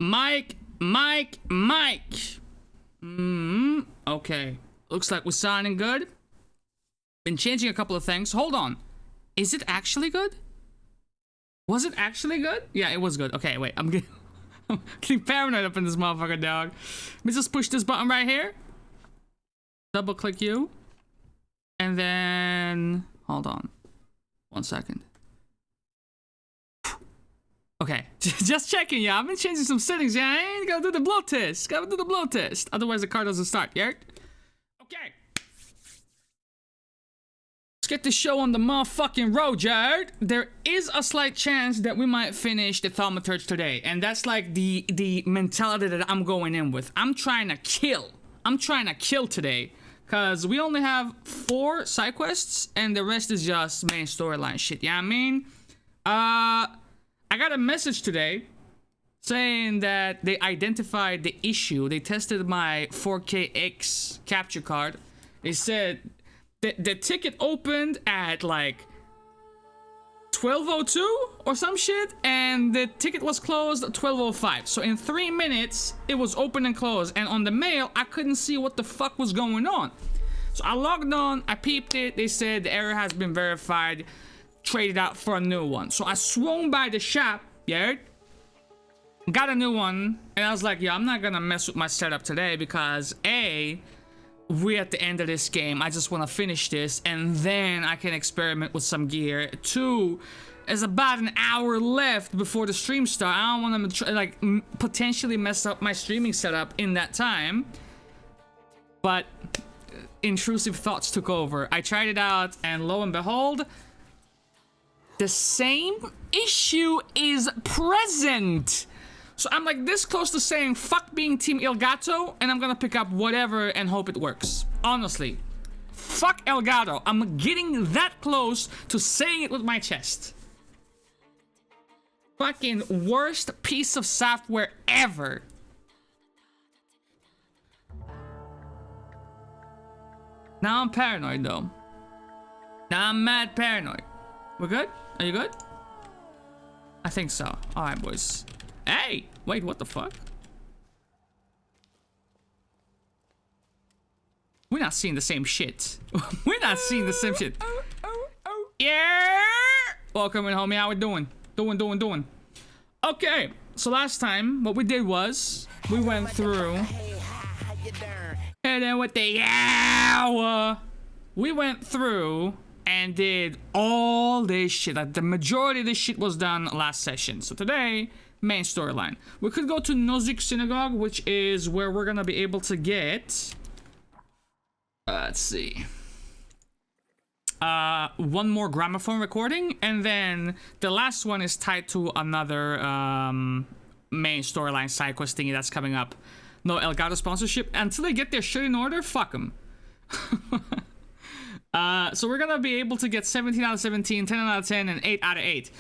Mike. Okay. Looks like we're sounding good. Been changing a couple of things. Hold on. Is it actually good? Was it actually good? Yeah, it was good. Okay, wait. I'm getting paranoid up in this motherfucker, dog. Let me just push this button right here. Double click you. And then... Hold on. 1 second. Okay, just checking, yeah. I've been changing some settings, yeah. I ain't gotta do the blow test. Gotta do the blow test. Otherwise, the car doesn't start, yeah? Okay. Let's get the show on the motherfucking road, Jared. There is a slight chance that we might finish the Thaumaturge today. And that's like the mentality that I'm going in with. I'm trying to kill. I'm trying to kill today. Because we only have 4 side quests. And the rest is just main storyline shit, yeah, I mean? I got a message today saying that they identified the issue. They tested my 4KX capture card. They said that the ticket opened at like 12:02 or some shit, and the ticket was closed at 12:05. So in 3 minutes, it was open and closed. And on the mail, I couldn't see what the fuck was going on. So I logged on, I peeped it. They said the error has been verified. Traded out for a new one. So I swung by the shop, yeah, got a new one, and I was like, yeah, I'm not gonna mess with my setup today because A, we're at the end of this game. I just want to finish this, and then I can experiment with some gear. 2, there's about an hour left before the stream start. I don't want to like potentially mess up my streaming setup in that time. But intrusive thoughts took over. I tried it out, and lo and behold, the same issue is present. So I'm like this close to saying fuck being Team Elgato, and I'm gonna pick up whatever and hope it works. Honestly. Fuck Elgato. I'm getting that close to saying it with my chest. Fucking worst piece of software ever. Now I'm paranoid though. Now I'm mad paranoid. We're good? Are you good? I think so. Alright, boys. Hey! Wait, what the fuck? We're not seeing the same shit. We're not seeing the same shit. Yeah! Welcome in, homie. How we doing? Doing. Okay. So last time, what we did was, we went through... And then with the we went through... and did all this shit. Like the majority of this shit was done last session. So today, main storyline. We could go to Nozik Synagogue, which is where we're gonna be able to get... let's see. 1 more gramophone recording, and then the last one is tied to another main storyline side quest thingy that's coming up. No Elgato sponsorship. Until they get their shit in order, fuck them. So we're gonna be able to get 17 out of 17, 10 out of 10, and 8 out of 8.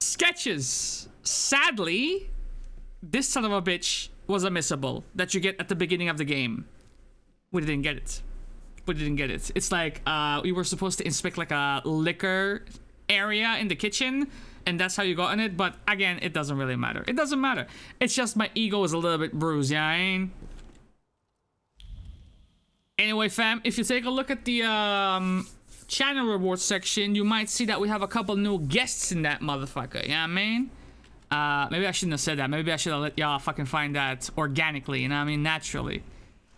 Sketches. Sadly, this son of a bitch was a missable that you get at the beginning of the game. We didn't get it. It's like, we were supposed to inspect like a liquor area in the kitchen, and that's how you got in it, but again, it doesn't really matter. It doesn't matter. It's just my ego is a little bit bruised, yeah, I mean? Anyway, fam, if you take a look at the channel rewards section, you might see that we have a couple new guests in that motherfucker. You know what I mean? Maybe I shouldn't have said that. Maybe I should have let y'all fucking find that organically, you know what I mean? Naturally.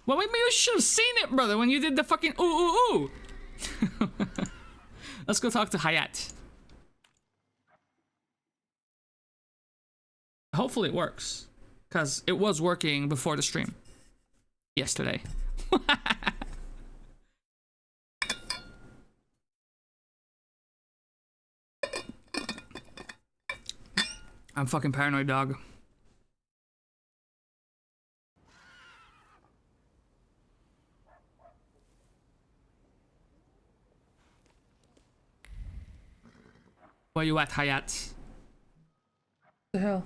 Well, maybe you should have seen it, brother, when you did the fucking ooh. Let's go talk to Hayat. Hopefully it works. Because it was working before the stream. Yesterday. I'm fucking paranoid, dog. Where you at, Hayat? What the hell?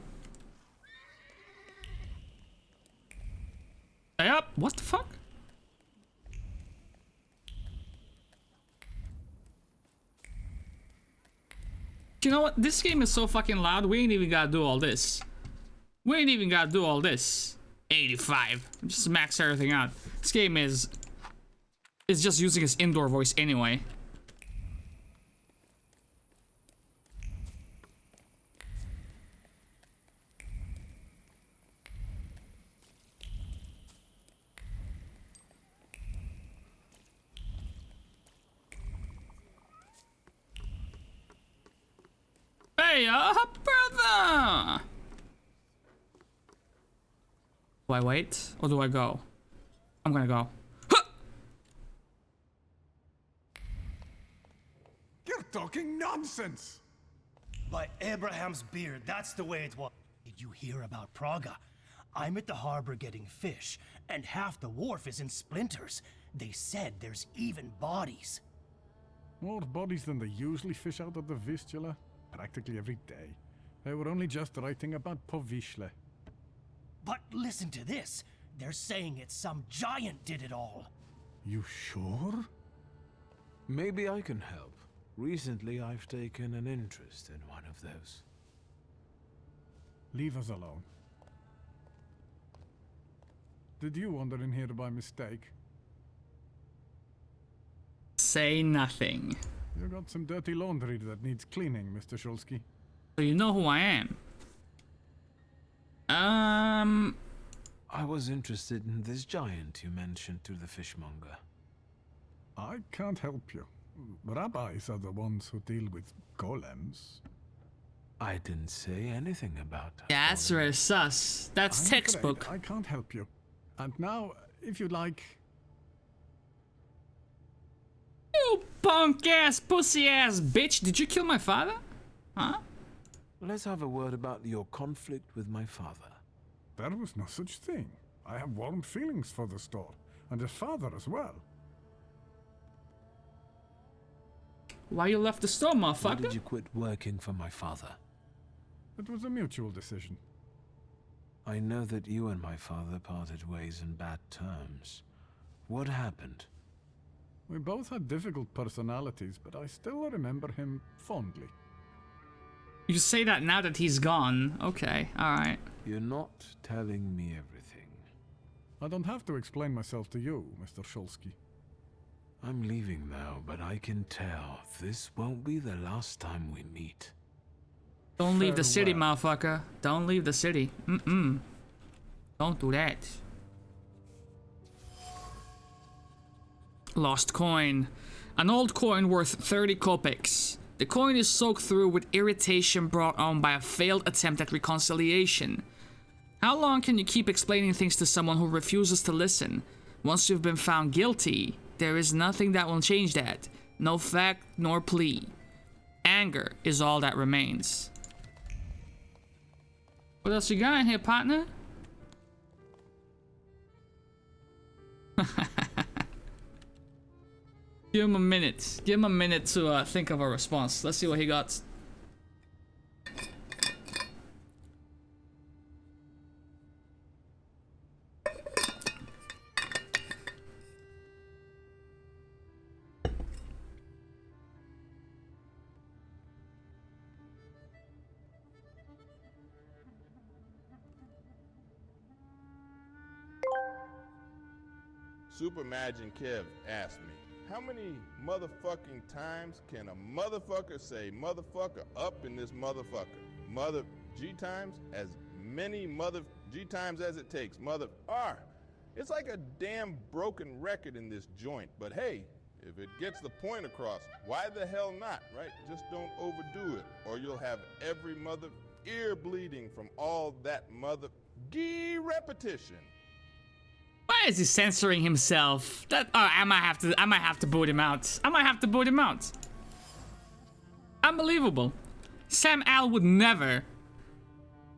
Hey up! What the fuck? You know what? This game is so fucking loud, we ain't even gotta do all this. We ain't even gotta do all this. 85. Just max everything out. This game is just using his indoor voice anyway. Hey, brother! Do I wait or do I go? I'm gonna go. Huh! You're talking nonsense! By Abraham's beard, that's the way it was. Did you hear about Praga? I'm at the harbor getting fish, and half the wharf is in splinters. They said there's even bodies. More bodies than they usually fish out of the Vistula. Practically every day. They were only just writing about Povishle. But listen to this. They're saying it's some giant did it all. You sure? Maybe I can help. Recently, I've taken an interest in one of those. Leave us alone. Did you wander in here by mistake? Say nothing. You got some dirty laundry that needs cleaning, Mr. Shulsky. So you know who I am. I was interested in this giant you mentioned to the fishmonger. I can't help you. Rabbis are the ones who deal with golems. I didn't say anything about that. Yeah, that's very sus. That's I'm textbook. afraid I can't help you. And now, if you'd like... You punk ass, pussy ass bitch. Did you kill my father? Huh? Let's have a word about your conflict with my father. There was no such thing. I have warm feelings for the store, and his father as well. Why you left the store, Why motherfucker? did you quit working for my father? It was a mutual decision. I know that you and my father parted ways in bad terms. What happened? We both had difficult personalities, but I still remember him fondly. You say that now that he's gone. Okay, alright. You're not telling me everything. I don't have to explain myself to you, Mr. Shulsky. I'm leaving now, but I can tell this won't be the last time we meet. Don't leave the city, Farewell. motherfucker. Don't leave the city. Don't do that. Lost coin. An old coin worth 30 kopecks. The coin is soaked through with irritation brought on by a failed attempt at reconciliation. How long can you keep explaining things to someone who refuses to listen? Once you've been found guilty, there is nothing that will change that. No fact nor plea. Anger is all that remains. What else you got in here, partner? Give him a minute. Give him a minute to think of a response. Let's see what he got. Super Imagine Kev asked me, how many motherfucking times can a motherfucker say motherfucker up in this motherfucker? Mother G times, as many mother G times as it takes. Mother R. It's like a damn broken record in this joint. But hey, if it gets the point across, why the hell not, right? Just don't overdo it, or you'll have every mother ear bleeding from all that mother G repetition. Why is he censoring himself? That I might have to boot him out. I might have to boot him out. Unbelievable. Sam Al would never.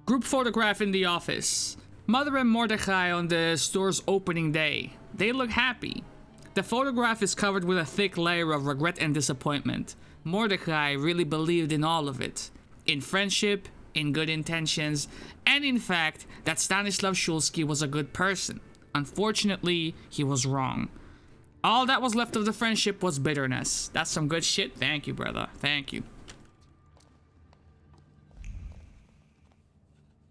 Group photograph in the office. Mother and Mordecai on the store's opening day. They look happy. The photograph is covered with a thick layer of regret and disappointment. Mordecai really believed in all of it. In friendship, in good intentions, and in fact, that Stanislav Shulsky was a good person. Unfortunately, he was wrong. All that was left of the friendship was bitterness. That's some good shit. Thank you, brother. Thank you.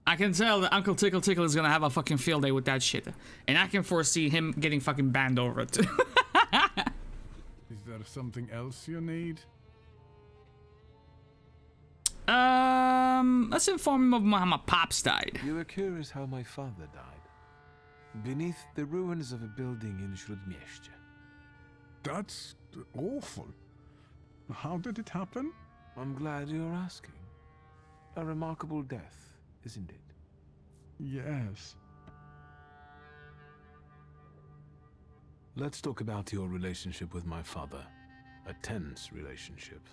I can tell that Uncle Tickle Tickle is gonna have a fucking field day with that shit. And I can foresee him getting fucking banned over it. Is there something else you need? Let's inform him of how my pops died. You were curious how my father died. Beneath the ruins of a building in Śródmieście. That's awful. How did it happen? I'm glad you're asking. A remarkable death, isn't it? Yes. Let's talk about your relationship with my father. A tense relationship.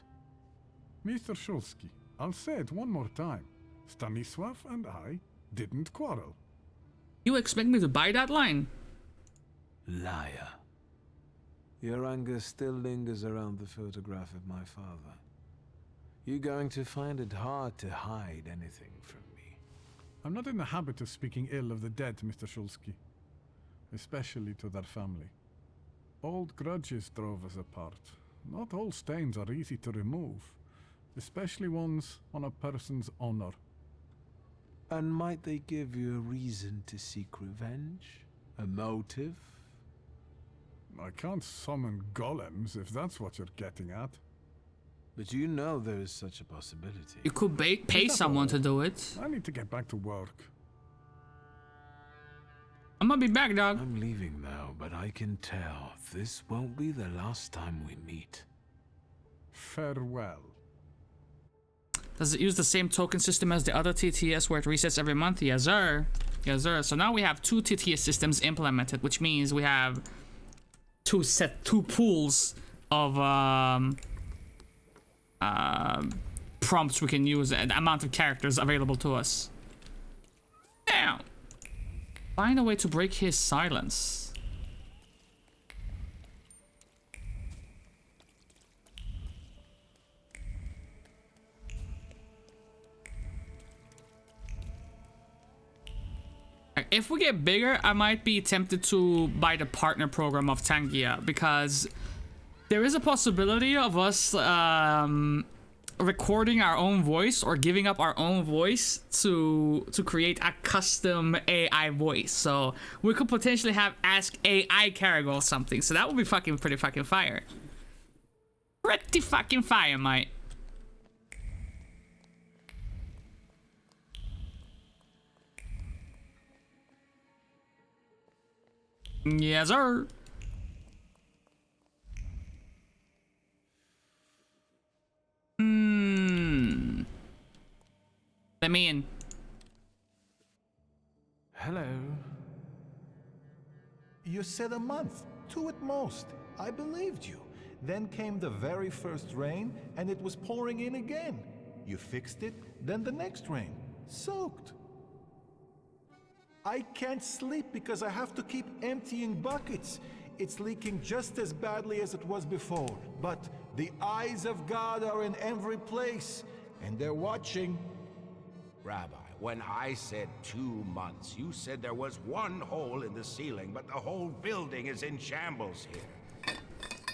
Mr. Szulski, I'll say it one more time. Stanisław and I didn't quarrel. You expect me to buy that line? Liar. Your anger still lingers around the photograph of my father. You're going to find it hard to hide anything from me. I'm not in the habit of speaking ill of the dead, Mr. Szulski. Especially to their family. Old grudges drove us apart. Not all stains are easy to remove, especially ones on a person's honor. And might they give you a reason to seek revenge? A motive? I can't summon golems if that's what you're getting at. But you know there is such a possibility. You could pay someone to do it. I need to get back to work. I'm gonna be back, dog. I'm leaving now, but I can tell this won't be the last time we meet. Farewell. Does it use the same token system as the other TTS where it resets every month? Yes, sir. Yes, sir. So now we have 2 TTS systems implemented, which means we have two pools of prompts we can use, and the amount of characters available to us. Now, find a way to break his silence. If we get bigger, I might be tempted to buy the partner program of Tangia, because there is a possibility of us recording our own voice or giving up our own voice to create a custom AI voice. So we could potentially have Ask AI Carrigal or something. So that would be pretty fucking fire. Pretty fucking fire, mate. Yes, sir. Let me in. Hello. You said a month, 2 at most. I believed you. Then came the very first rain, and it was pouring in again. You fixed it, then the next rain. Soaked. I can't sleep because I have to keep emptying buckets. It's leaking just as badly as it was before. But the eyes of God are in every place, and they're watching. Rabbi, when I said 2 months, you said there was 1 hole in the ceiling, but the whole building is in shambles here.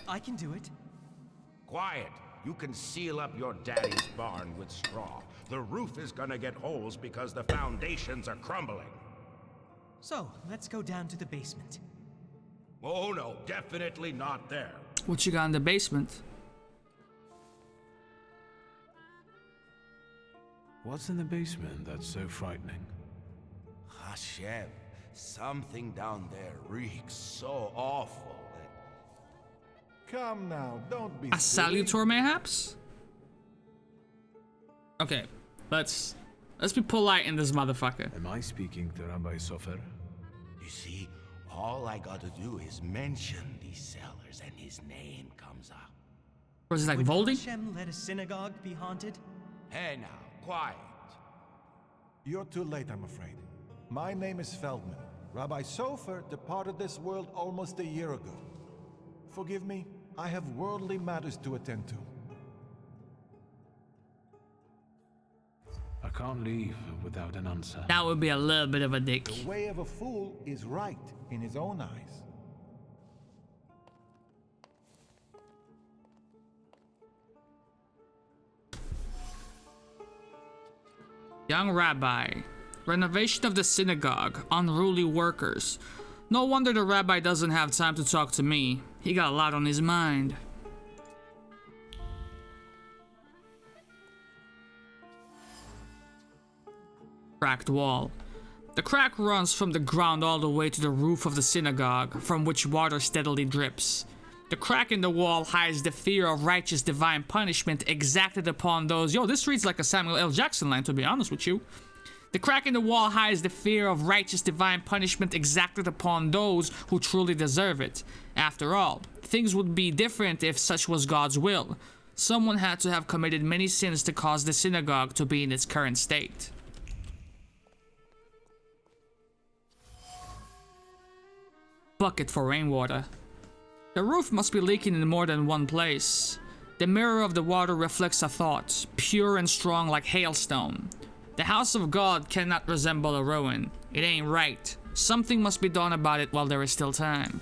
I can do it. Quiet. You can seal up your daddy's barn with straw. The roof is gonna get holes because the foundations are crumbling. So, let's go down to the basement. Oh no, definitely not there. What you got in the basement? What's in the basement that's so frightening? Hashem, something down there reeks so awful that... Come now, don't be A silly. salutor, mayhaps? Okay, let's be polite in this motherfucker. Am I speaking to Rabbi Sofer? You see, all I gotta do is mention these cellars and his name comes up. Was it like Would Voldy? Hashem let a synagogue be haunted? Hey now, quiet. You're too late, I'm afraid. My name is Feldman. Rabbi Sofer departed this world almost a year ago. Forgive me, I have worldly matters to attend to. I can't leave without an answer. That would be a little bit of a dick. The way of a fool is right in his own eyes. Young rabbi, Renovation of the synagogue. Unruly workers. No wonder the rabbi doesn't have time to talk to me. He got a lot on his mind. Cracked wall. The crack runs from the ground all the way to the roof of the synagogue, from which water steadily drips. The crack in the wall hides the fear of righteous divine punishment exacted upon those... Yo, this reads like a Samuel L. Jackson line, to be honest with you. The crack in the wall hides the fear of righteous divine punishment exacted upon those who truly deserve it. After all, things would be different if such was God's will. Someone had to have committed many sins to cause the synagogue to be in its current state. Bucket for rainwater. The roof must be leaking in more than one place. The mirror of the water reflects a thought, pure and strong like hailstone. The house of God cannot resemble a ruin. It ain't right. Something must be done about it while there is still time.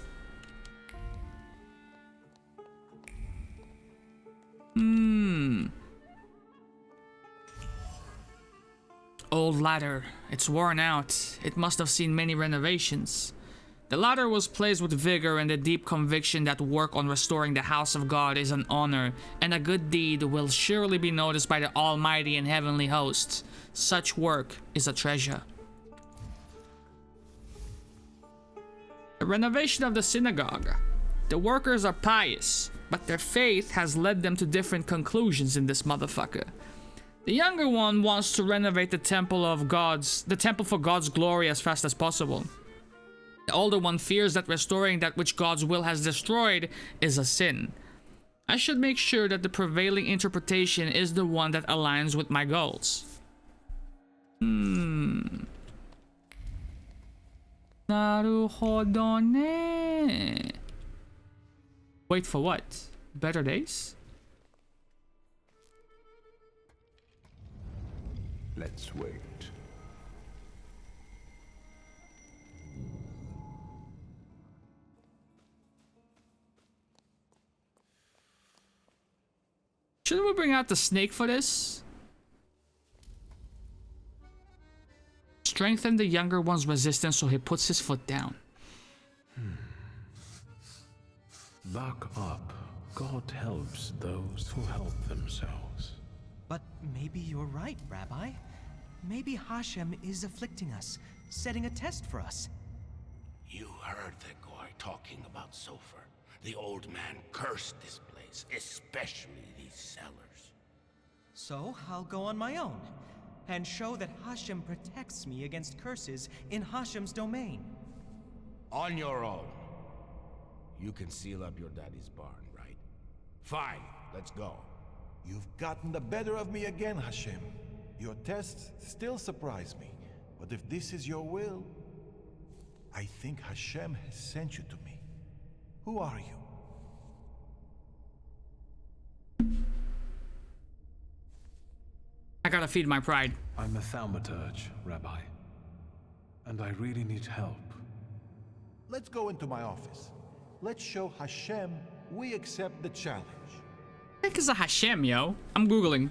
Old ladder. It's worn out. It must have seen many renovations. The ladder was placed with vigor and the deep conviction that work on restoring the house of God is an honor, and a good deed will surely be noticed by the almighty and heavenly hosts. Such work is a treasure. The renovation of the synagogue. The workers are pious, but their faith has led them to different conclusions in this motherfucker. The younger one wants to renovate the temple for God's glory as fast as possible. The older one fears that restoring that which God's will has destroyed is a sin. I should make sure that the prevailing interpretation is the one that aligns with my goals. Naruhodo ne. Wait for what? Better days? Let's wait. Shouldn't we bring out the snake for this? Strengthen the younger one's resistance so he puts his foot down. Back up. God helps those who help themselves. But maybe you're right, Rabbi. Maybe Hashem is afflicting us, setting a test for us. You heard the guy talking about Sofer. The old man cursed this place, especially these cellars. So I'll go on my own and show that Hashem protects me against curses in Hashem's domain. On your own. You can seal up your daddy's barn, right? Fine, let's go. You've gotten the better of me again, Hashem. Your tests still surprise me, but if this is your will, I think Hashem has sent you to me. Who are you? I gotta feed my pride. I'm a Thaumaturge, Rabbi. And I really need help. Let's go into my office. Let's show Hashem we accept the challenge. Heck is a Hashem, yo? I'm googling.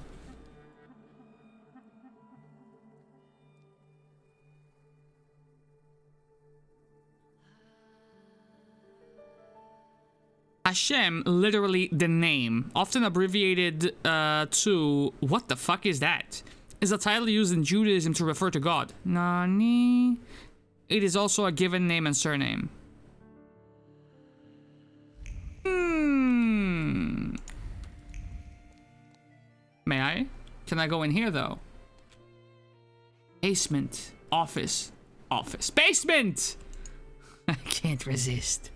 Hashem, literally the name, often abbreviated to what the fuck is that? Is a title used in Judaism to refer to God. Nani? It is also a given name and surname. May I? Can I go in here though? Basement. Office. Office. Basement! I can't resist.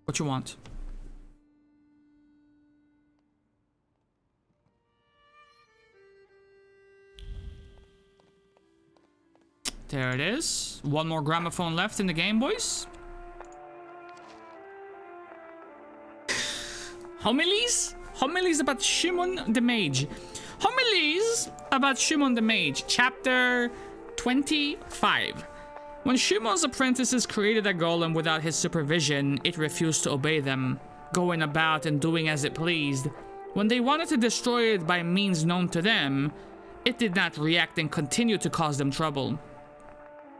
What you want? There it is. One more gramophone left in the game, boys. Homilies? Homilies about Shimon the Mage. Homilies about Shimon the Mage, chapter 25. When Shimon's apprentices created a golem without his supervision, it refused to obey them, going about and doing as it pleased. When they wanted to destroy it by means known to them, it did not react and continued to cause them trouble.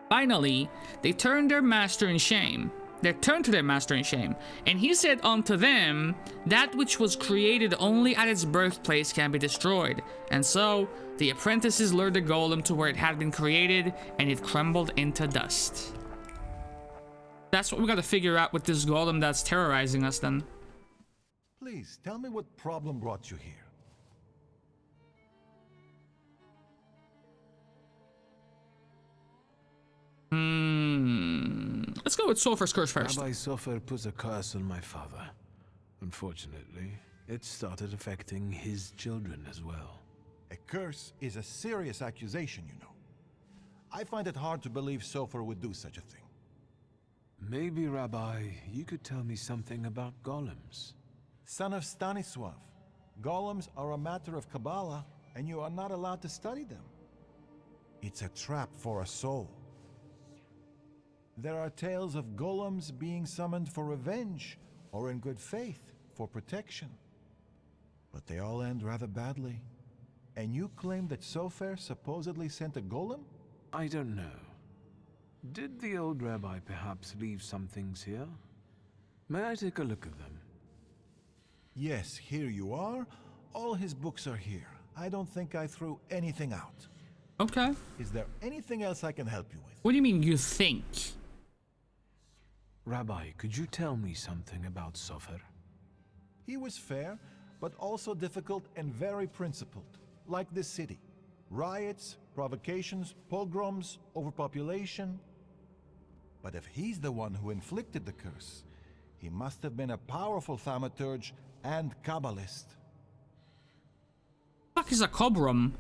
Finally, they turned to their master in shame, and he said unto them, that which was created only at its birthplace can be destroyed. And so, the apprentices lured the golem to where it had been created, and it crumbled into dust. That's what we gotta figure out with this golem that's terrorizing us then. Please, tell me what problem brought you here. Let's go with Sulfur's curse first. Rabbi Sofer put a curse on my father. Unfortunately, it started affecting his children as well. A curse is a serious accusation, you know. I find it hard to believe Sofer would do such a thing. Maybe, Rabbi, you could tell me something about golems. Son of Stanisław, golems are a matter of Kabbalah, and you are not allowed to study them. It's a trap for a soul. There are tales of golems being summoned for revenge, or in good faith, for protection. But they all end rather badly. And you claim that Sofer supposedly sent a golem? I don't know. Did the old rabbi perhaps leave some things here? May I take a look at them? Yes, here you are. All his books are here. I don't think I threw anything out. Okay. Is there anything else I can help you with? What do you mean, you think? Rabbi, could you tell me something about Sofer? He was fair, but also difficult and very principled, like this city. Riots, provocations, pogroms, overpopulation. But if he's the one who inflicted the curse, he must have been a powerful thaumaturge and Kabbalist. What the fuck is a cobrum?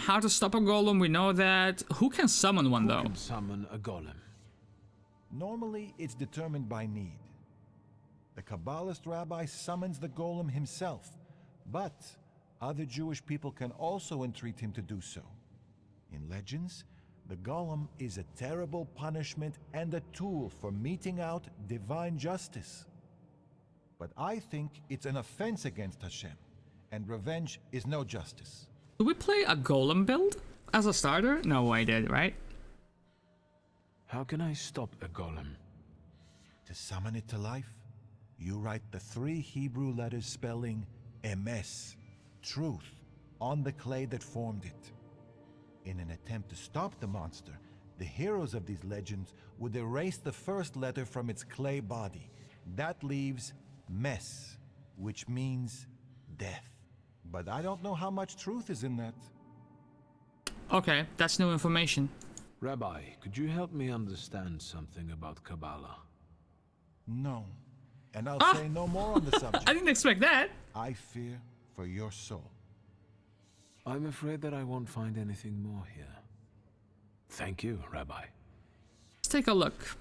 How to stop a golem, we know that. Who can summon one, though? Who can summon a golem? Normally, it's determined by need. The Kabbalist rabbi summons the golem himself, but other Jewish people can also entreat him to do so. In legends, the golem is a terrible punishment and a tool for meting out divine justice. But I think it's an offense against Hashem, and revenge is no justice. Do we play a golem build as a starter? No, I did, right? How can I stop a golem? To summon it to life, you write the 3 Hebrew letters spelling emes, truth, on the clay that formed it. In an attempt to stop the monster, the heroes of these legends would erase the first letter from its clay body. That leaves mes, which means death. But I don't know how much truth is in that. Okay, that's new information. Rabbi, could you help me understand something about Kabbalah? No. And I'll say no more on the subject. I didn't expect that. I fear for your soul. I'm afraid that I won't find anything more here. Thank you, Rabbi. Let's take a look.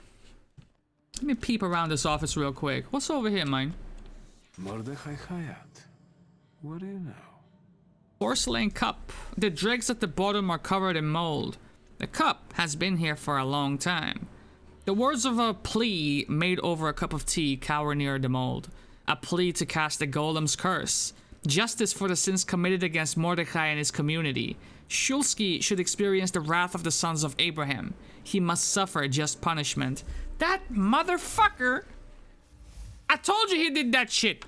Let me peep around this office real quick. What's over here, mine? Mordechai Hayat. What do you know? Porcelain cup. The dregs at the bottom are covered in mold. The cup has been here for a long time. The words of a plea made over a cup of tea cower near the mold. A plea to cast the golem's curse. Justice for the sins committed against Mordecai and his community. Shulsky should experience the wrath of the sons of Abraham. He must suffer just punishment. That motherfucker! I told you he did that shit!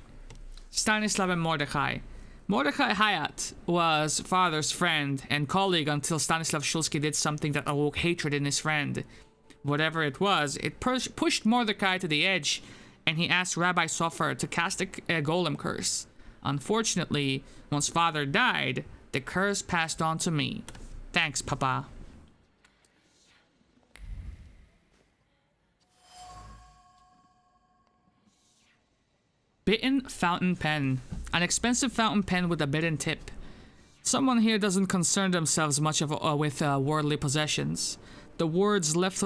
Stanislav and Mordecai. Mordecai Hayat was father's friend and colleague until Stanislav Shulsky did something that awoke hatred in his friend. Whatever it was, it pushed Mordecai to the edge, and he asked Rabbi Sofer to cast a golem curse. Unfortunately, once father died, the curse passed on to me. Thanks, Papa. Bitten fountain pen. An expensive fountain pen with a bitten tip. Someone here doesn't concern themselves much with worldly possessions. The words left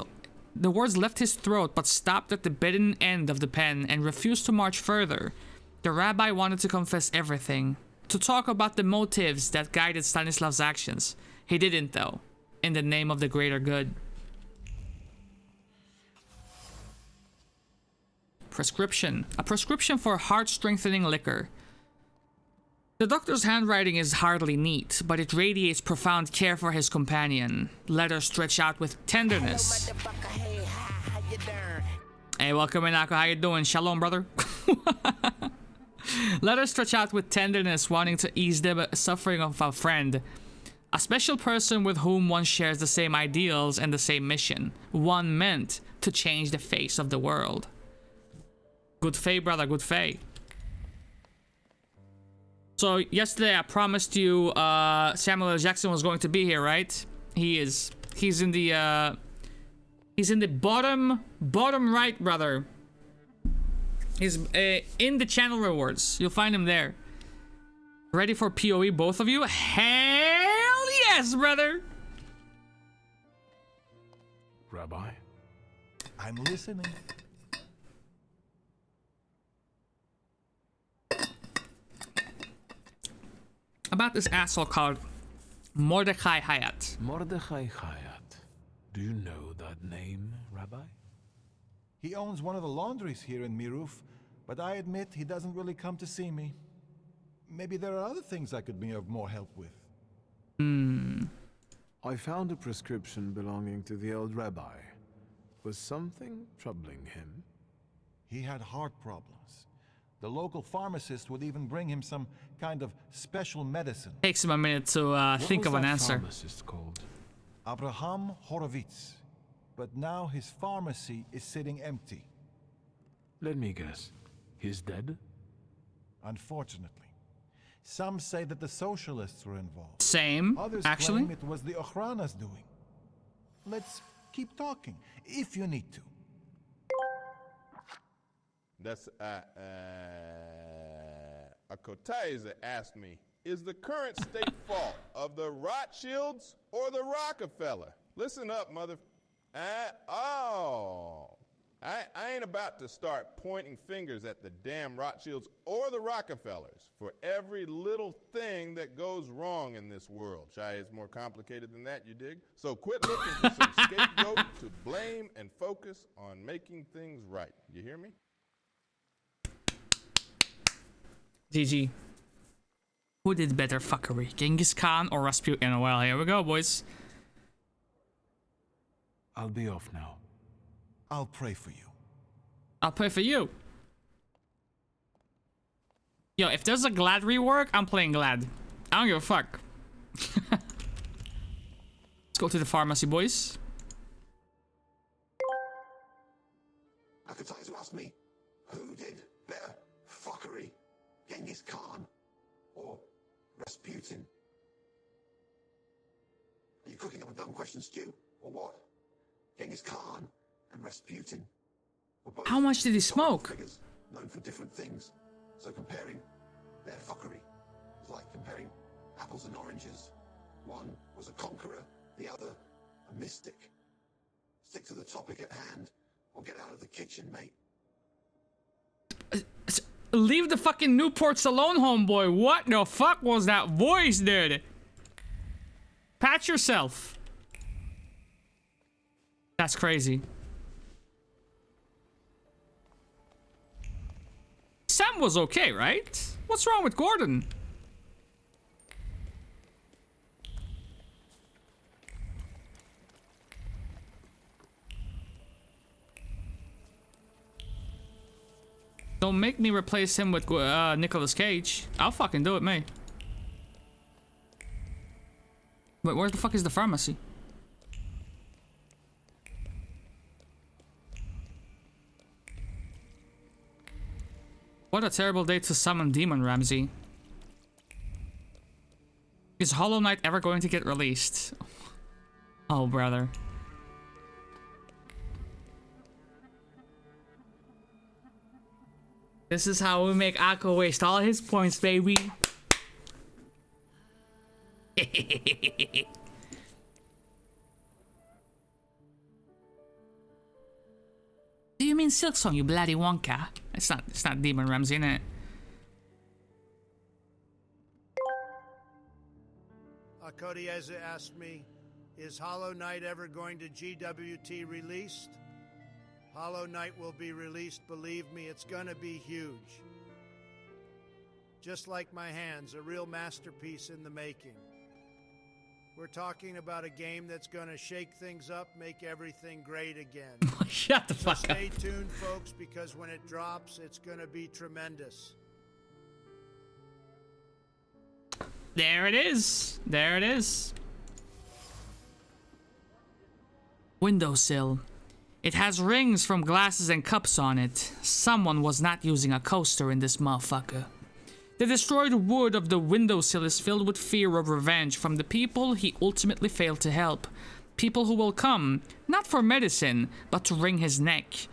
The words left his throat but stopped at the bitten end of the pen and refused to march further. The rabbi wanted to confess everything, to talk about the motives that guided Stanislav's actions. He didn't, though, in the name of the greater good. Prescription. A prescription for heart-strengthening liquor. The doctor's handwriting is hardly neat, but it radiates profound care for his companion. Letters stretch out with tenderness. Hey, welcome in, Ako. How you doing? Shalom, brother. Letters stretch out with tenderness, wanting to ease the suffering of a friend. A special person with whom one shares the same ideals and the same mission. One meant to change the face of the world. Good fay, brother, good fay. So yesterday I promised you Samuel L. Jackson was going to be here, right? He is. He's in the bottom right, brother. He's in the channel rewards. You'll find him there. Ready for PoE, both of you? Hell yes, brother. Rabbi? I'm listening. About this asshole called Mordechai Hayat. Mordechai Hayat. Do you know that name, Rabbi? He owns one of the laundries here in Miruf, but I admit he doesn't really come to see me. Maybe there are other things I could be of more help with. I found a prescription belonging to the old rabbi. Was something troubling him? He had heart problems. The local pharmacist would even bring him some kind of special medicine. Takes him a minute to think of an answer. What was that pharmacist called? Abraham Horowitz. But now his pharmacy is sitting empty. Let me guess. He's dead? Unfortunately. Some say that the socialists were involved. Same, Others actually. claim it was the Ochrana's doing. Let's keep talking, if you need to. That's Akotaiza asked me, is the current state fault of the Rothschilds or the Rockefeller? Listen up, mother. I ain't about to start pointing fingers at the damn Rothschilds or the Rockefellers for every little thing that goes wrong in this world. Shy, it's more complicated than that, you dig? So quit looking for some scapegoat to blame and focus on making things right. You hear me? GG. Who did better fuckery? Genghis Khan or Rasputin? Well, here we go, boys. I'll be off now. I'll pray for you. I'll pray for you. Yo, if there's a Glad rework, I'm playing Glad. I don't give a fuck. Let's go to the pharmacy, boys. Akataizu asked me, who did better fuckery? Genghis Khan or Rasputin? Are you cooking up a dumb question, Stu, or what? Genghis Khan and Rasputin were both How much did he smoke? figures known for different things. So comparing their fuckery is like comparing apples and oranges. One was a conqueror, the other a mystic. Stick to the topic at hand, or get out of the kitchen, mate. Leave the fucking Newports alone, homeboy. What the fuck was that voice, dude? Patch yourself. That's crazy. Sam was okay, right? What's wrong with Gordon? Don't make me replace him with Nicolas Cage. I'll fucking do it, mate. Wait, where the fuck is the pharmacy? What a terrible day to summon Demon Ramsey. Is Hollow Knight ever going to get released? Oh, brother. This is how we make Akko waste all his points, baby. Silksong, you bloody Wonka. It's not Demon Ramsey, innit? Kodieza asked me, is Hollow Knight ever going to GWT released? Hollow Knight will be released, believe me, it's gonna be huge. Just like my hands, a real masterpiece in the making. We're talking about a game that's gonna shake things up, make everything great again. Shut the fuck up. Stay tuned, folks, because when it drops, it's gonna be tremendous. There it is. There it is. Windowsill. It has rings from glasses and cups on it. Someone was not using a coaster in this motherfucker. The destroyed wood of the windowsill is filled with fear of revenge from the people he ultimately failed to help. People who will come, not for medicine, but to wring his neck.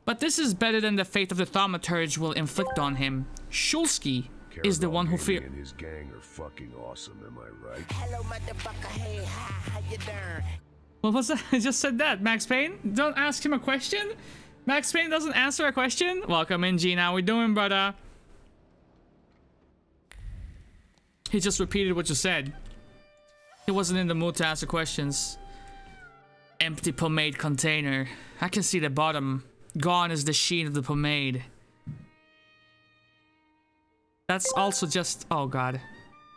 But this is better than the fate of the Thaumaturge will inflict on him. Shulsky is the one who fears. And his gang are fucking awesome, am I right? Hello, motherfucker. Hey, hi, how you doing? What was that? I just said that. Max Payne? Don't ask him a question? Max Payne doesn't answer a question? Welcome in, Gene. How we doing, brother? He just repeated what you said. He wasn't in the mood to answer questions. Empty pomade container. I can see the bottom. Gone is the sheen of the pomade. That's also just... Oh, God.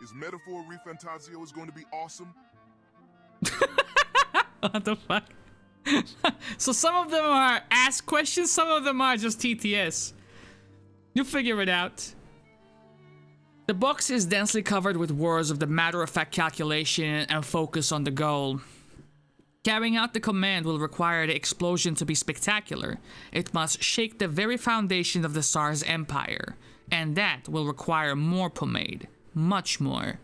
Is Metaphor Refantazio is going to be awesome? What the fuck? So some of them are ask questions, some of them are just TTS. You figure it out. The box is densely covered with words of the matter-of-fact calculation and focus on the goal. Carrying out the command will require the explosion to be spectacular. It must shake the very foundation of the Tsar's empire. And that will require more pomade. Much more.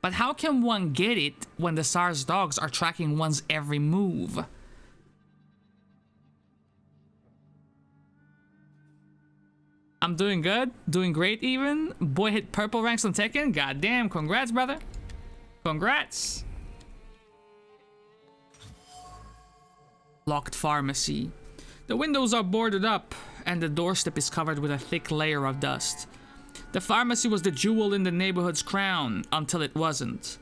But how can one get it when the Tsar's dogs are tracking one's every move? I'm doing good. Doing great even. Boy hit purple ranks on Tekken. Goddamn, congrats, brother. Congrats. Locked pharmacy. The windows are boarded up, and the doorstep is covered with a thick layer of dust. The pharmacy was the jewel in the neighborhood's crown, until it wasn't.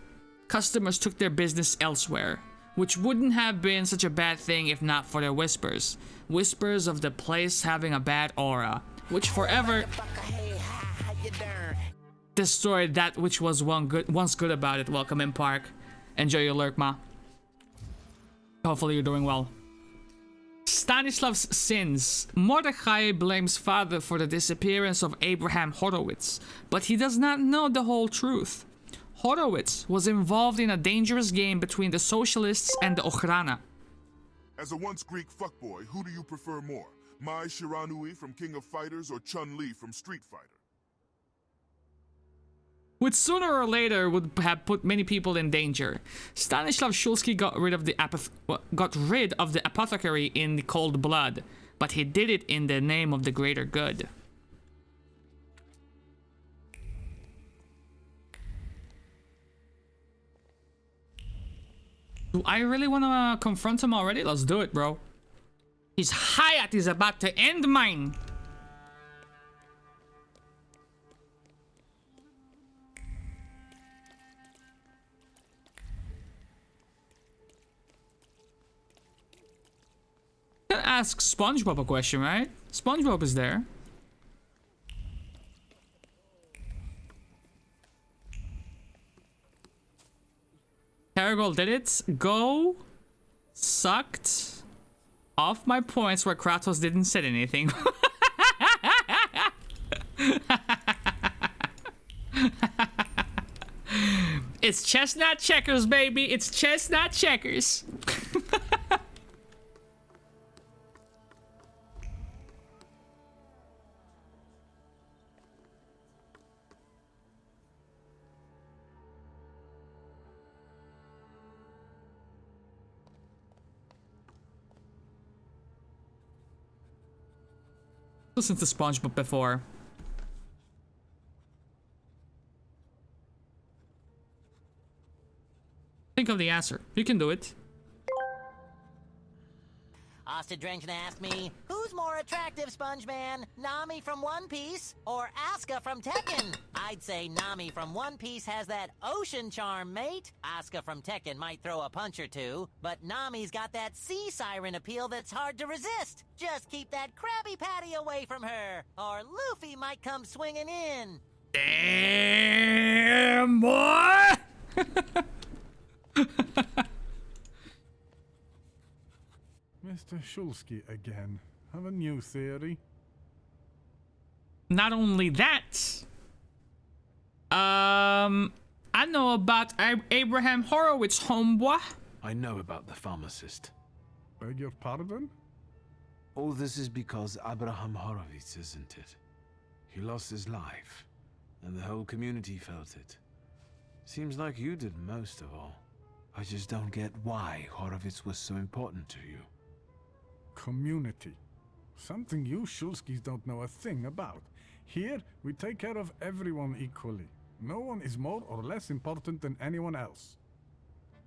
Customers took their business elsewhere, which wouldn't have been such a bad thing if not for their whispers. Whispers of the place having a bad aura, which forever destroyed that which was once good about it. Welcome in, Park. Enjoy your lurk, ma. Hopefully you're doing well. Stanislav's sins. Mordecai blames father for the disappearance of Abraham Horowitz, but he does not know the whole truth. Horowitz was involved in a dangerous game between the socialists and the Okhrana. As a once Greek fuckboy, who do you prefer more? Mai Shiranui from King of Fighters or Chun-Li from Street Fighter? Which sooner or later would have put many people in danger. Stanislav Shulsky got rid of the apothecary in cold blood, but he did it in the name of the greater good. Do I really want to confront him already? Let's do it, bro. His Hayat is about to end mine. Can ask SpongeBob a question, right? SpongeBob is there. Caragol did it. Go sucked off my points where Kratos didn't say anything. It's chestnut checkers, baby. It's chestnut checkers. Listened to SpongeBob before. Think of the answer. You can do it. Austin Drench asked me, who Who's more attractive, SpongeMan? Nami from One Piece or Asuka from Tekken? I'd say Nami from One Piece has that ocean charm, mate. Asuka from Tekken might throw a punch or two, but Nami's got that sea siren appeal that's hard to resist. Just keep that Krabby Patty away from her, or Luffy might come swinging in. Damn, boy! Mr. Shulsky again. Have a new theory? Not only that, I know about Abraham Horowitz, homeboy. I know about the pharmacist. Beg your pardon? All this is because Abraham Horowitz, isn't it? He lost his life, and the whole community felt it. Seems like you did most of all. I just don't get why Horowitz was so important to you. Community. Something you Shulskis don't know a thing about. Here, we take care of everyone equally. No one is more or less important than anyone else.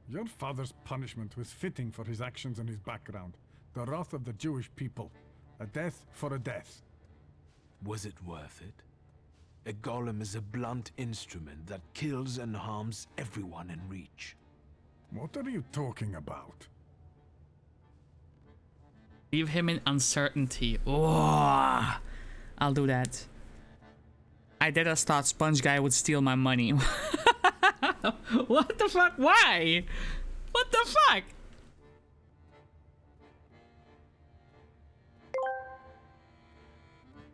Your father's punishment was fitting for his actions and his background. The wrath of the Jewish people. A death for a death. Was it worth it? A golem is a blunt instrument that kills and harms everyone in reach. What are you talking about? Leave him in uncertainty. Oh, I'll do that. I did just thought Sponge Guy would steal my money. What the fuck? Why? What the fuck?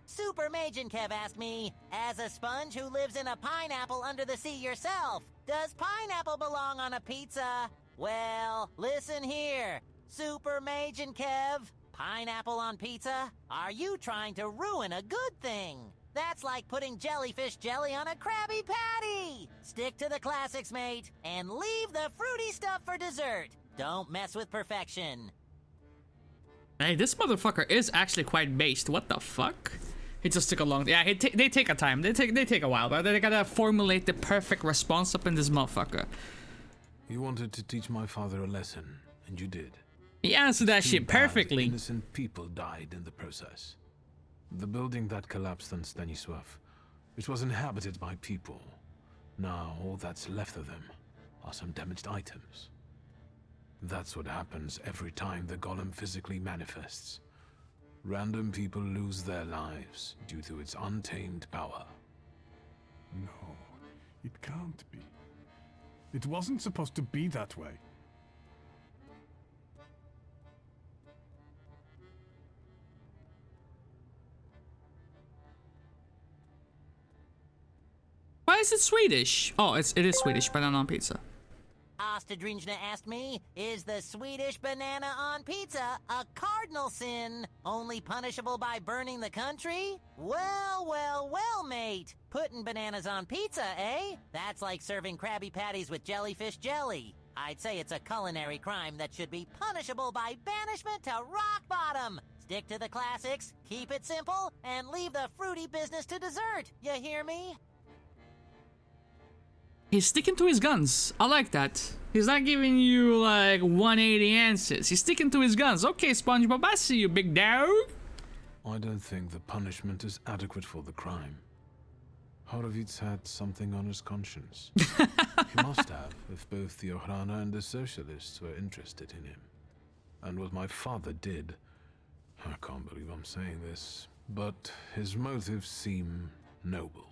Super Majin Kev asked me, as a sponge who lives in a pineapple under the sea yourself, does pineapple belong on a pizza? Well, listen here. Super Majin Kev, pineapple on pizza? Are you trying to ruin a good thing? That's like putting jellyfish jelly on a Krabby Patty! Stick to the classics, mate, and leave the fruity stuff for dessert. Don't mess with perfection. Hey, this motherfucker is actually quite based. What the fuck? It just took a long... Yeah, they take a time. They take a while, but they gotta formulate the perfect response up in this motherfucker. You wanted to teach my father a lesson, and you did. He answered that shit perfectly. Innocent people died in the process. The building that collapsed on Stanisław, it was inhabited by people. Now all that's left of them are some damaged items. That's what happens every time the golem physically manifests. Random people lose their lives due to its untamed power. No, it can't be. It wasn't supposed to be that way. Why is it Swedish? Oh, it is Swedish, banana on pizza. Astadrinjna asked me, is the Swedish banana on pizza a cardinal sin, only punishable by burning the country? Well, well, well, mate. Putting bananas on pizza, eh? That's like serving Krabby Patties with jellyfish jelly. I'd say it's a culinary crime that should be punishable by banishment to rock bottom. Stick to the classics, keep it simple, and leave the fruity business to dessert. You hear me? He's sticking to his guns. I like that. He's not giving you like 180 answers. He's sticking to his guns. Okay, SpongeBob, I see you, big dog. I don't think the punishment is adequate for the crime. Horowitz had something on his conscience. He must have, if both the Ohrana and the Socialists were interested in him. And what my father did, I can't believe I'm saying this, but his motives seem noble.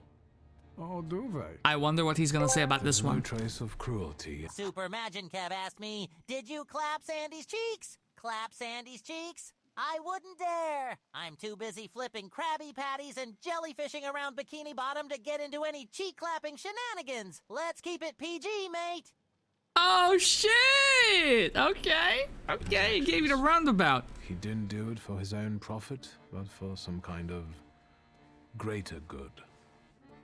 Oh, do they? I wonder what he's gonna say about this one. No trace of cruelty. Super Majin Kev asked me, did you clap Sandy's cheeks? Clap Sandy's cheeks? I wouldn't dare. I'm too busy flipping Krabby Patties and jellyfishing around Bikini Bottom to get into any cheek-clapping shenanigans. Let's keep it PG, mate. Oh, shit! Okay. Okay, he gave you the roundabout. He didn't do it for his own profit, but for some kind of greater good.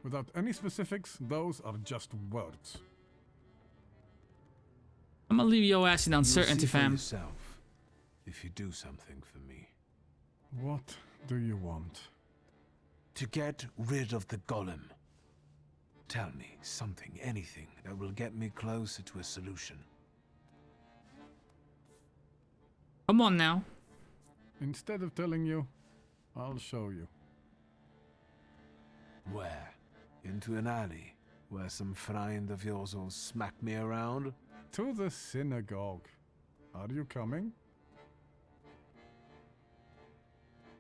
Without any specifics, those are just words. I'm gonna leave your ass in uncertainty, fam. Yourself, if you do something for me. What do you want? To get rid of the golem. Tell me something, anything, that will get me closer to a solution. Come on now. Instead of telling you, I'll show you. Where? Into an alley, where some friend of yours will smack me around? To the synagogue. Are you coming?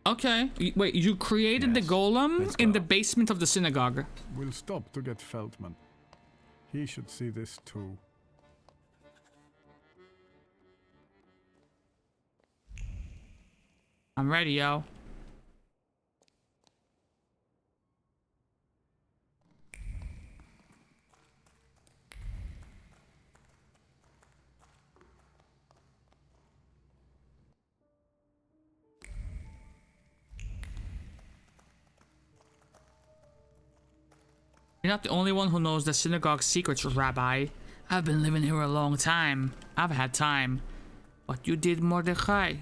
Okay. Wait, you created the golem in the basement of the synagogue. We'll stop to get Feldman. He should see this too. I'm ready, yo. You're not the only one who knows the synagogue's secrets, Rabbi. I've been living here a long time. I've had time. What you did, Mordecai?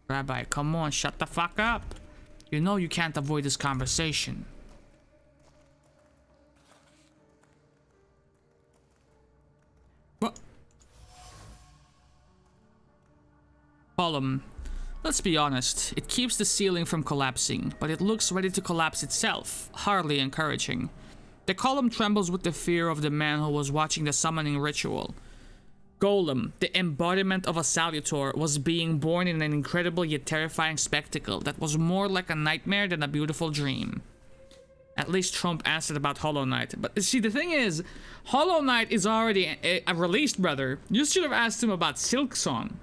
Rabbi, come on, shut the fuck up. You know you can't avoid this conversation. What? Column. Let's be honest, it keeps the ceiling from collapsing, but it looks ready to collapse itself. Hardly encouraging. The column trembles with the fear of the man who was watching the summoning ritual. Golem, the embodiment of a salutor, was being born in an incredible yet terrifying spectacle that was more like a nightmare than a beautiful dream. At least Trump answered about Hollow Knight. But see, the thing is, Hollow Knight is already a released, brother. You should have asked him about Silk Song.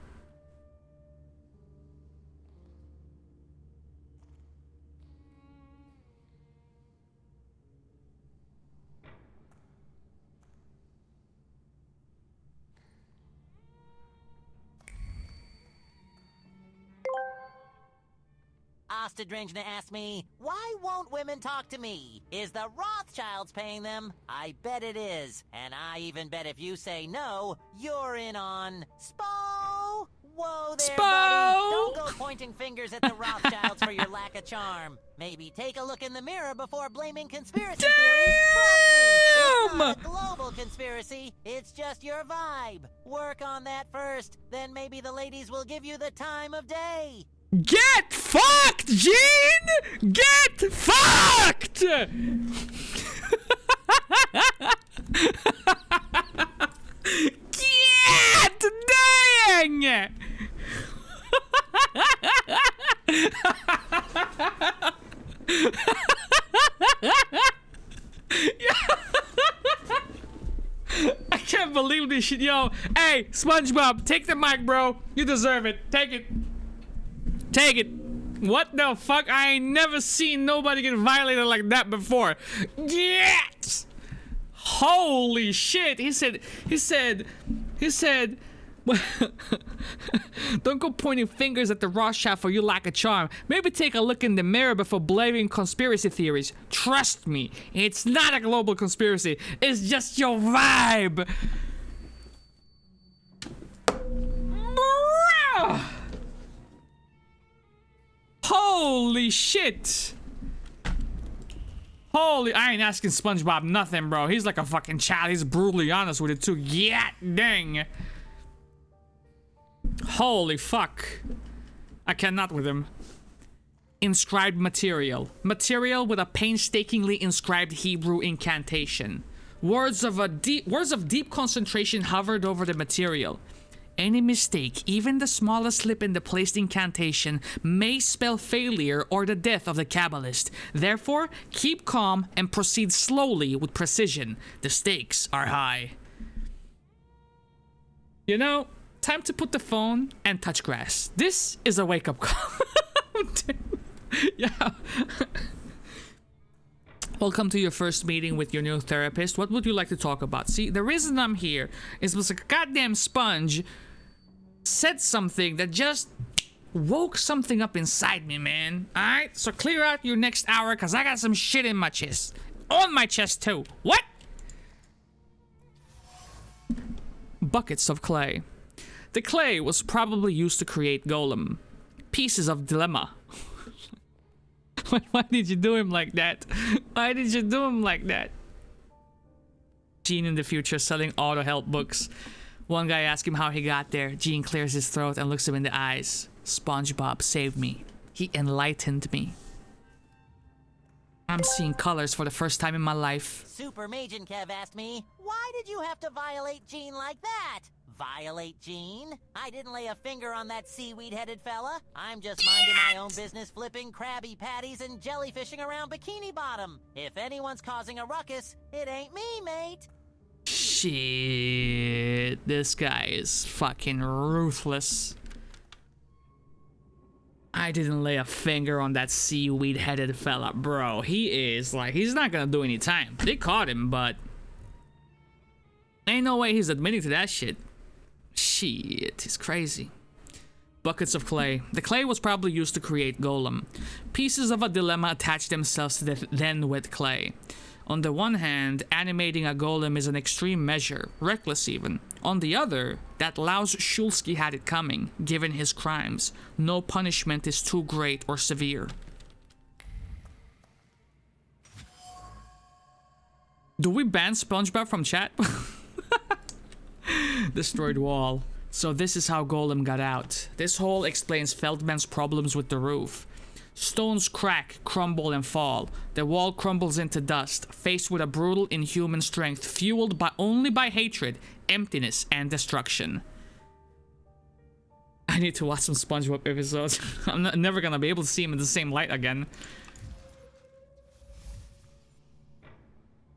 Ostadringna asked me, why won't women talk to me? Is the Rothschilds paying them? I bet it is. And I even bet if you say no, you're in on Spo! Whoa there, Spo! buddy! Don't go pointing fingers at the Rothschilds for your lack of charm. Maybe take a look in the mirror before blaming conspiracy theories. Trust me, it's not a global conspiracy. It's just your vibe. Work on that first, then maybe the ladies will give you the time of day. Get fucked, Gene! Get fucked! Get dang! I can't believe this shit, yo. Hey, SpongeBob, take the mic, bro. You deserve it. Take it. Take it. What the fuck? I ain't never seen nobody get violated like that before. Yes! Holy shit. He said, don't go pointing fingers at the Rothschild for your lack of charm. Maybe take a look in the mirror before blaming conspiracy theories. Trust me, it's not a global conspiracy. It's just your vibe. Holy shit. Holy, I ain't asking SpongeBob nothing, bro. He's like a fucking child. He's brutally honest with it too. Yeah, dang. Holy fuck. I cannot with him. Inscribed material. Material with a painstakingly inscribed Hebrew incantation. Words of deep concentration hovered over the material. Any mistake, even the smallest slip in the placed incantation, may spell failure or the death of the Kabbalist. Therefore, keep calm and proceed slowly with precision. The stakes are high. You know, time to put the phone and touch grass. This is a wake-up call. Yeah. Welcome to your first meeting with your new therapist. What would you like to talk about? See, the reason I'm here is because a goddamn sponge said something that just woke something up inside me, man. Alright? So clear out your next hour, because I got some shit in my chest. On my chest, too. What? Buckets of clay. The clay was probably used to create Golem. Pieces of dilemma. Why did you do him like that? Why did you do him like that? Gene in the future selling auto-help books. One guy asks him how he got there. Gene clears his throat and looks him in the eyes. SpongeBob saved me. He enlightened me. I'm seeing colors for the first time in my life. Super Majin Kev asked me, why did you have to violate Gene like that? Violate Gene? I didn't lay a finger on that seaweed-headed fella. I'm just minding my own business flipping Krabby Patties and jellyfishing around Bikini Bottom. If anyone's causing a ruckus, it ain't me, mate. Shit. This guy is fucking ruthless. I didn't lay a finger on that seaweed-headed fella, bro. He is, like, he's not gonna do any time. They caught him, but... ain't no way he's admitting to that shit. Shit, he's crazy. Buckets of clay. The clay was probably used to create Golem. Pieces of a dilemma attach themselves to the then wet clay. On the one hand, animating a golem is an extreme measure, reckless even. On the other, that louse Shulsky had it coming, given his crimes. No punishment is too great or severe. Do we ban SpongeBob from chat? Destroyed wall. So this is how Golem got out. This hole explains Feldman's problems with the roof. Stones crack, crumble, and fall. The wall crumbles into dust, faced with a brutal, inhuman strength fueled only by hatred, emptiness, and destruction. I need to watch some SpongeBob episodes. I'm never gonna be able to see him in the same light again.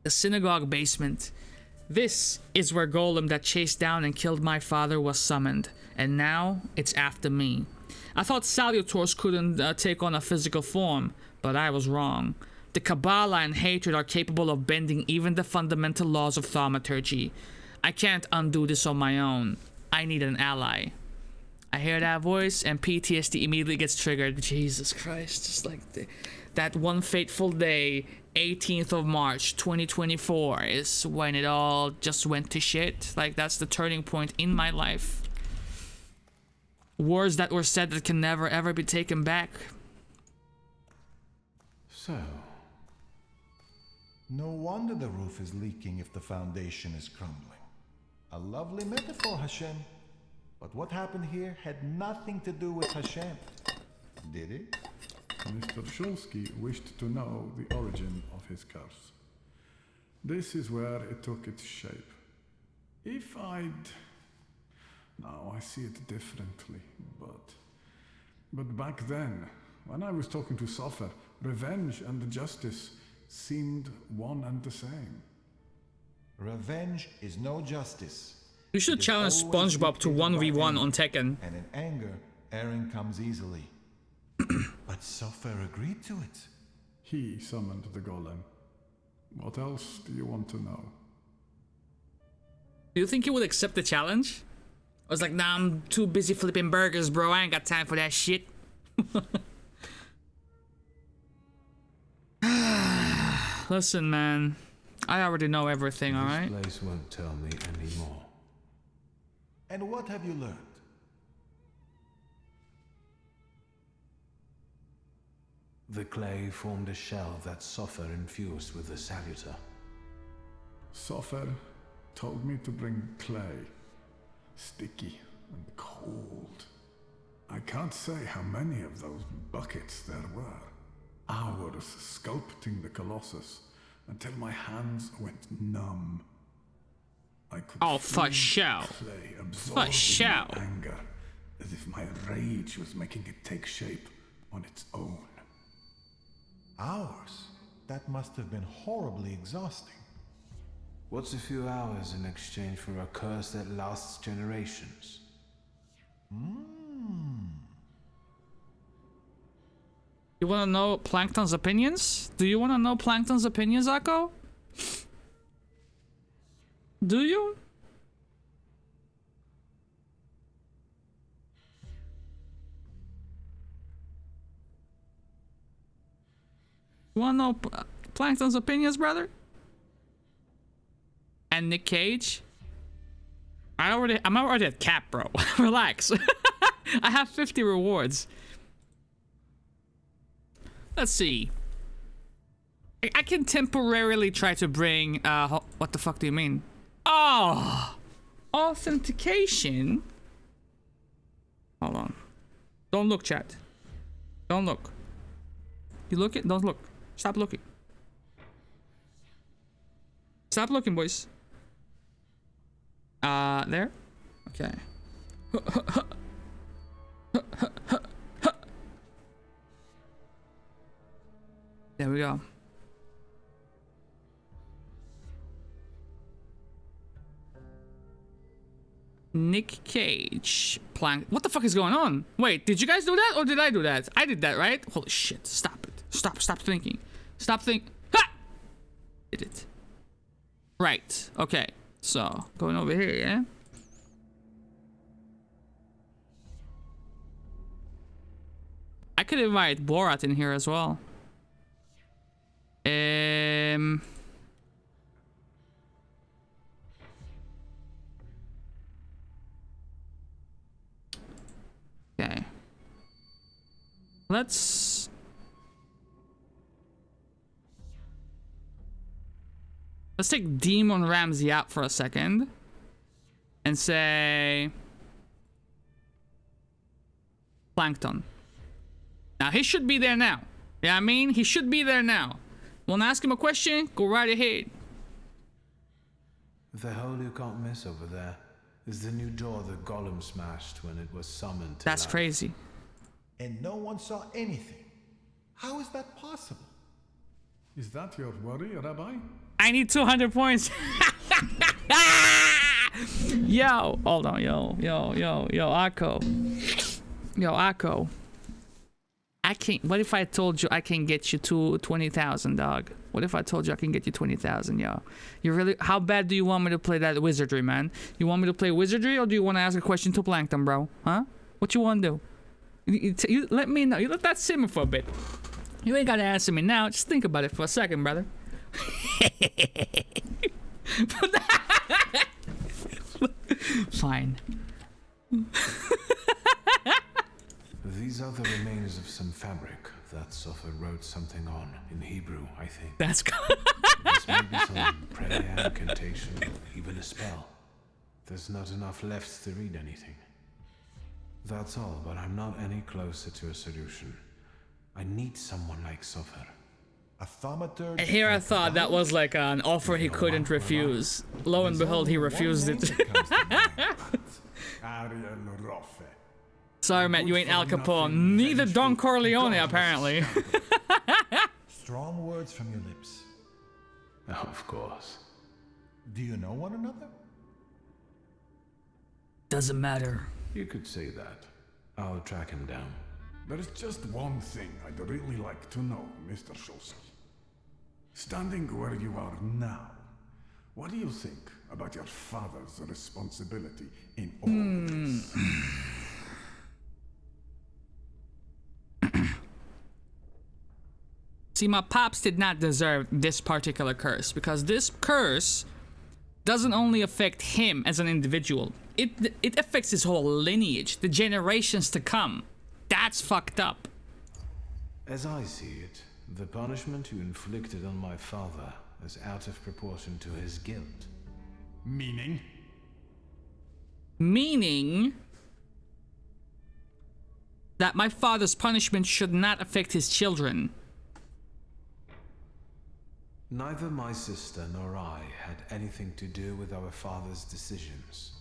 The synagogue basement. This is where Golem that chased down and killed my father was summoned, and now it's after me. I thought Salutors couldn't take on a physical form, but I was wrong. The Kabbalah and hatred are capable of bending even the fundamental laws of Thaumaturge. I can't undo this on my own. I need an ally. I hear that voice and PTSD immediately gets triggered. Jesus Christ, just like that one fateful day, 18th of March 2024 is when it all just went to shit. Like, that's the turning point in my life. Words that were said that can never ever be taken back. So, no wonder the roof is leaking if the foundation is crumbling. A lovely metaphor, Hashem. But what happened here had nothing to do with Hashem. Did it? Mr. Shulsky wished to know the origin of his curse. This is where it took its shape. If I'd... Now I see it differently, but back then, when I was talking to Sofer, revenge and justice seemed one and the same. Revenge is no justice. You should challenge SpongeBob to 1v1 on Tekken. And in anger, erring comes easily. But Sofer agreed to it. He summoned the golem. What else do you want to know? Do you think he would accept the challenge? I was like, nah, I'm too busy flipping burgers, bro. I ain't got time for that shit. Listen, man. I already know everything, alright? This place won't tell me anymore. And what have you learned? The clay formed a shell that Sofer infused with the Salutor. Sofer told me to bring clay. Sticky and cold. I can't say how many of those buckets there were. Hours sculpting the Colossus until my hands went numb. I could for sure. Clay absorbing For sure. my anger, as if my rage was making it take shape on its own. Hours? That must have been horribly exhausting. What's a few hours in exchange for a curse that lasts generations? You wanna know Plankton's opinions? Do you wanna know Plankton's opinions, Akko? Do you? You wanna know Plankton's opinions, brother? And Nick Cage? I'm already at cap, bro. Relax. I have 50 rewards. Let's see. I can temporarily try to bring, what the fuck do you mean? Oh! Authentication? Hold on. Don't look, chat. Don't look. You look it? Don't look. Stop looking. Stop looking, boys. There? Okay. There we go. Nick Cage. Plank. What the fuck is going on? Wait, did you guys do that or did I do that? I did that, right? Holy shit. Stop it. Stop thinking. Stop think. Ha! Did it. Right. Okay. So, going over here, yeah? I could invite Borat in here as well. Okay. Let's take Demon Ramsey out for a second and say Plankton. Now he should be there now. Yeah, I mean, he should be there now. Wanna ask him a question? Go right ahead. The hole you can't miss over there is the new door the golem smashed when it was summoned to That's life. crazy. And no one saw anything. How is that possible? Is that your worry, Rabbi? I need 200 points. Yo, hold on, yo, Akko. Yo, Akko. I can't. What if I told you I can get you to 20,000, dog? What if I told you I can get you 20,000, yo? You really? How bad do you want me to play that wizardry, man? You want me to play wizardry, or do you want to ask a question to Plankton, bro? Huh? What you want to do? You let me know. You let that simmer for a bit. You ain't gotta answer me now. Just think about it for a second, brother. Fine. These are the remains of some fabric that Sofer wrote something on in Hebrew, I think. That's good. This may be some prayer, incantation, or even a spell. There's not enough left to read anything. That's all, but I'm not any closer to a solution. I need someone like Sofer. A thaumaturge. And here I thought that was like an offer he couldn't refuse. Lo and behold, he refused it. Sorry, Matt, you ain't Al Capone. Neither Don Corleone, apparently. Strong words from your lips. Of course. Do you know one another? Doesn't matter. You could say that. I'll track him down. There is just one thing I'd really like to know, Mr. Shulsky. Standing where you are now, what do you think about your father's responsibility in all this? See, my pops did not deserve this particular curse, because this curse doesn't only affect him as an individual. It affects his whole lineage, the generations to come. That's fucked up. As I see it, the punishment you inflicted on my father is out of proportion to his guilt. Meaning? Meaning that my father's punishment should not affect his children. Neither my sister nor I had anything to do with our father's decisions.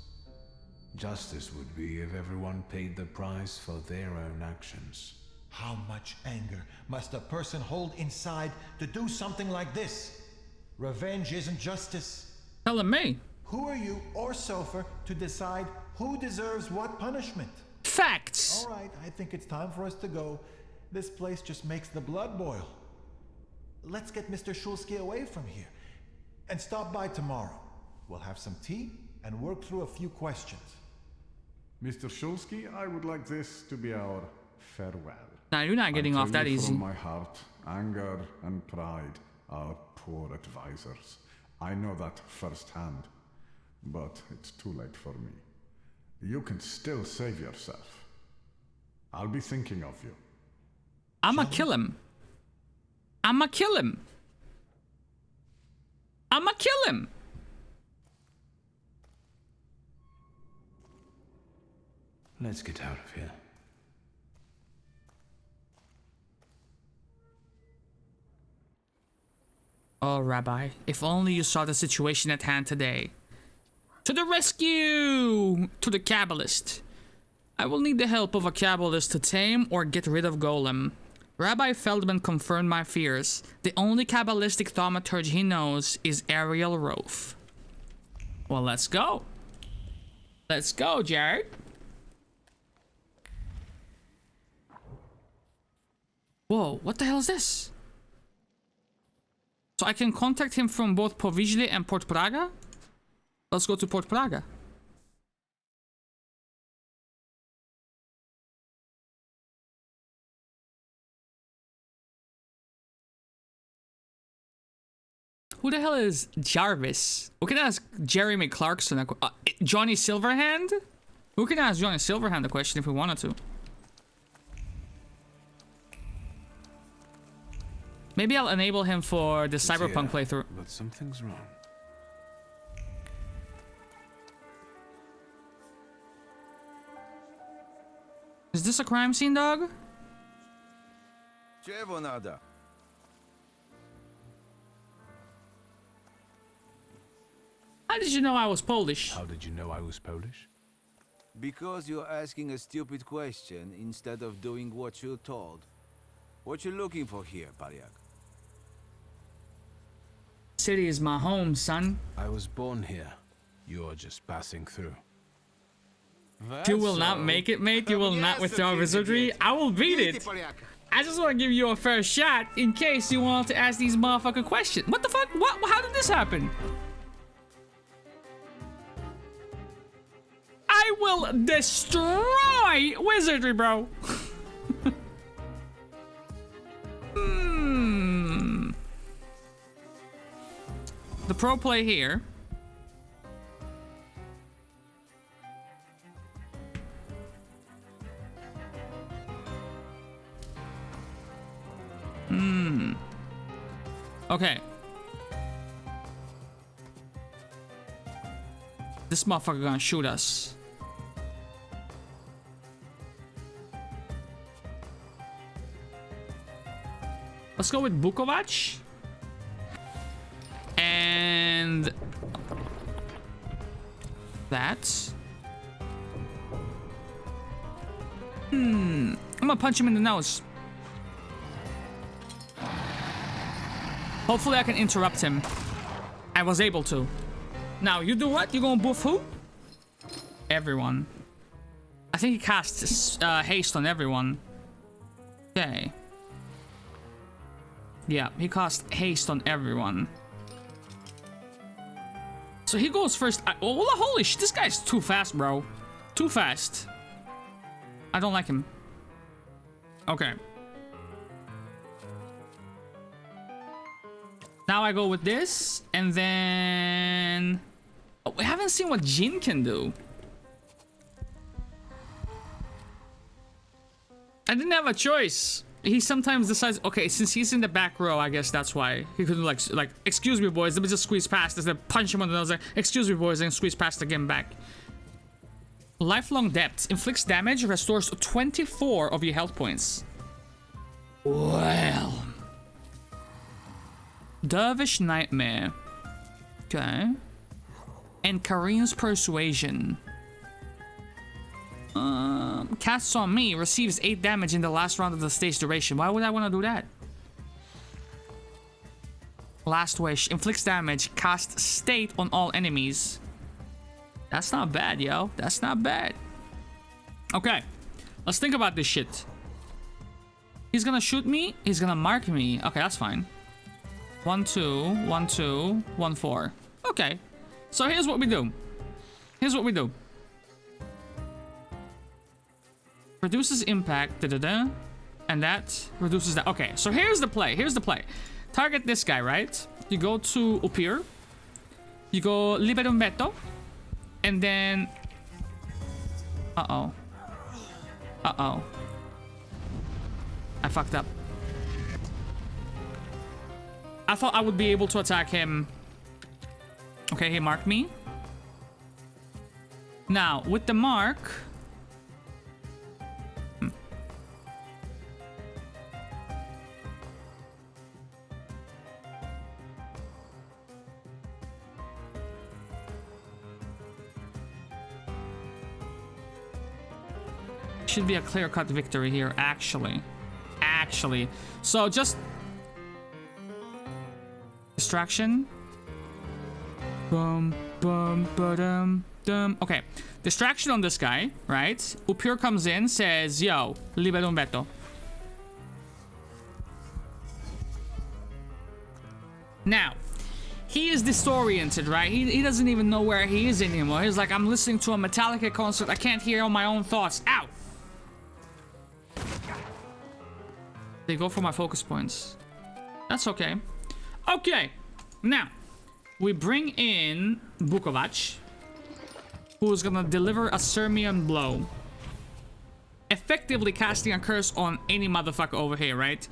Justice would be if everyone paid the price for their own actions. How much anger must a person hold inside to do something like this? Revenge isn't justice. Telling me. Who are you or Sofer to decide who deserves what punishment? Facts. All right, I think it's time for us to go. This place just makes the blood boil. Let's get Mr. Shulsky away from here and stop by tomorrow. We'll have some tea and work through a few questions. Mr. Shulsky, I would like this to be our farewell. Nah, you're not getting off that easy. From my heart, anger and pride are poor advisors. I know that firsthand, but it's too late for me. You can still save yourself. I'll be thinking of you. I'ma kill him. I'ma kill him. I'ma kill him. Let's get out of here. Oh, Rabbi, if only you saw the situation at hand today. To the rescue! To the Kabbalist. I will need the help of a Kabbalist to tame or get rid of Golem. Rabbi Feldman confirmed my fears. The only Kabbalistic thaumaturge he knows is Ariel Roth. Well, let's go. Let's go, Jared. Whoa, what the hell is this? So I can contact him from both Povizhle and Port Praga? Let's go to Port Praga. Who the hell is Jarvis? We can ask Jeremy Clarkson. Johnny Silverhand? We can ask Johnny Silverhand the question if we wanted to. Maybe I'll enable him for the Cyberpunk playthrough. But something's wrong. Is this a crime scene, dog? Czego nada? How did you know I was Polish? How did you know I was Polish? Because you're asking a stupid question instead of doing what you're told. What you looking for here, Pariak? City is my home, son. I was born here. You're just passing through. You will not make it, mate. You will not withdraw wizardry. I will beat it. I just want to give you a fair shot in case you want to ask these motherfucking questions. What the fuck? What? How did this happen? I will destroy wizardry, bro. The pro play here. Okay. This motherfucker gonna shoot us. Let's go with Bukovac. And that. I'm gonna punch him in the nose. Hopefully I can interrupt him. I was able to. Now, you do what? You gonna buff who? Everyone. I think he casts haste on everyone. Okay. Yeah, he casts haste on everyone. So he goes first. Oh, holy shit, this guy's too fast, bro. Too fast. I don't like him. Okay. Now I go with this, and then... Oh, we haven't seen what Jin can do. I didn't have a choice. He sometimes decides, okay, since he's in the back row, I guess that's why. He couldn't like, excuse me, boys, let me just squeeze past this, then punch him on the nose, like, excuse me, boys, and squeeze past again back. Lifelong Depth. Inflicts damage, restores 24 of your health points. Well... Dervish Nightmare. Okay. And Karin's Persuasion. Casts on me. Receives 8 damage in the last round of the stage duration. Why would I want to do that? Last Wish. Inflicts damage. Casts State on all enemies. That's not bad, yo. That's not bad. Okay. Let's think about this shit. He's gonna shoot me. He's gonna mark me. Okay, that's fine. 1, 2, 1, 2, 1, 4. Okay. So here's what we do. Here's what we do. Reduces impact. Da-da-da. And that reduces that. Okay, so here's the play. Here's the play. Target this guy, right? You go to Upir. You go Liberum Veto. And then... Uh-oh. Uh-oh. I fucked up. I thought I would be able to attack him. Okay, he marked me. Now, with the mark... should be a clear-cut victory here, actually. So just... distraction. Boom, boom, ba-dum, dum. Okay, distraction on this guy, right? Upur comes in, says, yo, libera un veto. Now, he is disoriented, right? He doesn't even know where he is anymore. He's like, I'm listening to a Metallica concert. I can't hear all my own thoughts. Ow! They go for my focus points. That's okay. Okay, now, we bring in Bukovac, who's gonna deliver a Sirmian blow. Effectively casting a curse on any motherfucker over here, right?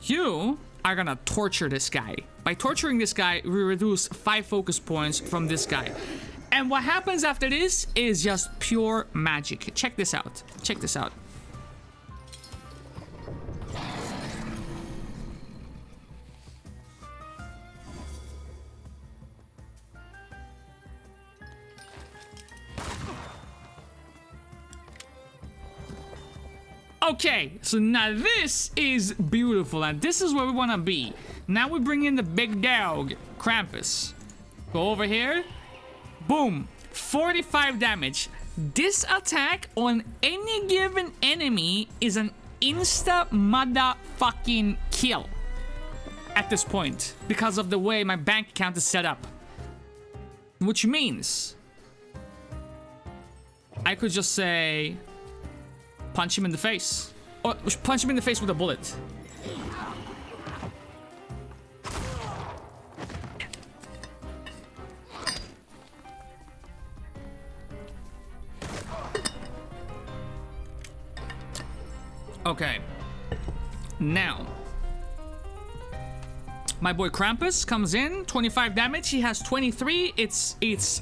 You are gonna torture this guy. By torturing this guy, we reduce 5 focus points from this guy. And what happens after this is just pure magic. Check this out. Check this out. Okay, so now this is beautiful, and this is where we want to be. Now we bring in the big dog, Krampus. Go over here. Boom. 45 damage. This attack on any given enemy is an insta motherfucking kill at this point because of the way my bank account is set up. Which means I could just say... punch him in the face. Or punch him in the face with a bullet. Okay. Now. My boy Krampus comes in. 25 damage. He has 23. It's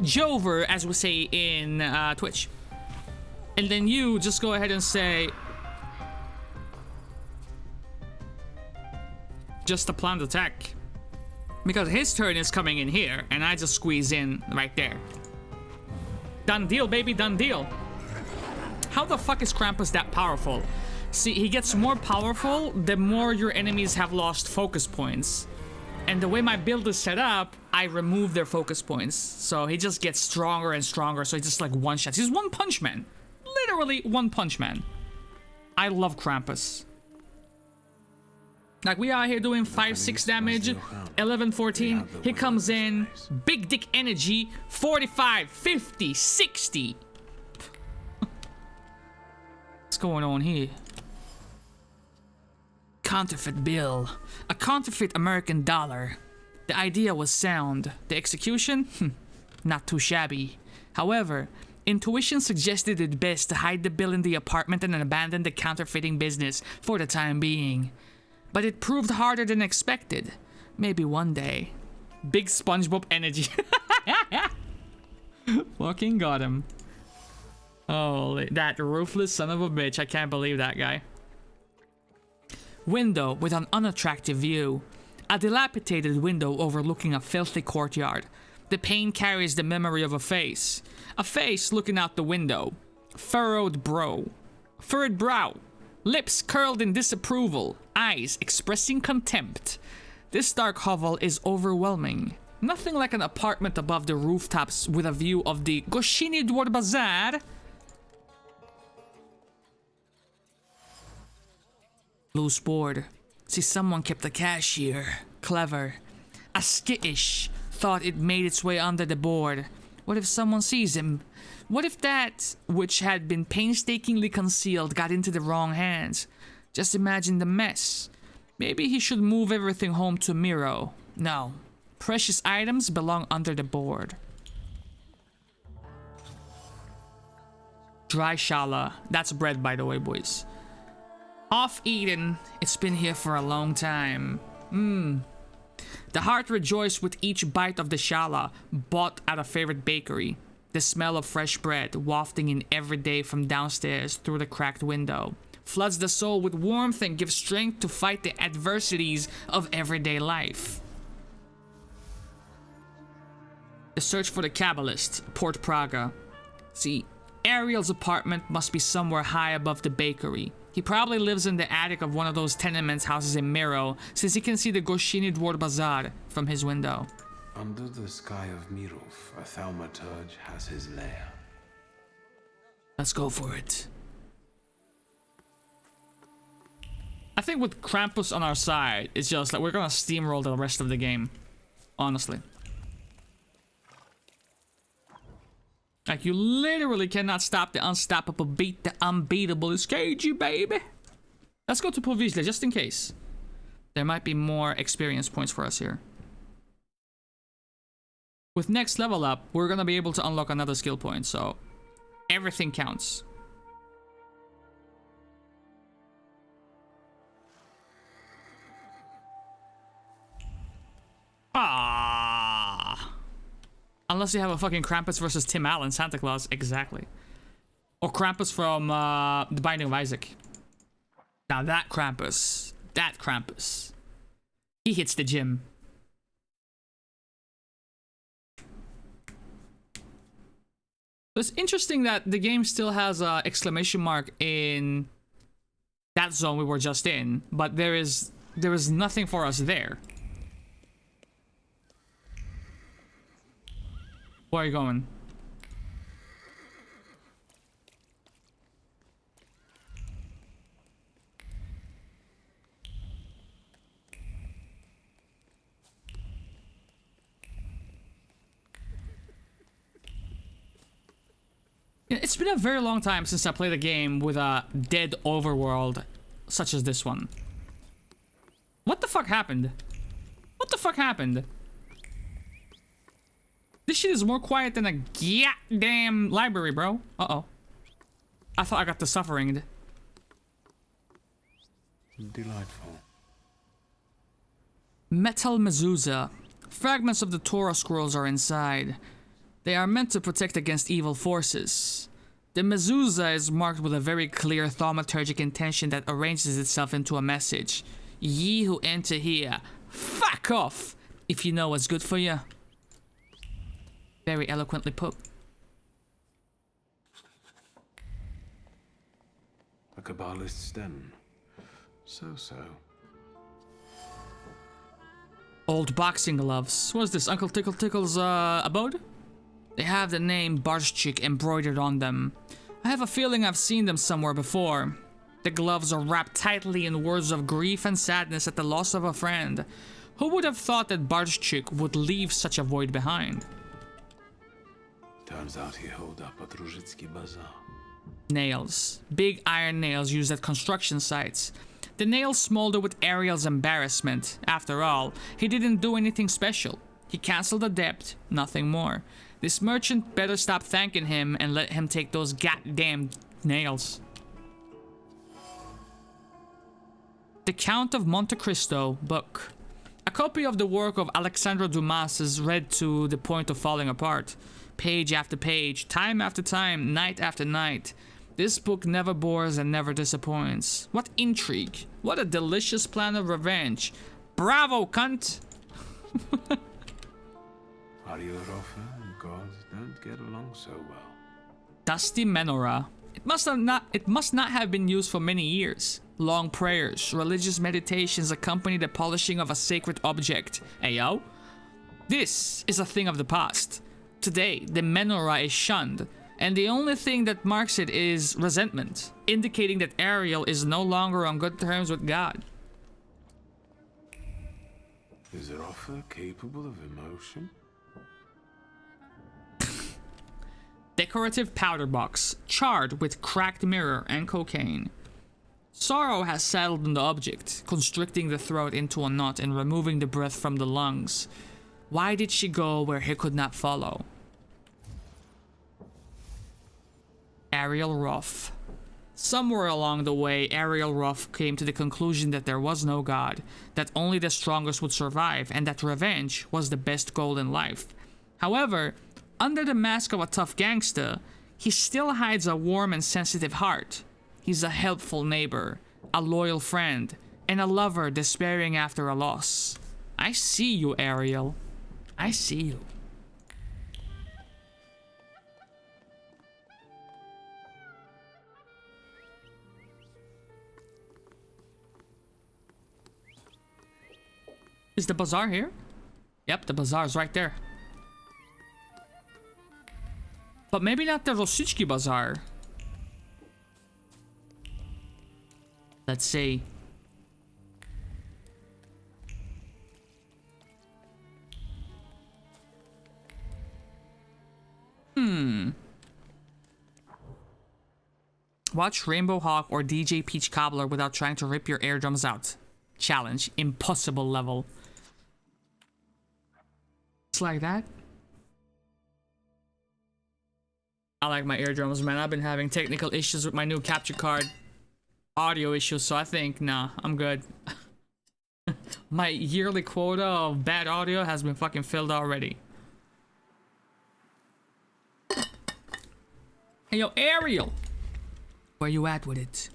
Jover, as we say in Twitch. And then you just go ahead and say... just a planned attack. Because his turn is coming in here, and I just squeeze in right there. Done deal, baby, done deal. How the fuck is Krampus that powerful? See, he gets more powerful the more your enemies have lost focus points. And the way my build is set up, I remove their focus points. So he just gets stronger and stronger, so he just like one-shots. He's One Punch Man. Literally One Punch Man. I love Krampus. Like, we are here doing 5-6 damage, 11-14. He comes in, big dick energy, 45, 50, 60. What's going on here? Counterfeit bill. A counterfeit American dollar. The idea was sound. The execution? Not too shabby. However, intuition suggested it best to hide the bill in the apartment and abandon the counterfeiting business for the time being. But it proved harder than expected. Maybe one day. Big SpongeBob energy. Fucking got him. Holy, that ruthless son of a bitch. I can't believe that guy. Window with an unattractive view. A dilapidated window overlooking a filthy courtyard. The pane carries the memory of a face. A face looking out the window. Furrowed brow. Lips curled in disapproval. Eyes expressing contempt. This dark hovel is overwhelming. Nothing like an apartment above the rooftops with a view of the Goshini Dwar Bazaar. Loose board. See, someone kept the cash here. Clever. A skittish. Thought it made its way under the board. What if someone sees him? What if that which had been painstakingly concealed got into the wrong hands? Just imagine the mess. Maybe he should move everything home to Miro. No. Precious items belong under the board. Dry shala. That's bread, by the way, boys. Half eaten. It's been here for a long time. The heart rejoiced with each bite of the shala, bought at a favorite bakery. The smell of fresh bread, wafting in every day from downstairs through the cracked window, floods the soul with warmth and gives strength to fight the adversities of everyday life. The search for the Kabbalist, Port Praga. See, Ariel's apartment must be somewhere high above the bakery. He probably lives in the attic of one of those tenement houses in Miro, since he can see the Goshini Dvor Bazaar from his window. Under the sky of Mirov, a Thaumaturge has his lair. Let's go for it. I think with Krampus on our side, it's just like we're gonna steamroll the rest of the game. Honestly. Like, you literally cannot stop the unstoppable, beat the unbeatable. It's cagey, baby. Let's go to Provisle, just in case. There might be more experience points for us here. With next level up, we're gonna be able to unlock another skill point, so everything counts. Ah. Unless you have a fucking Krampus versus Tim Allen, Santa Claus, exactly. Or Krampus from The Binding of Isaac. Now that Krampus, he hits the gym. It's interesting that the game still has an exclamation mark in that zone we were just in, but there is nothing for us there. Where are you going? It's been a very long time since I played a game with a dead overworld such as this one. What the fuck happened? What the fuck happened? This shit is more quiet than a goddamn library, bro. Uh-oh. I thought I got the suffering. Delightful. Metal mezuzah. Fragments of the Torah scrolls are inside. They are meant to protect against evil forces. The mezuzah is marked with a very clear thaumaturgic intention that arranges itself into a message. Ye who enter here, fuck off, if you know what's good for you. Very eloquently put. A Kabbalist's den. So. Old boxing gloves. What is this, Uncle Tickle Tickle's abode? They have the name Barshchik embroidered on them. I have a feeling I've seen them somewhere before. The gloves are wrapped tightly in words of grief and sadness at the loss of a friend. Who would have thought that Barshchik would leave such a void behind? Turns out he holed up at Ruzhitsky Bazaar. Nails. Big iron nails used at construction sites. The nails smolder with Ariel's embarrassment. After all, he didn't do anything special. He cancelled a debt, nothing more. This merchant better stop thanking him and let him take those goddamn nails. The Count of Monte Cristo book. A copy of the work of Alexandre Dumas is read to the point of falling apart. Page after page, time after time, night after night. This book never bores and never disappoints. What intrigue. What a delicious plan of revenge. Bravo, cunt! Ariel Rofa and God don't get along so well. Dusty menorah. It must not have been used for many years. Long prayers, religious meditations accompany the polishing of a sacred object. Ayo? This is a thing of the past. Today, the menorah is shunned, and the only thing that marks it is resentment, indicating that Ariel is no longer on good terms with God. Is Rofa capable of emotion? Decorative powder box, charred with cracked mirror and cocaine. Sorrow has settled on the object, constricting the throat into a knot and removing the breath from the lungs. Why did she go where he could not follow? Ariel Roth. Somewhere along the way, Ariel Roth came to the conclusion that there was no God, that only the strongest would survive, and that revenge was the best goal in life. However, under the mask of a tough gangster, he still hides a warm and sensitive heart. He's a helpful neighbor, a loyal friend, and a lover despairing after a loss. I see you, Ariel. I see you. Is the bazaar here? Yep, the bazaar's right there. But maybe not the Rosicki bazaar. Let's see. Watch Rainbow Hawk or DJ Peach Cobbler without trying to rip your eardrums out. Challenge. Impossible level. It's like that. I like my eardrums, man. I've been having technical issues with my new capture card. Audio issues, so I think, nah, I'm good. My yearly quota of bad audio has been fucking filled already. Hey, yo, Ariel! Where you at with it?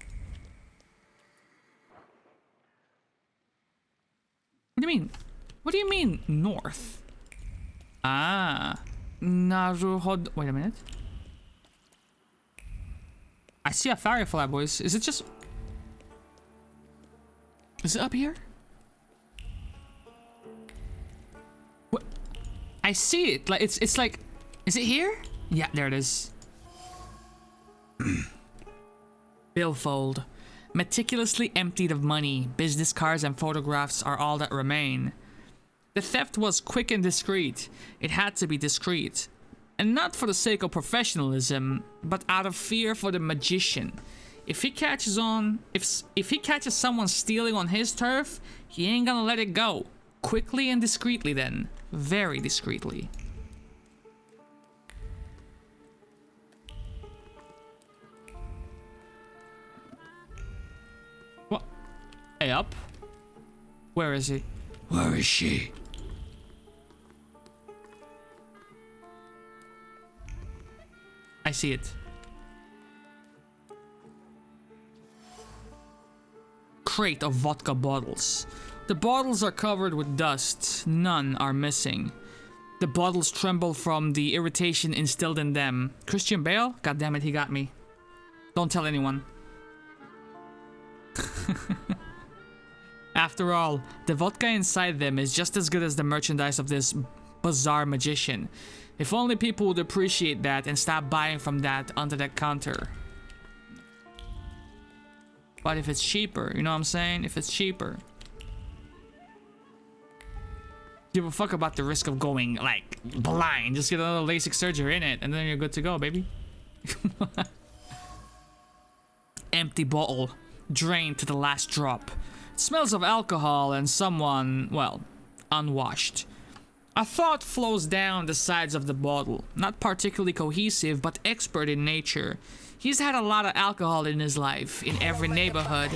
What do you mean? What do you mean, north? Ah. Naruhodo. Wait a minute. I see a firefly, boys. Is it just... Is it up here? What? I see it. Like it's like... Is it here? Yeah, there it is. Billfold. Meticulously emptied of money, business cards and photographs are all that remain. The theft was quick and discreet. It had to be discreet. And not for the sake of professionalism, but out of fear for the magician. If he catches on, if he catches someone stealing on his turf, he ain't gonna let it go. Quickly and discreetly then. Very discreetly. What? Hey, up? Where is he? Where is she? I see it. Crate of vodka bottles. The bottles are covered with dust. None are missing. The bottles tremble from the irritation instilled in them. Christian Bale? God damn it, he got me. Don't tell anyone. After all, the vodka inside them is just as good as the merchandise of this bizarre magician. If only people would appreciate that and stop buying from that under the counter. But if it's cheaper, you know what I'm saying? If it's cheaper. Give a fuck about the risk of going, like, blind. Just get another LASIK surgery in it, and then you're good to go, baby. Empty bottle. Drained to the last drop. It smells of alcohol and someone, well, unwashed. A thought flows down the sides of the bottle. Not particularly cohesive, but expert in nature. He's had a lot of alcohol in his life, in every neighborhood.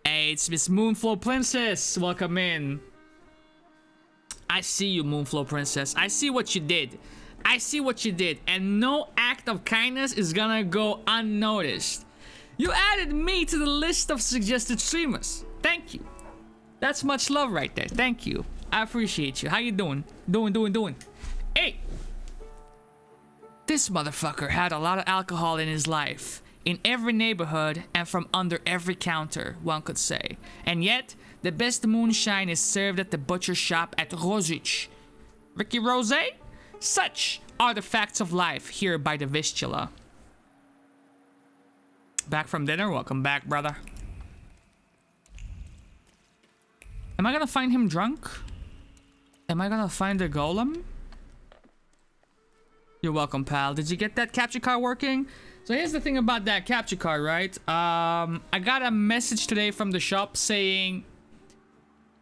Hey, it's Miss Moonflow Princess. Welcome in. I see you, Moonflow Princess. I see what you did. I see what you did. And no act of kindness is gonna go unnoticed. You added me to the list of suggested streamers. Thank you. That's much love right there. Thank you. I appreciate you. How you doing? Doing. Hey! This motherfucker had a lot of alcohol in his life. In every neighborhood and from under every counter, one could say. And yet, the best moonshine is served at the butcher shop at Rosic. Ricky Rose? Such are the facts of life here by the Vistula. Back from dinner? Welcome back, brother. Am I gonna find him drunk? Am I gonna find the golem? You're welcome, pal. Did you get that capture card working? So here's the thing about that capture card, right? I got a message today from the shop saying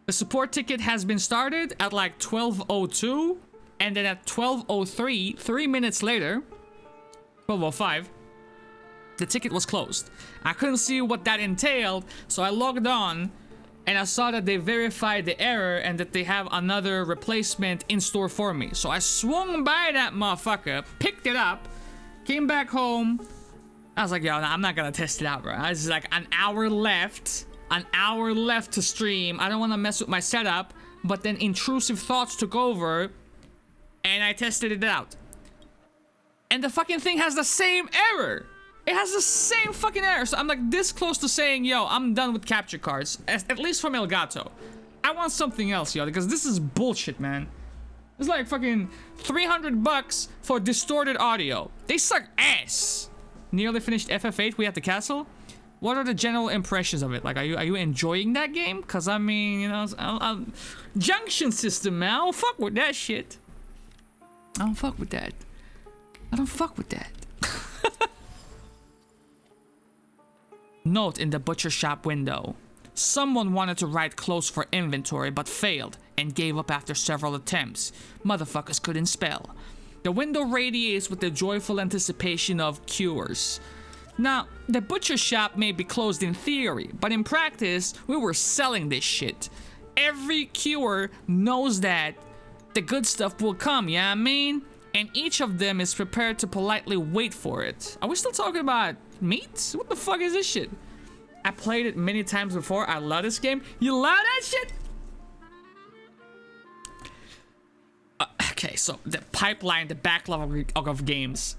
the support ticket has been started at like 12:02, and then at 12:03, 3 minutes later, 12:05, the ticket was closed. I couldn't see what that entailed, so I logged on and I saw that they verified the error and that they have another replacement in store for me. So I swung by that motherfucker, picked it up, came back home. I was like, yo, I'm not gonna test it out, bro. I was like, an hour left to stream. I don't want to mess with my setup, but then intrusive thoughts took over and I tested it out. And the fucking thing has the same error. It has the same fucking error. So I'm like this close to saying, yo, I'm done with capture cards. At least from Elgato. I I want something else, yo, because this is bullshit, man. It's like fucking $300 for distorted audio. They suck ass. Nearly finished FF8. We at the castle. What are the general impressions of it? Like, are you enjoying that game? Cause I mean, you know, junction system, man. I don't fuck with that shit. I don't fuck with that. I don't fuck with that. Note in the butcher shop window. Someone wanted to write close for inventory but failed and gave up after several attempts. Motherfuckers couldn't spell. The window radiates with the joyful anticipation of cures. Now, the butcher shop may be closed in theory, but in practice, we were selling this shit. Every cure knows that the good stuff will come, yeah, I mean? And each of them is prepared to politely wait for it. Are we still talking about meat? What the fuck is this shit? I played it many times before. I love this game. You love that shit? Okay, so the pipeline, the backlog of games.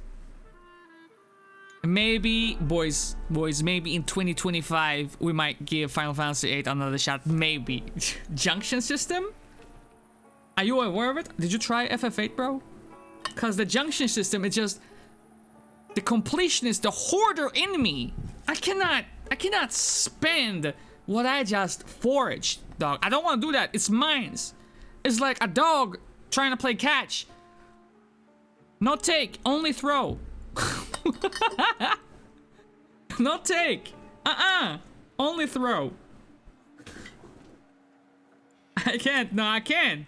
Maybe, boys, maybe in 2025, we might give Final Fantasy VIII another shot. Maybe. Junction system? Are you aware of it? Did you try FF8, bro? Because the junction system is just... The completionist, the hoarder in me. I cannot spend what I just foraged, dog. I don't want to do that. It's mine. It's like a dog trying to play catch. No take, only throw. No take. Only throw. I can't. No, I can't.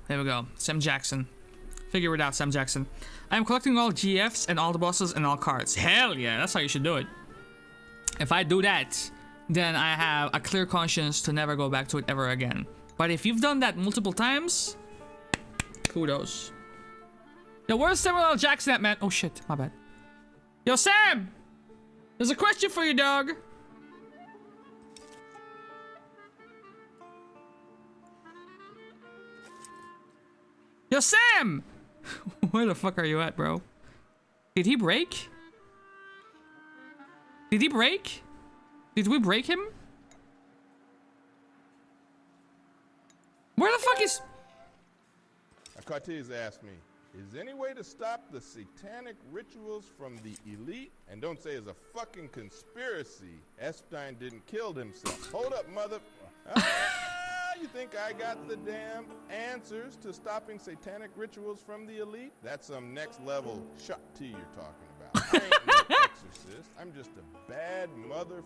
There we go. Sam Jackson. Figure it out, Sam Jackson. I am collecting all GFs and all the bosses and all cards. Hell yeah, that's how you should do it. If I do that, then I have a clear conscience to never go back to it ever again. But if you've done that multiple times, kudos. Yo, where's Samuel L. Jackson at, man? Oh shit, my bad. Yo, Sam! There's a question for you, dog. Yo, Sam! Where the fuck are you at, bro? Did he break? Did he break? Did we break him? Where the fuck is... Cortez asked me, is there any way to stop the satanic rituals from the elite? And don't say it's a fucking conspiracy. Epstein didn't kill himself. Hold up, mother... You think I got the damn answers to stopping satanic rituals from the elite? That's some next level shot tea you're talking about. I ain't no exorcist. I'm just a bad mother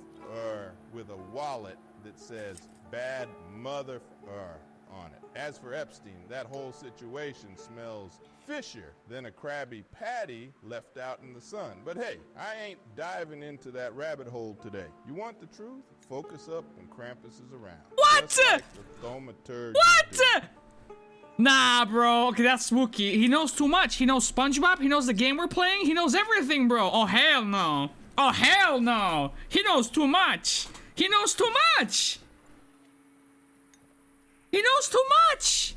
with a wallet that says bad mother on it. As for Epstein, that whole situation smells fishier than a Krabby Patty left out in the sun. But hey, I ain't diving into that rabbit hole today. You want the truth? Focus up when Krampus is around. What? Like the Thaumaturge. What? Nah, bro. Okay, that's spooky. He knows too much. He knows SpongeBob. He knows the game we're playing. He knows everything, bro. Oh, hell no. Oh, hell no. He knows too much. He knows too much. He knows too much.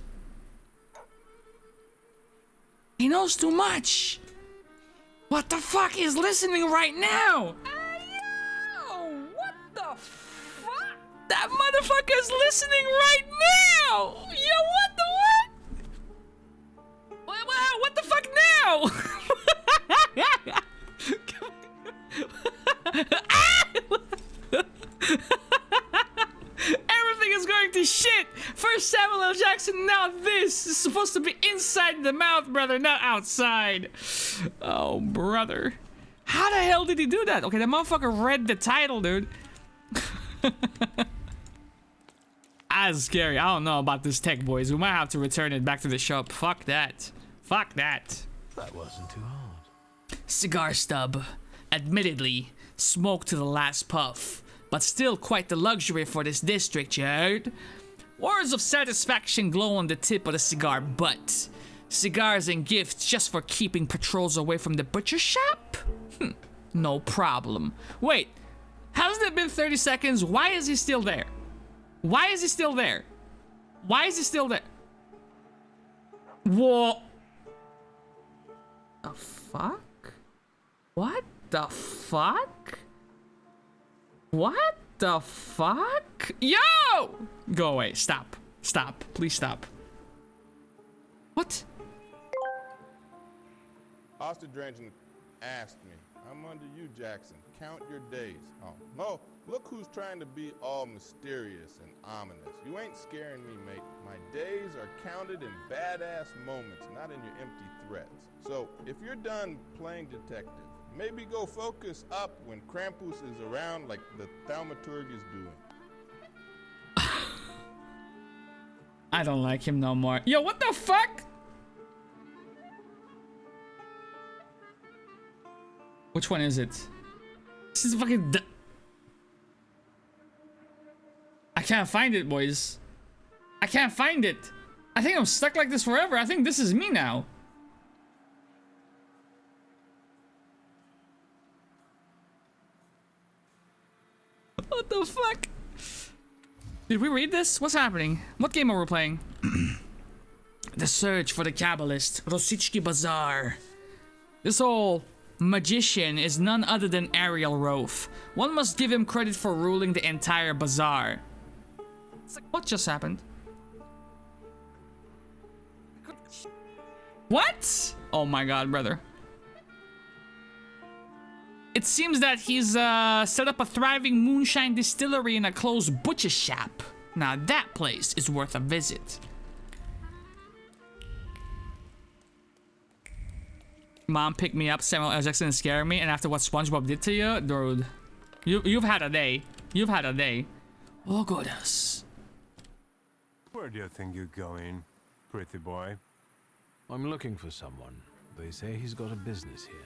He knows too much. What the fuck is listening right now? Yo, what the fuck? That motherfucker's listening right now. Yo, what the what? What the fuck now? Everything is going to shit. First Samuel L. Jackson, now this is supposed to be inside the mouth, brother, not outside. Oh, brother. How the hell did he do that? Okay, the motherfucker read the title, dude. That's scary. I don't know about this tech, boys. We might have to return it back to the shop. Fuck that. Fuck that. That wasn't too hard. Cigar stub. Admittedly, smoked to the last puff. But still quite the luxury for this district, you heard? Words of satisfaction glow on the tip of the cigar butt. Cigars and gifts just for keeping patrols away from the butcher shop? No problem. Wait, hasn't it been 30 seconds? Why is he still there? Why is he still there? Why is he still there? Whoa. fuck? What the fuck? What the fuck? Yo! Go away. Stop. Stop. Please stop. What? Osterdragen asked me. I'm under you, Jackson. Count your days. Oh, no. Look who's trying to be all mysterious and ominous. You ain't scaring me, mate. My days are counted in badass moments, not in your empty threats. So, if you're done playing detective, maybe go focus up when Krampus is around like the Thaumaturge is doing. I don't like him no more. Yo, what the fuck? Which one is it? This is fucking... I can't find it, boys. I can't find it. I think I'm stuck like this forever. I think this is me now. What the fuck? Did we read this? What's happening? What game are we playing? The search for the Kabbalist, Rosichki Bazaar. This whole magician is none other than Ariel Roth. One must give him credit for ruling the entire bazaar. It's like, what just happened? What? Oh my god, brother. It seems that he's set up a thriving moonshine distillery in a closed butcher shop. Now that place is worth a visit. Mom picked me up, Samuel L. Jackson scared me, and after what SpongeBob did to you, dude, you've had a day. You've had a day. Oh goodness. Where do you think you're going, pretty boy? I'm looking for someone. They say he's got a business here.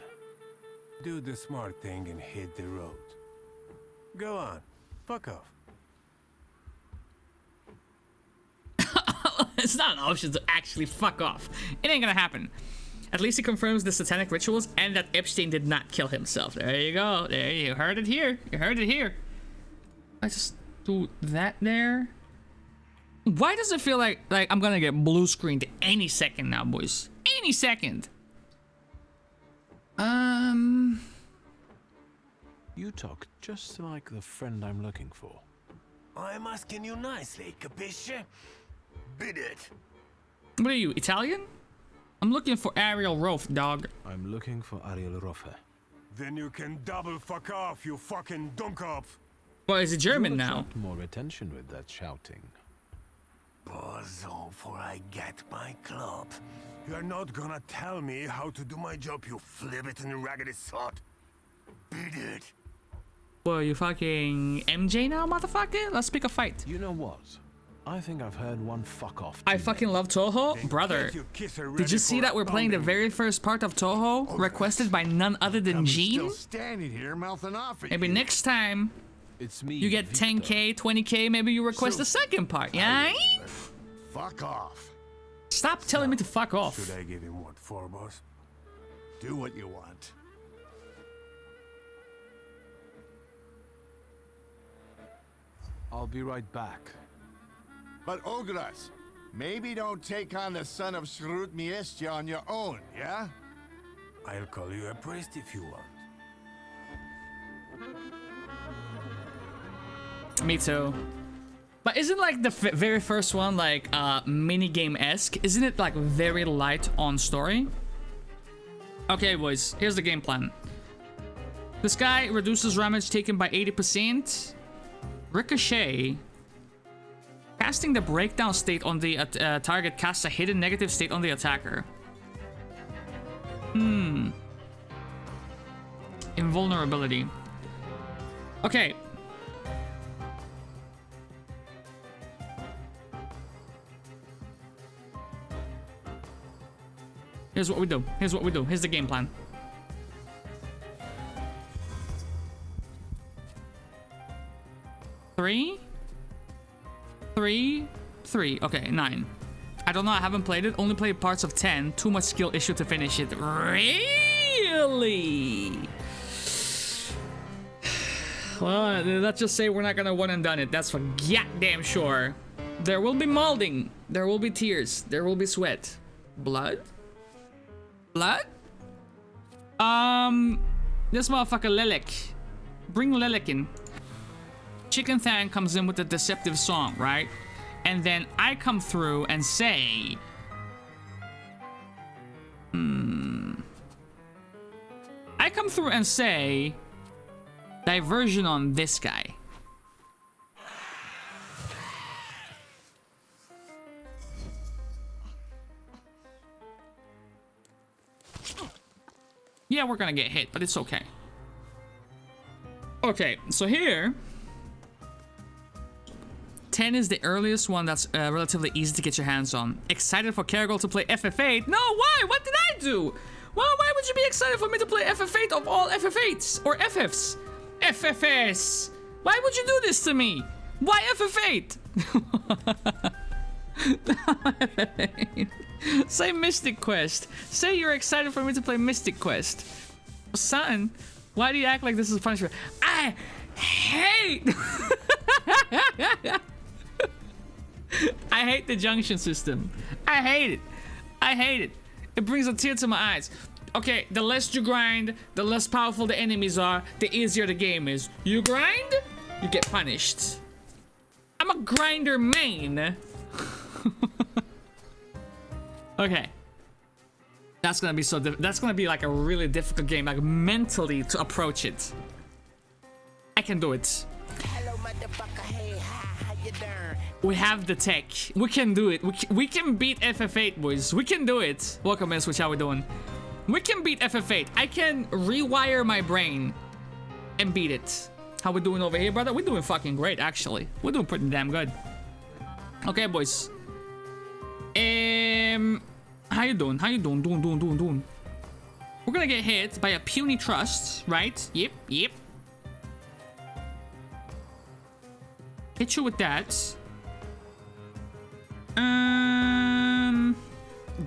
Do the smart thing and hit the road. Go on. Fuck off. It's not an option to actually fuck off. It ain't gonna happen. At least he confirms the satanic rituals and that Epstein did not kill himself. There you go. There you heard it here. You heard it here. I just do that there. Why does it feel like I'm gonna get blue screened any second now, boys? Any second. You talk just like the friend I'm looking for. I'm asking you nicely, capisce? Bid it. What are you, Italian? I'm looking for Ariel Roth, dog. I'm looking for Ariel Roth. Then you can double fuck off, you fucking Dummkopf. Well, is it German now? Attract more attention with that shouting. Bozo, for I get my club. You're not gonna tell me how to do my job, you flibbit and raggedy sod. Beat it. Well, you fucking MJ now, motherfucker? Let's pick a fight. You know what? I think I've heard one fuck off. I fucking love Toho. Brother, did you see that we're playing the very first part of Toho, requested by none other than Gene? Still standing here mouthing off at Maybe you. next time it's me, you get 10k, 20k, maybe you request the second part, yeah? Fuck off. Stop telling me to fuck off. Should I give him what for, boss? Do what you want. I'll be right back. But Ogras, maybe don't take on the son of Shrut Miestia on your own, yeah? I'll call you a priest if you want. Me too. But isn't like the very first one like minigame-esque? Isn't it like very light on story? Okay, boys, here's the game plan. This guy reduces damage taken by 80%. Ricochet. Casting the breakdown state on the target casts a hidden negative state on the attacker. Invulnerability. Okay. Here's what we do. Here's what we do. Here's the game plan. Three. Okay, 9. I don't know. I haven't played it. Only played parts of 10. Too much skill issue to finish it. Really? Well, let's just say we're not gonna one and done it. That's for goddamn sure. There will be molding. There will be tears. There will be sweat. Blood? Blood? This motherfucker Lelek. Bring Lelek in. Chicken Thang comes in with a deceptive song, right? And then I come through and say... I come through and say... Diversion on this guy. Yeah, we're gonna get hit, but it's okay. Okay, so here... 10 is the earliest one that's relatively easy to get your hands on. Excited for Caragol to play FF8? No, why? What did I do? Well, why would you be excited for me to play FF8 of all FF8s? Or FFs? FFS! Why would you do this to me? Why FF8? Say Mystic Quest. Say you're excited for me to play Mystic Quest. Son, why do you act like this is punishment? I hate... I hate the junction system. I hate it. I hate it. It brings a tear to my eyes. Okay, the less you grind, the less powerful the enemies are, the easier the game is. You grind, you get punished. I'm a grinder main. Okay. That's gonna be so that's gonna be like a really difficult game, like mentally to approach it. I can do it. Hello, motherfucker. Hey, how you doing? We have the tech. We can do it. We can beat FF8, boys. We can do it. Welcome, man. Switch. How we doing? We can beat FF8. I can rewire my brain and beat it. How we doing over here, brother? We're doing fucking great, actually. We're doing pretty damn good. Okay, boys. How you doing? How you doing? Doing. We're gonna get hit by a puny trust, right? Yep. Hit you with that.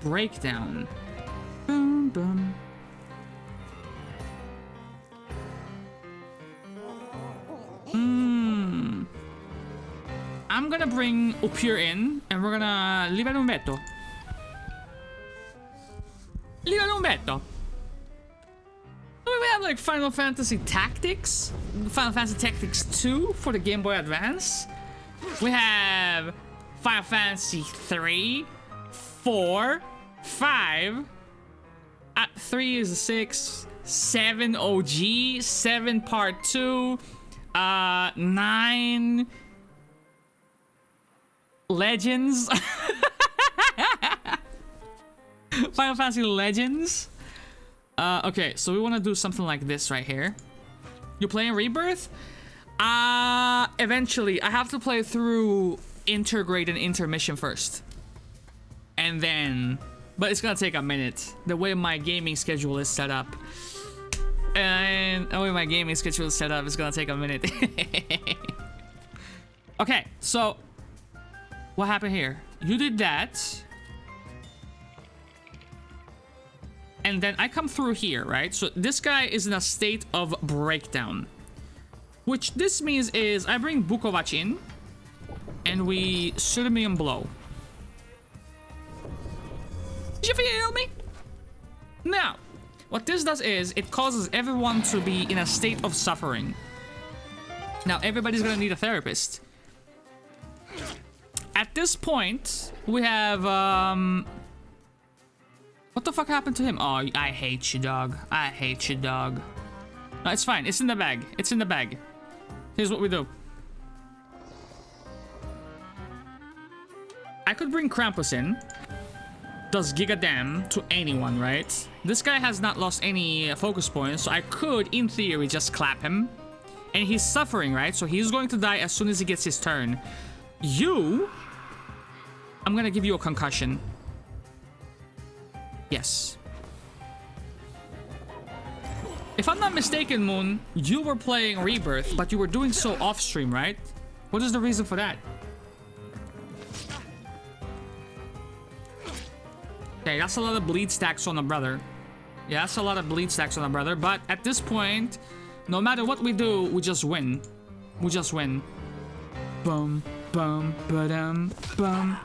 Breakdown. Boom, boom. I'm gonna bring Upir in, and we're gonna leave it un veto. Leave it un veto. We have like Final Fantasy Tactics, Final Fantasy Tactics 2 for the Game Boy Advance. We have Final Fantasy 3, 4, 5. 3 is a 6, 7 OG, 7 Part 2, 9 Legends. Final Fantasy Legends. Okay, so we want to do something like this right here. You playing Rebirth? Eventually. I have to play through Intergrade and Intermission first. And then... But it's gonna take a minute. The way my gaming schedule is set up. And the way my gaming schedule is set up is gonna take a minute. Okay, so... What happened here? You did that. And then I come through here, right? So this guy is in a state of breakdown. Which this means is I bring Bukovac in. And we shoot him and blow. Did you feel me? Now, what this does is it causes everyone to be in a state of suffering. Now, everybody's gonna need a therapist. At this point, we have, what the fuck happened to him? Oh, I hate you, dog. I hate you, dog. No, it's fine. It's in the bag. It's in the bag. Here's what we do. I could bring Krampus in. Does Giga Dam to anyone, right? This guy has not lost any focus points, so I could, in theory, just clap him. And he's suffering, right? So he's going to die as soon as he gets his turn. You... I'm gonna give you a concussion. Yes. If I'm not mistaken, Moon, you were playing Rebirth, but you were doing so off-stream, right? What is the reason for that? Okay, that's a lot of bleed stacks on a brother. Yeah, that's a lot of bleed stacks on a brother, but at this point, no matter what we do, we just win. We just win. Bum, bum, ba-dum, bum.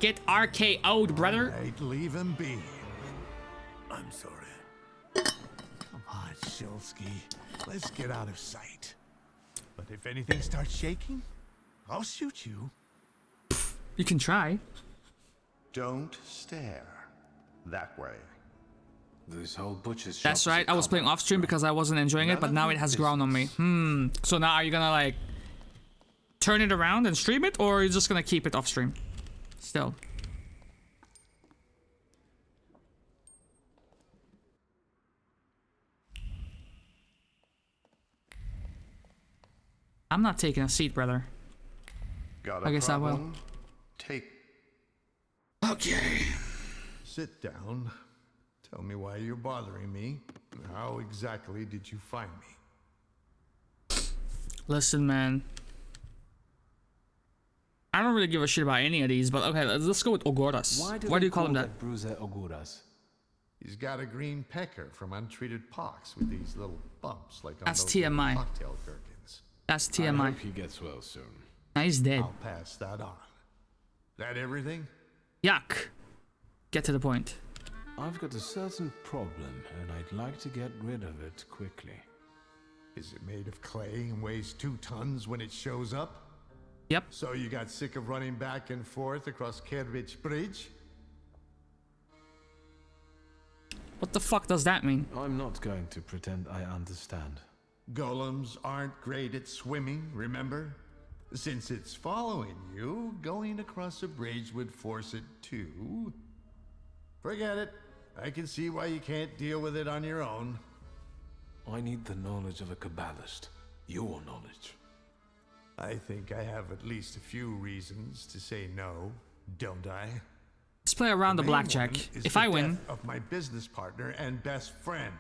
get RKO'd, brother. Right, leave him be. I'm sorry. Come on, Shulsky. Let's get out of sight. But if anything starts shaking, I'll shoot you. You can try. Don't stare that way. This whole butcher's shop. That's right. I was playing off stream because I wasn't enjoying it, but now it has grown on me. So now are you gonna like turn it around and stream it, or are you just gonna keep it off stream? Still. I'm not taking a seat, brother. Got a I guess problem? I will. Take. Okay. Sit down. Tell me why you're bothering me. How exactly did you find me? Listen, man. I don't really give a shit about any of these, but okay, let's go with Ogoras. Why do you call him that? Bruiser Ogoras? He's got a green pecker from untreated pox with these little bumps like on That's those little TMI. cocktail gherkins. That's I TMI. hope he gets well soon. Nah, he's dead. I'll pass that on. That everything? Yuck. Get to the point. I've got a certain problem, and I'd like to get rid of it quickly. Is it made of clay and weighs 2 tons when it shows up? Yep. So you got sick of running back and forth across Kerridge Bridge? What the fuck does that mean? I'm not going to pretend I understand. Golems aren't great at swimming, remember? Since it's following you, going across a bridge would force it to. Forget it. I can see why you can't deal with it on your own. I need the knowledge of a Kabbalist. Your knowledge. I think I have at least a few reasons to say no, don't I? Let's play around the main blackjack. one is If the I win, death of my business partner and best friend.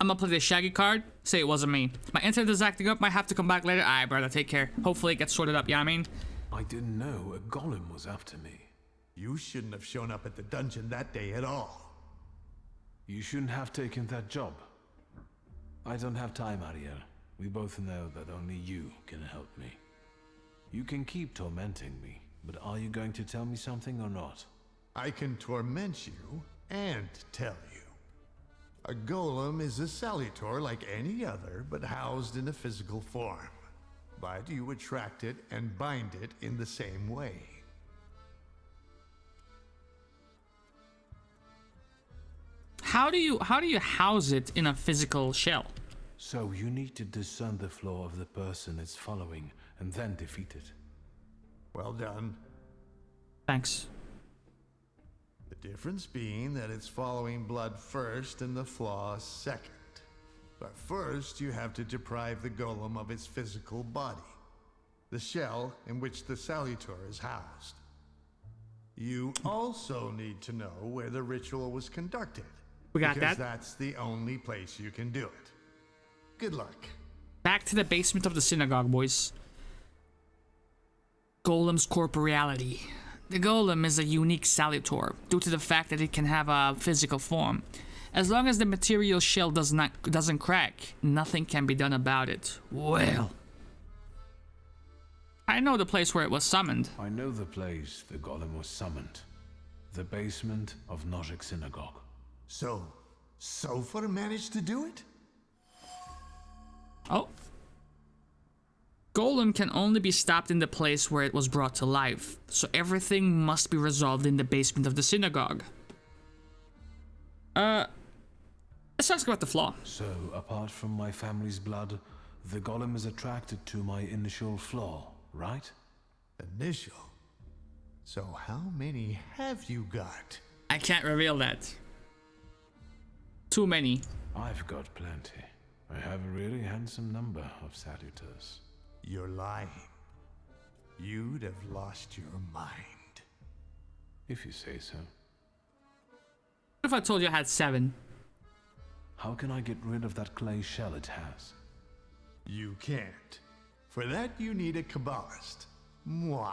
I'm gonna play the Shaggy card. Say it wasn't me. My internet is acting up. Might have to come back later. Alright, brother. Take care. Hopefully it gets sorted up. Yeah, I mean. I didn't know a golem was after me. You shouldn't have shown up at the dungeon that day at all. You shouldn't have taken that job. I don't have time, Ariel. We both know that only you can help me. You can keep tormenting me, but are you going to tell me something or not? I can torment you and tell you. A golem is a salutor like any other, but housed in a physical form. But you attract it and bind it in the same way. How do you house it in a physical shell? So you need to discern the flaw of the person it's following and then defeat it. Well done. Thanks. The difference being that it's following blood first and the flaw second. But first, you have to deprive the golem of its physical body, the shell in which the salutor is housed. You also need to know where the ritual was conducted. We got because that. That's the only place you can do it. Good luck. Back to the basement of the synagogue, boys. Golem's corporeality. The golem is a unique salutor due to the fact that it can have a physical form. As long as the material shell doesn't crack, nothing can be done about it. Well, I know the place where it was summoned. I know the place the golem was summoned. The basement of Nozick Synagogue. So, Sofer managed to do it? Oh. Golem can only be stopped in the place where it was brought to life, so everything must be resolved in the basement of the synagogue. Let's ask about the flaw. So, apart from my family's blood, the golem is attracted to my initial flaw, right? Initial? So how many have you got? I can't reveal that. Too many. I've got plenty. I have a really handsome number of salutors. You're lying. You'd have lost your mind. If you say so. What if I told you I had 7? How can I get rid of that clay shell it has? You can't. For that you need a Kabbalist. Moi.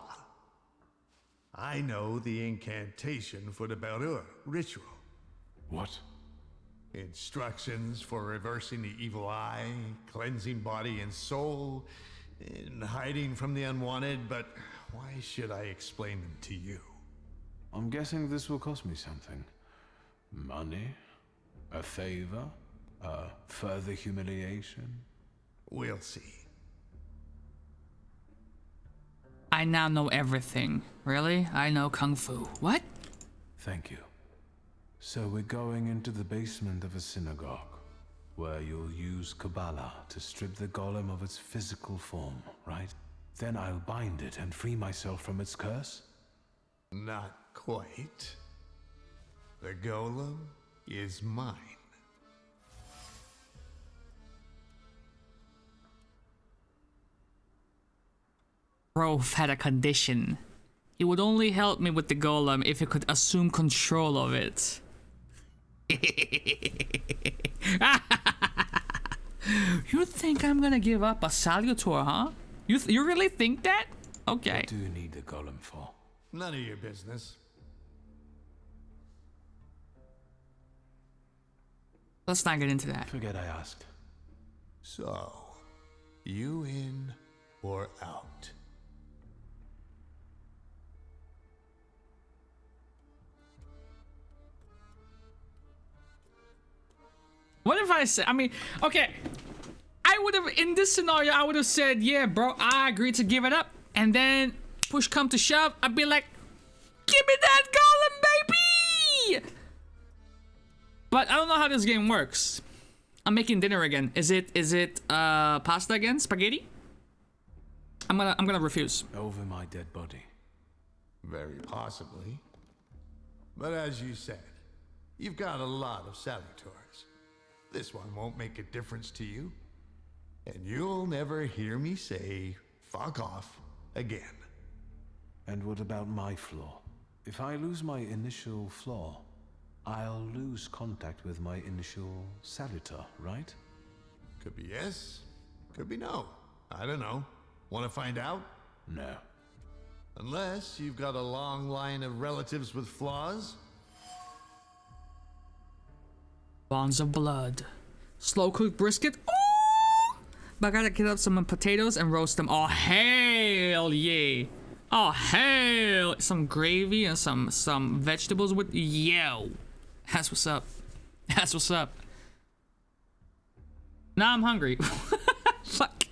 I know the incantation for the Berur ritual. What? Instructions for reversing the evil eye, cleansing body and soul, in hiding from the unwanted, but why should I explain them to you? I'm guessing this will cost me something. Money? A favor? A further humiliation? We'll see. I now know everything. Really? I know Kung Fu. What? Thank you. So we're going into the basement of a synagogue, where you'll use Kabbalah to strip the golem of its physical form, right? Then I'll bind it and free myself from its curse? Not quite. The golem is mine. Rolf had a condition. He would only help me with the golem if he could assume control of it. You think I'm gonna give up a Salutor, huh? You really think that? Okay. What do you need the golem for? None of your business. Let's not get into that. Forget I asked. So, you in or out? What if I said, I mean, okay, I would have, in this scenario, I would have said, yeah, bro, I agreed to give it up. And then, push come to shove, I'd be like, give me that golem, baby! But I don't know how this game works. I'm making dinner again. Is it pasta again? Spaghetti? I'm gonna refuse. Over my dead body. Very possibly. But as you said, you've got a lot of Salutors. This one won't make a difference to you. And you'll never hear me say, fuck off, again. And what about my flaw? If I lose my initial flaw, I'll lose contact with my initial Salutor, right? Could be yes, could be no. I don't know. Want to find out? No. Unless you've got a long line of relatives with flaws. Bonds of blood. Slow cooked brisket. Oh! But I gotta get up some potatoes and roast them. Oh, hell yeah. Oh, hell. Some gravy and some vegetables with, yo. That's what's up. That's what's up. Now I'm hungry. Fuck.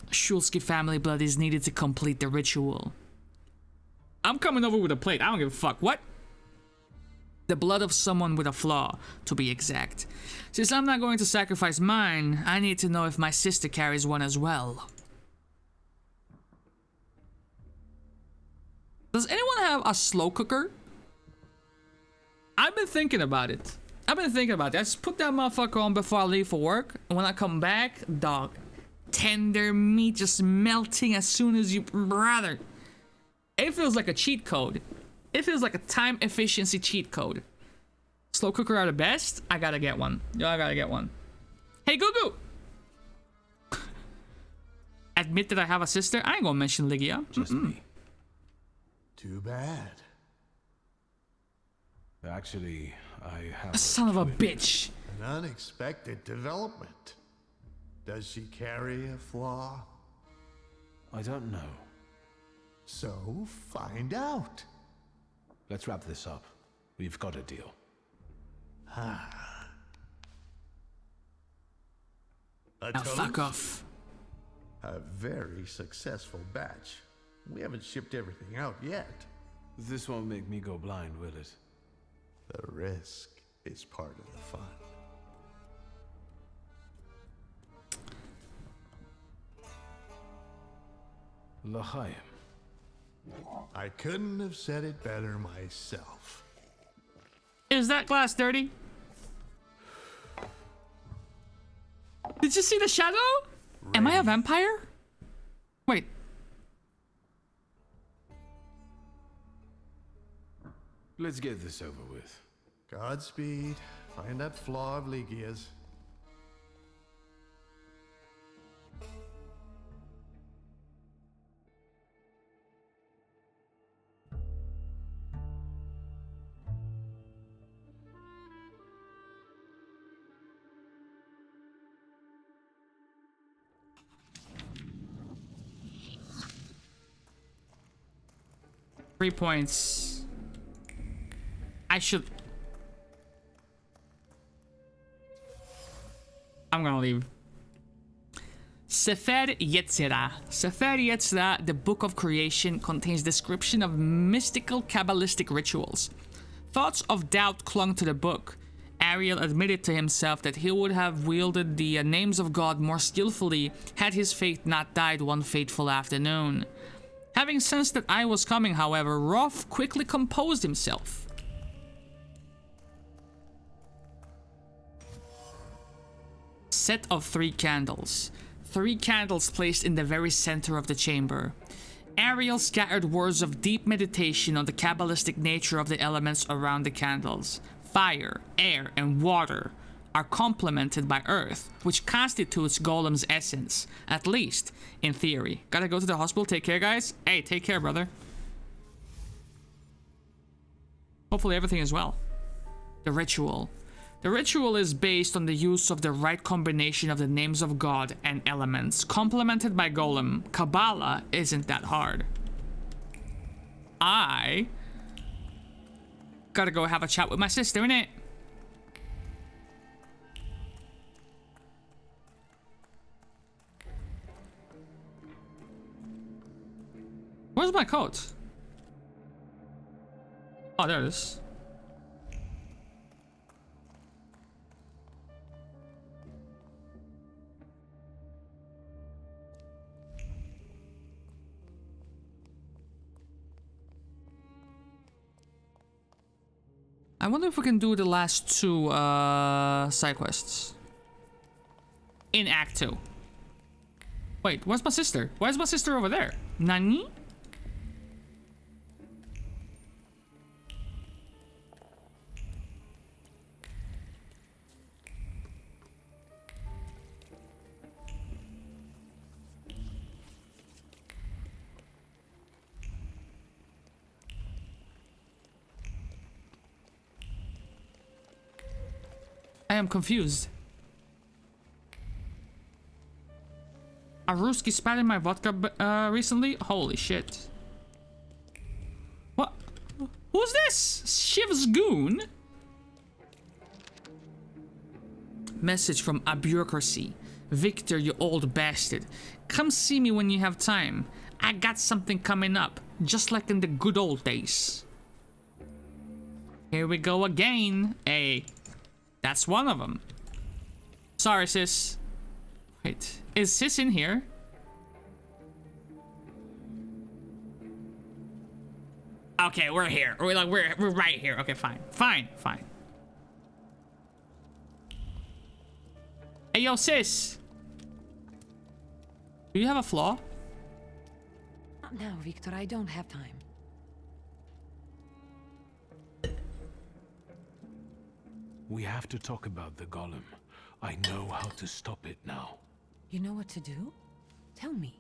Shulsky family blood is needed to complete the ritual. I'm coming over with a plate. I don't give a fuck. What? The blood of someone with a flaw, to be exact. Since I'm not going to sacrifice mine, I need to know if my sister carries one as well. Does anyone have a slow cooker? I've been thinking about it. I just put that motherfucker on before I leave for work. And when I come back, dog, tender meat just melting as soon as you... Brother. It feels like a cheat code. It feels like a time efficiency cheat code. Slow cooker are the best. I gotta get one. Yo, I gotta get one. Hey, Gugu! Admit that I have a sister? I ain't gonna mention Ligia. Just me. Too bad. Actually, I have... A son of a bitch. An unexpected development. Does she carry a flaw? I don't know. So, find out. Let's wrap this up. We've got a deal. A Now fuck off. A very successful batch. We haven't shipped everything out yet. This won't make me go blind, will it? The risk is part of the fun. L'chaim. I couldn't have said it better myself. Is that glass dirty? Did you see the shadow? Am I a vampire? Wait. Let's get this over with. Godspeed. Find that flaw of Ligia's. 3 points. I should... I'm gonna leave. Sefer Yetzirah. Sefer Yetzirah, the Book of Creation, contains description of mystical Kabbalistic rituals. Thoughts of doubt clung to the book. Ariel admitted to himself that he would have wielded the names of God more skillfully had his faith not died one fateful afternoon. Having sensed that I was coming, however, Roth quickly composed himself. Set of 3 candles. 3 candles placed in the very center of the chamber. Ariel scattered words of deep meditation on the Kabbalistic nature of the elements around the candles. Fire, air, and water are complemented by earth, which constitutes Golem's essence, at least in theory. Gotta go to the hospital. Take care, guys. Hey, take care, brother. Hopefully everything is well. The ritual. The ritual is based on the use of the right combination of the names of God and elements, complemented by Golem. Kabbalah isn't that hard. I gotta go have a chat with my sister, innit? Where's my coat? Oh, there it is. I wonder if we can do the last 2 side quests in Act 2. Wait, where's my sister? Why is my sister over there? Nani? I am confused. A Ruski spat in my vodka recently? Holy shit. What? Who's this? Shiv's goon? Message from a bureaucracy. Victor, you old bastard. Come see me when you have time. I got something coming up, just like in the good old days. Here we go again. Hey. That's one of them. Sorry, sis. Wait, is sis in here? Okay, we're here. We're right here. Okay, fine. Fine. Hey, yo, sis. Do you have a flaw? Not now, Victor. I don't have time. We have to talk about the Golem. I know how to stop it now. You know what to do? Tell me.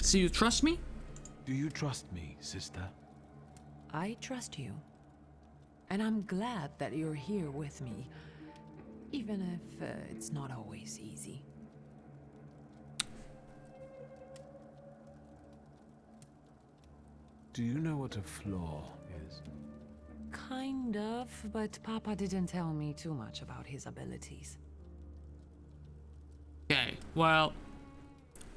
So you trust me? Do you trust me, sister? I trust you. And I'm glad that you're here with me. Even if it's not always easy. Do you know what a flaw is? Kind of, but Papa didn't tell me too much about his abilities. Okay, well,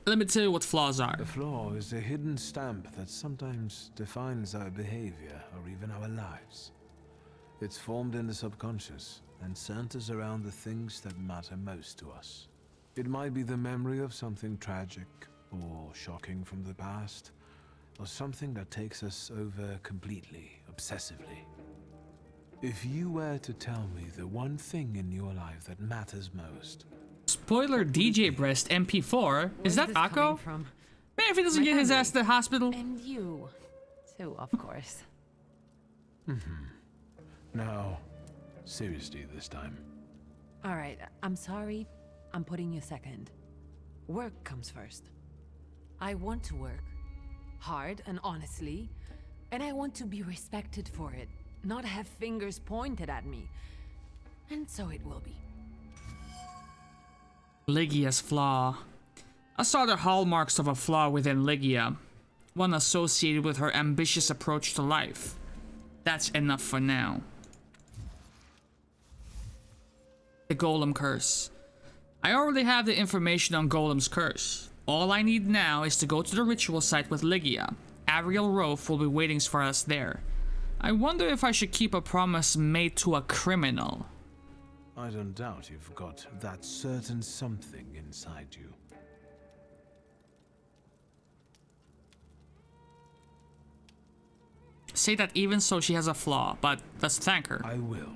let me tell you what flaws are. A flaw is a hidden stamp that sometimes defines our behavior or even our lives. It's formed in the subconscious and centers around the things that matter most to us. It might be the memory of something tragic or shocking from the past, or something that takes us over completely, obsessively. If you were to tell me the one thing in your life that matters most... Spoiler DJ Breast MP4? Is that Akko? From? Man, if he doesn't get his ass to the hospital. And you, too, of course. Now, seriously this time. All right, I'm sorry. I'm putting you second. Work comes first. I want to work. Hard and honestly. And I want to be respected for it. Not have fingers pointed at me. And so it will be. Lygia's flaw. I saw the hallmarks of a flaw within Lygia, one associated with her ambitious approach to life. That's enough for now. The Golem Curse. I already have the information on Golem's Curse. All I need now is to go to the ritual site with Lygia. Ariel Rofe will be waiting for us there. I wonder if I should keep a promise made to a criminal. I don't doubt you've got that certain something inside you. Say that even so she has a flaw, but let's thank her. I will.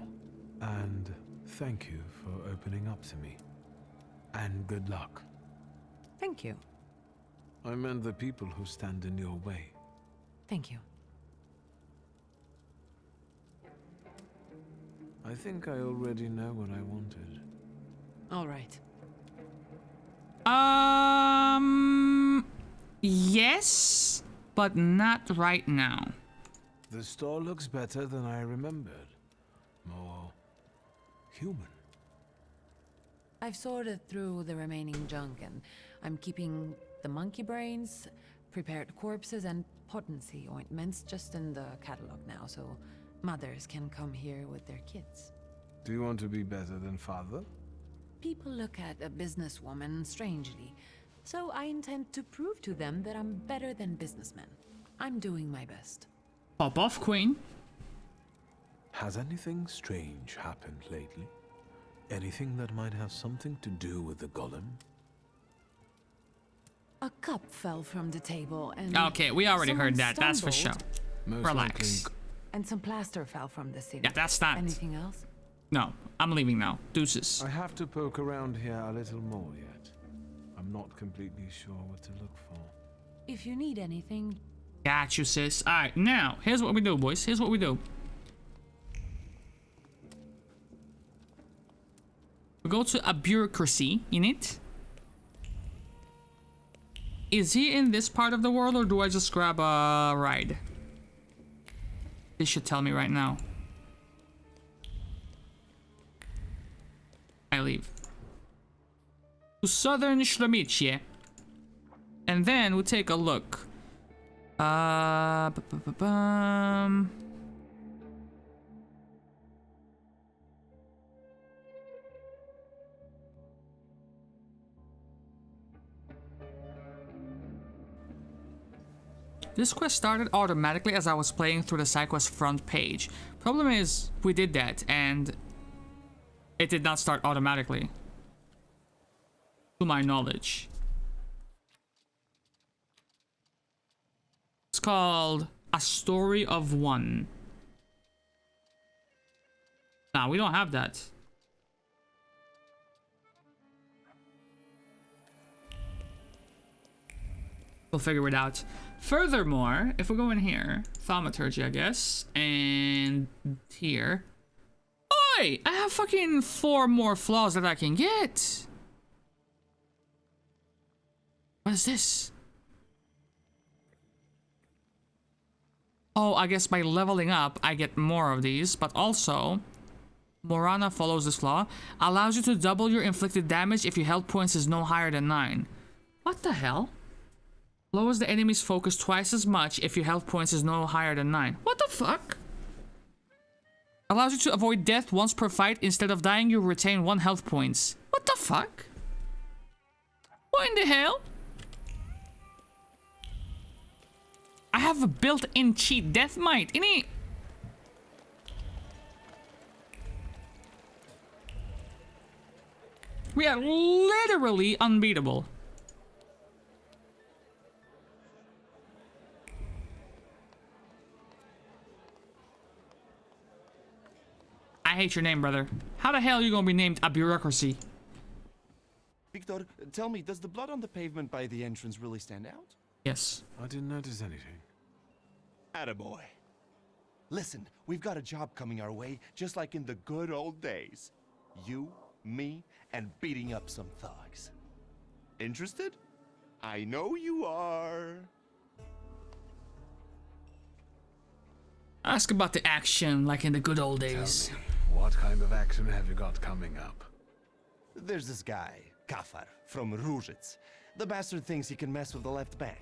And thank you for opening up to me. And good luck. Thank you. I meant the people who stand in your way. Thank you. I think I already know what I wanted. All right. Yes, but not right now. The store looks better than I remembered. More human. I've sorted through the remaining junk and I'm keeping the monkey brains, prepared corpses, and potency ointments just in the catalog now, so mothers can come here with their kids. Do you want to be better than father? People look at a businesswoman strangely, so I intend to prove to them that I'm better than businessmen. I'm doing my best. Pop off, Queen. Has anything strange happened lately? Anything that might have something to do with the golem? A cup fell from the table and... Okay, we already heard that, that's for sure. Most Relax. And some plaster fell from the ceiling. Yeah, that's that. Anything else? No, I'm leaving now. Deuces. I have to poke around here a little more yet. I'm not completely sure what to look for. If you need anything... Got you, sis. Alright, now, here's what we do, boys. Here's what we do. We go to a bureaucracy in it. Is he in this part of the world, or do I just grab a ride? This should tell me right now. I leave. To Southern Shlomichye. And then we take a look. This quest started automatically as I was playing through the side quest front page. Problem is, we did that and it did not start automatically. To my knowledge. It's called A Story of One. Nah, we don't have that. We'll figure it out. Furthermore, if we go in here, Thaumaturge, I guess, and here. Oi! I have fucking 4 more flaws that I can get. What is this? Oh, I guess by leveling up, I get more of these, but also, Morana follows this flaw, allows you to double your inflicted damage if your health points is no higher than 9. What the hell? Lowers the enemy's focus twice as much if your health points is no higher than 9. What the fuck? Allows you to avoid death once per fight. Instead of dying, you retain 1 health points. What the fuck? What in the hell? I have a built-in cheat death might. Ini. We are literally unbeatable. I hate your name, brother. How the hell are you gonna be named a bureaucracy? Victor, tell me, does the blood on the pavement by the entrance really stand out? Yes. I didn't notice anything. Attaboy. Listen, we've got a job coming our way, just like in the good old days. You, me, and beating up some thugs. Interested? I know you are. Ask about the action like in the good old days. What kind of action have you got coming up? There's this guy, Kafar, from Ruzhitz. The bastard thinks he can mess with the left bank.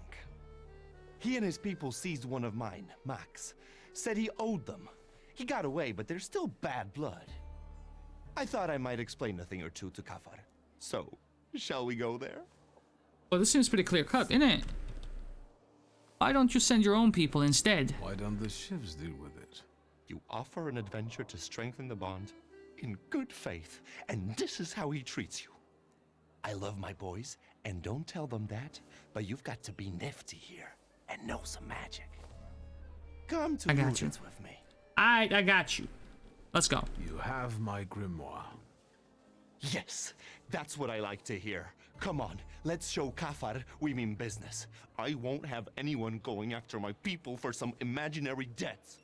He and his people seized one of mine, Max. Said he owed them. He got away, but there's still bad blood. I thought I might explain a thing or two to Kafar. So, shall we go there? Well, this seems pretty clear cut, isn't it? Why don't you send your own people instead? Why don't the shivs deal with it? You offer an adventure to strengthen the bond in good faith, and this is how he treats you. I love my boys, and don't tell them that, but you've got to be nifty here and know some magic. Come to Rubens with me. I got you. Let's go. You have my grimoire. Yes, that's what I like to hear. Come on, let's show Kafar we mean business. I won't have anyone going after my people for some imaginary debts.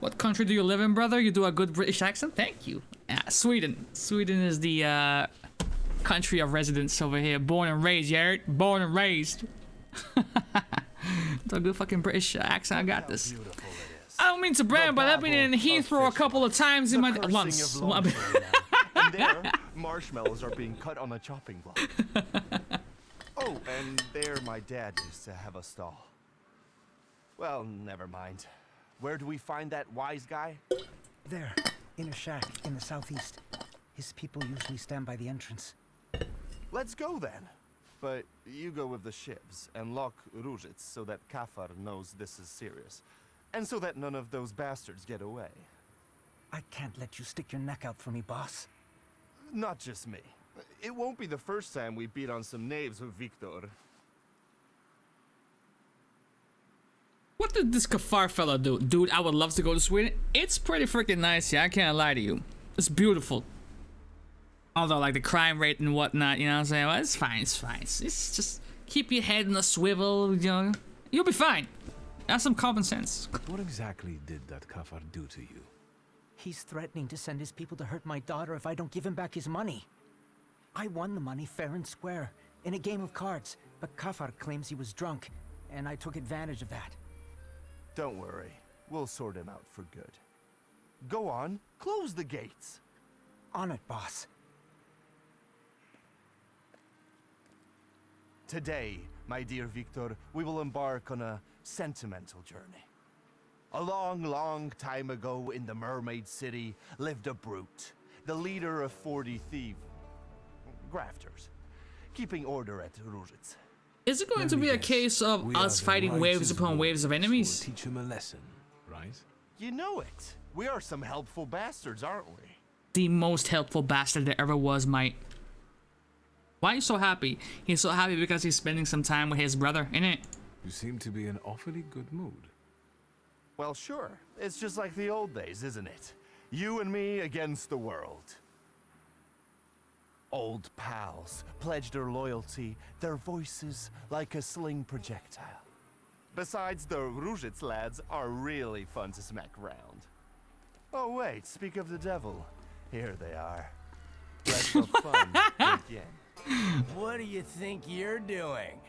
What country do you live in, brother? You do a good British accent? Thank you. Sweden. Sweden is the country of residence over here. Born and raised, yeah? Born and raised. Do a good fucking British accent. I got this. I don't mean to brag, but I've been in Heathrow a couple of times in my once. And there, marshmallows are being cut on a chopping block. Oh, and there my dad used to have a stall. Well, never mind. Where do we find that wise guy? There, in a shack in the southeast. His people usually stand by the entrance. Let's go then. But you go with the shivs and lock Ruzhitz so that Kafar knows this is serious. And so that none of those bastards get away. I can't let you stick your neck out for me, boss. Not just me. It won't be the first time we beat on some knaves with Victor. What did this Kafar fella do? Dude, I would love to go to Sweden. It's pretty freaking nice, yeah, I can't lie to you. It's beautiful. Although, like, the crime rate and whatnot, you know what I'm saying? Well, it's fine, it's fine. It's just keep your head in a swivel, you know? You'll be fine. Have some common sense. What exactly did that Kafar do to you? He's threatening to send his people to hurt my daughter if I don't give him back his money. I won the money fair and square, in a game of cards, but Kafar claims he was drunk, and I took advantage of that. Don't worry. We'll sort him out for good. Go on, close the gates. On it, boss. Today, my dear Victor, we will embark on a sentimental journey. A long, long time ago in the Mermaid City lived a brute, the leader of 40 grafters, keeping order at Ruzhitz. Is it going to be a case of us fighting waves upon waves of enemies? Teach him a lesson, right? You know it. We are some helpful bastards, aren't we? The most helpful bastard there ever was, mate. Why are you so happy? He's so happy because he's spending some time with his brother, innit? You seem to be in awfully good mood. Well, sure. It's just like the old days, isn't it? You and me against the world. Old pals pledged their loyalty, their voices like a sling projectile. Besides, the Ruzhitz lads are really fun to smack round. Oh wait, speak of the devil. Here they are. Let's have fun again. What do you think you're doing?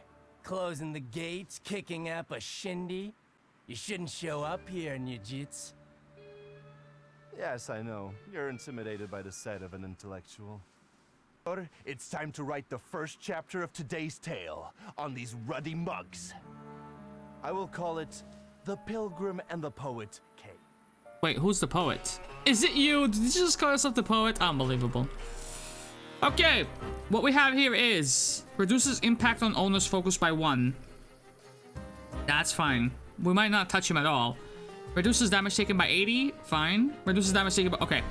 Closing the gates, kicking up a shindy? You shouldn't show up here, Nujits. Yes, I know. You're intimidated by the sight of an intellectual. It's time to write the first chapter of today's tale on these ruddy mugs. I will call it The Pilgrim and the Poet K. Wait, who's the poet? Is it you? Did you just call yourself the poet? Unbelievable. Okay, what we have here is reduces impact on owner's focus by 1. That's fine. We might not touch him at all. Reduces damage taken by 80. Fine. Reduces damage taken by... Okay.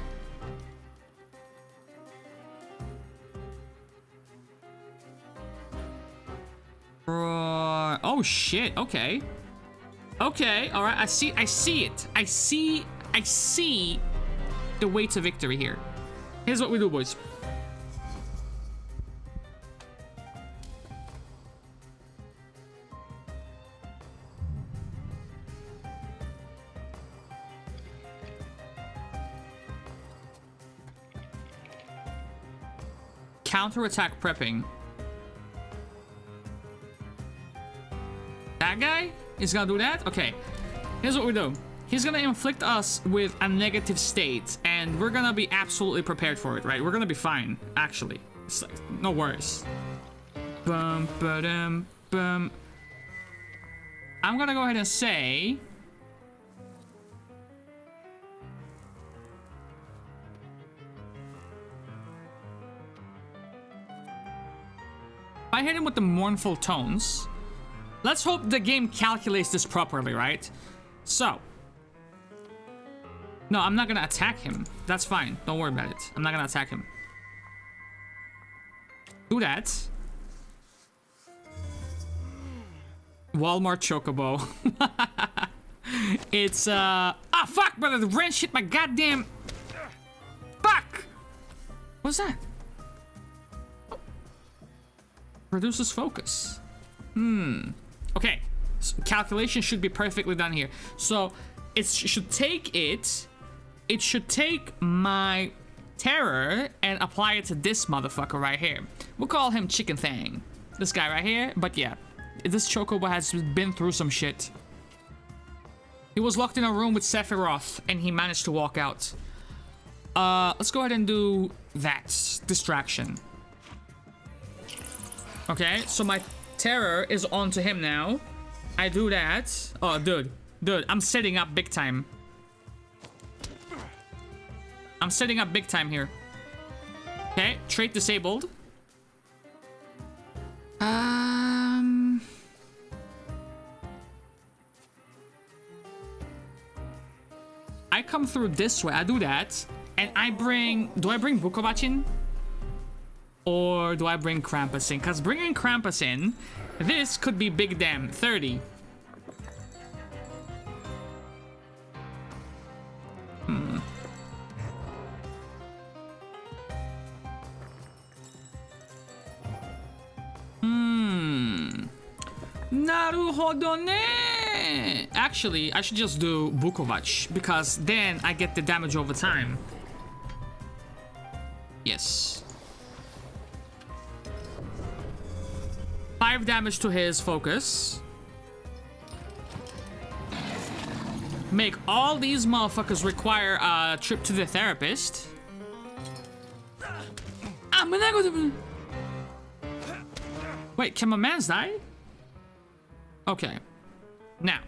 Oh shit. Okay. Okay. All right. I see it. I see the way to victory here. Here's what we do, boys. Counterattack prepping. That guy is gonna do that? Okay. Here's what we do. He's gonna inflict us with a negative state, and we're gonna be absolutely prepared for it, right? We're gonna be fine, actually. It's like, no worries. Bum, ba-dum, bum. I'm gonna go ahead and say... If I hit him with the mournful tones, let's hope the game calculates this properly, right? So. No, I'm not gonna attack him. That's fine. Don't worry about it. I'm not gonna attack him. Do that. Walmart Chocobo. It's, ah, fuck, brother. The wrench hit my goddamn... Fuck! What's that? Reduces focus. Okay. So calculation should be perfectly done here. So, it should take it... It should take my terror and apply it to this motherfucker right here. We'll call him Chicken Thang. This guy right here. But yeah, this Chocobo has been through some shit. He was locked in a room with Sephiroth, and he managed to walk out. Let's go ahead and do that. Distraction. Okay, so my terror is onto him now. I do that. Oh, dude. Dude, I'm setting up big time. I'm setting up big time here. Okay, trait disabled. I come through this way. I do that. And I bring... Do I bring Bukovac in? Or do I bring Krampus in? Because bringing Krampus in, this could be big damn. 30. Naruhodo ne! Actually, I should just do Bukovac, because then I get the damage over time. Yes. 5 damage to his focus. Make all these motherfuckers require a trip to the therapist. Wait, can my mans die? Okay. Now.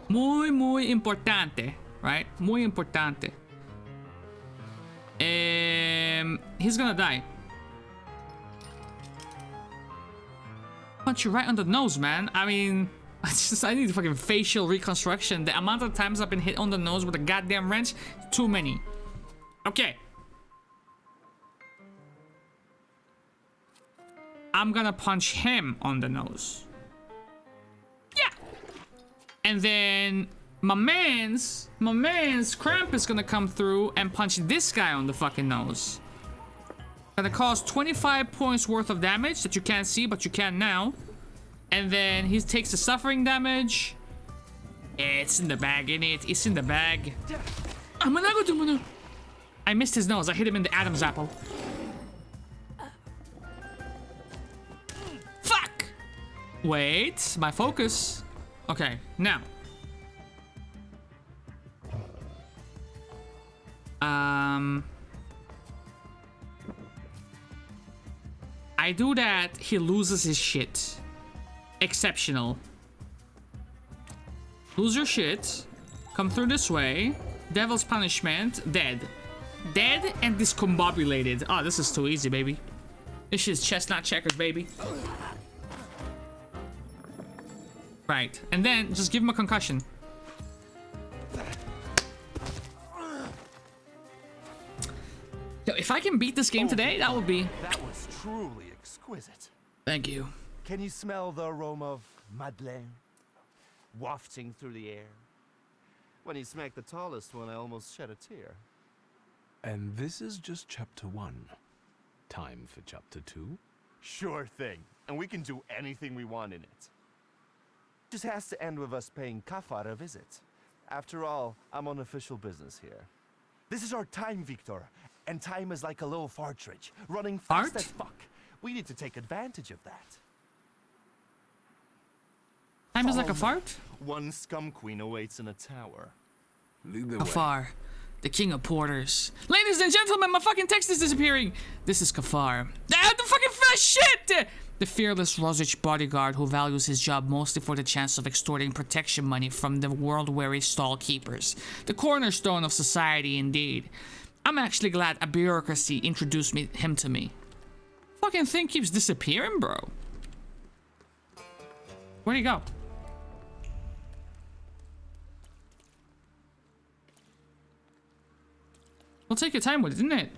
Muy importante, right? Muy importante. He's gonna die. Punch you right on the nose, man. I mean, I need fucking facial reconstruction. The amount of times I've been hit on the nose with a goddamn wrench, too many. Okay. I'm gonna punch him on the nose. Yeah. And then my man's Cramp is gonna come through and punch this guy on the fucking nose. Gonna cause 25 points worth of damage that you can't see, but you can now. And then he takes the suffering damage. It's in the bag, innit? It's in the bag. I missed his nose. I hit him in the Adam's apple. Fuck! Wait, my focus. Okay, now. I do that, he loses his shit. Exceptional. Lose your shit. Come through this way. Devil's Punishment. Dead. Dead and discombobulated. Oh, this is too easy, baby. This shit's chestnut checkers, baby. Right. And then just give him a concussion. Yo, if I can beat this game today, that would be... That was truly exquisite. Thank you. Can you smell the aroma of Madeleine wafting through the air? When you smacked the tallest one, I almost shed a tear. And this is just chapter 1. Time for chapter 2? Sure thing. And we can do anything we want in it. Just has to end with us paying Kafar a visit. After all, I'm on official business here. This is our time, Victor. And time is like a little partridge, running fast as fuck. We need to take advantage of that. Time is like a Follow me. fart? One scum queen awaits in a tower. Lead the way. Kafar, the king of porters. Ladies and gentlemen, my fucking text is disappearing. This is Kafar. The fucking shit! The fearless Rosich bodyguard who values his job mostly for the chance of extorting protection money from the world-weary stall keepers. The cornerstone of society, indeed. I'm actually glad a bureaucracy introduced him to me. Fucking thing keeps disappearing, bro. Where'd he go? Well, take your time with it, didn't it?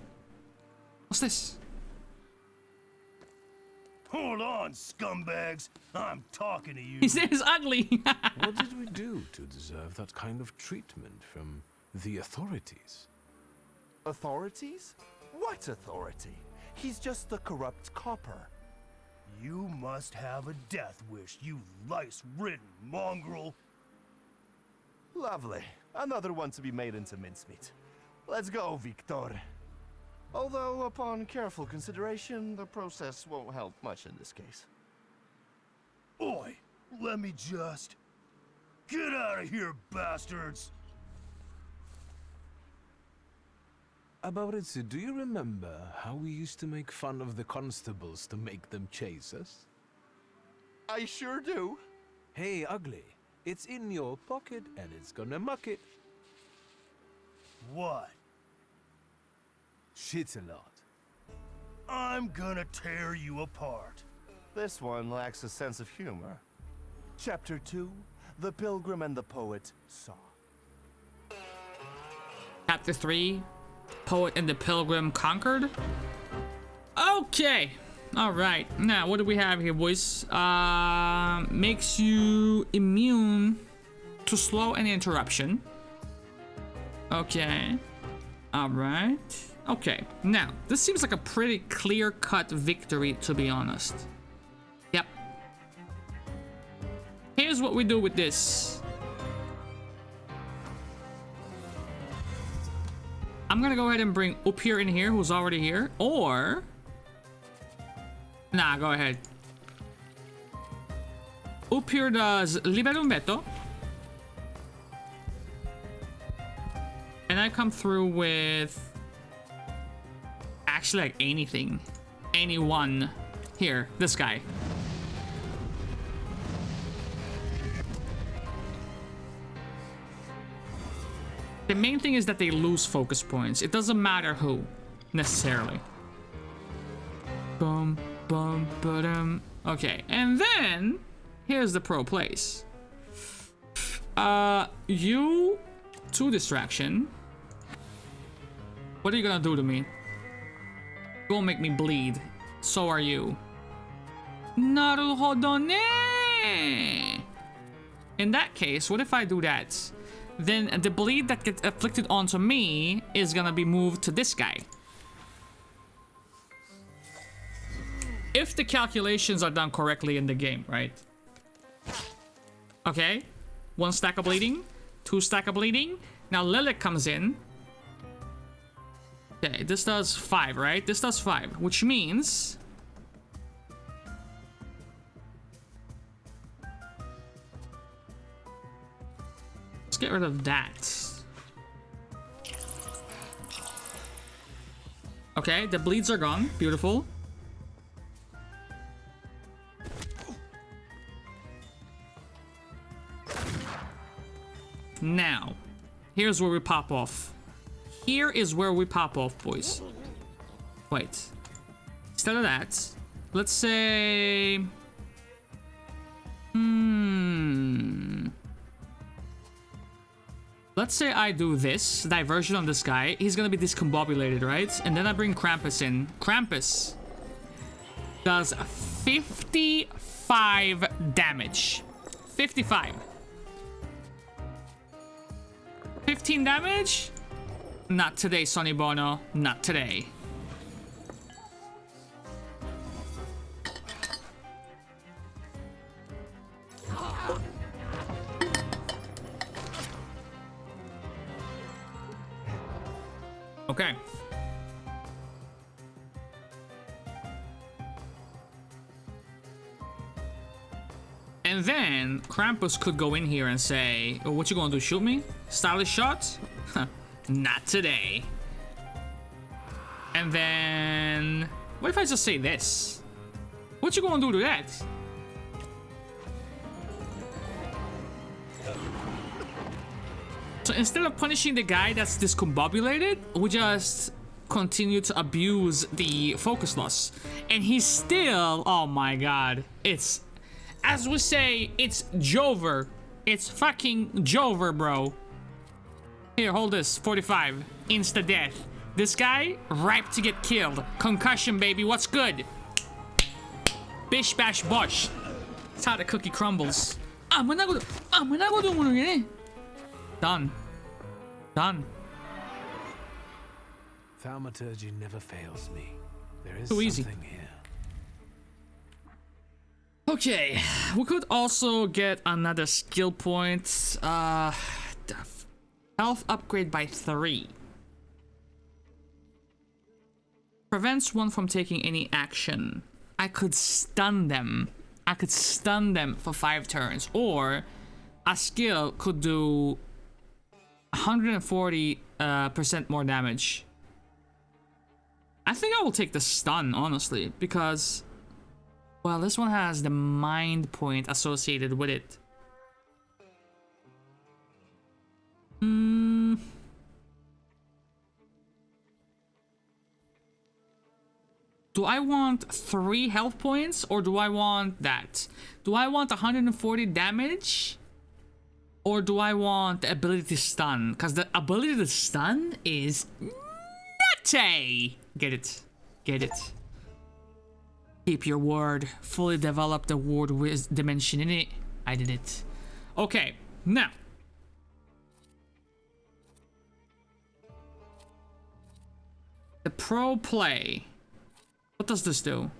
What's this? Hold on, scumbags. I'm talking to you. He says ugly. What did we do to deserve that kind of treatment from the authorities? Authorities? What authority? He's just the corrupt copper. You must have a death wish, you lice-ridden mongrel. Lovely. Another one to be made into mincemeat. Let's go, Victor. Although, upon careful consideration, the process won't help much in this case. Oi, let me just... Get out of here, bastards! About it, do you remember how we used to make fun of the constables to make them chase us? I sure do. Hey, ugly. It's in your pocket and it's gonna muck it. What? Shit's a lot. I'm gonna tear you apart. This one lacks a sense of humor. Chapter 2, The Pilgrim and the Poet Saw. Chapter 3, Poet and the Pilgrim Conquered. Okay. Alright. Now, what do we have here, boys? Makes you immune to slow and interruption. Okay. Alright. Okay. Now, this seems like a pretty clear-cut victory, to be honest. Yep. Here's what we do with this. I'm gonna go ahead and bring Upir in here, who's already here. Or... Nah, go ahead. Upir does Liberum Veto. And I come through with... Actually, like anything. Anyone. Here, this guy. The main thing is that they lose focus points. It doesn't matter who, necessarily. Boom, boom, ba-dum. Okay, and then here's the pro place. You 2 distraction. What are you gonna do to me? You won't make me bleed. So are you. Naruhodo ne. In that case, what if I do that? Then the bleed that gets afflicted onto me is gonna be moved to this guy. If the calculations are done correctly in the game, right? Okay. 1 stack of bleeding. 2 stack of bleeding. Now Lilith comes in. Okay, this does 5, right? This does 5, which means... Let's get rid of that. Okay, the bleeds are gone. Beautiful. Now, here's where we pop off. Here is where we pop off, boys. Wait. Instead of that, let's say... Let's say I do this, diversion on this guy. He's gonna be discombobulated, right? And then I bring Krampus in. Krampus does 55 damage. 55. 15 damage? Not today, Sonny Bono. Not today. Okay. And And then Krampus could go in here and say, oh, what you gonna do, shoot me? Stylish shot? Not today. And then... what if I just say this? What you gonna do to that? So instead of punishing the guy that's discombobulated, we just continue to abuse the focus loss. And he's still... oh my god. It's... as we say, it's Jover. It's fucking Jover, bro. Here, hold this. 45. Insta-death. This guy, ripe to get killed. Concussion, baby. What's good? Bish, bash, bosh. That's how the cookie crumbles. Done. Done. Thaumaturge never fails me. There is Too easy. something here. Okay, we could also get another skill point. Health upgrade by 3. Prevents one from taking any action. I could stun them. I could stun them for 5 turns. Or a skill could do 140% more damage. I think I will take the stun, honestly, because... well, this one has the mind point associated with it. Do I want 3 health points or do I want that? Do I want 140 damage? Or do I want the ability to stun? Because the ability to stun is nutty! Get it. Get it. Keep your word. Fully develop the word dimension in it. I did it. Okay, now. The pro play. What does this do?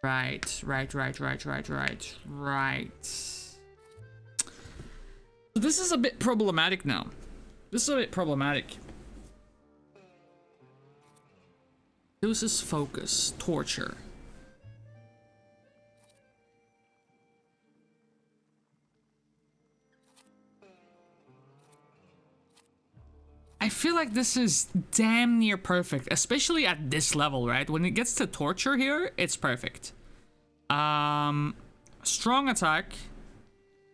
Right. This is a bit problematic now. This is a bit problematic. Reduces focus. Torture. I feel like this is damn near perfect, especially at this level, right? When it gets to torture here, it's perfect. Strong attack.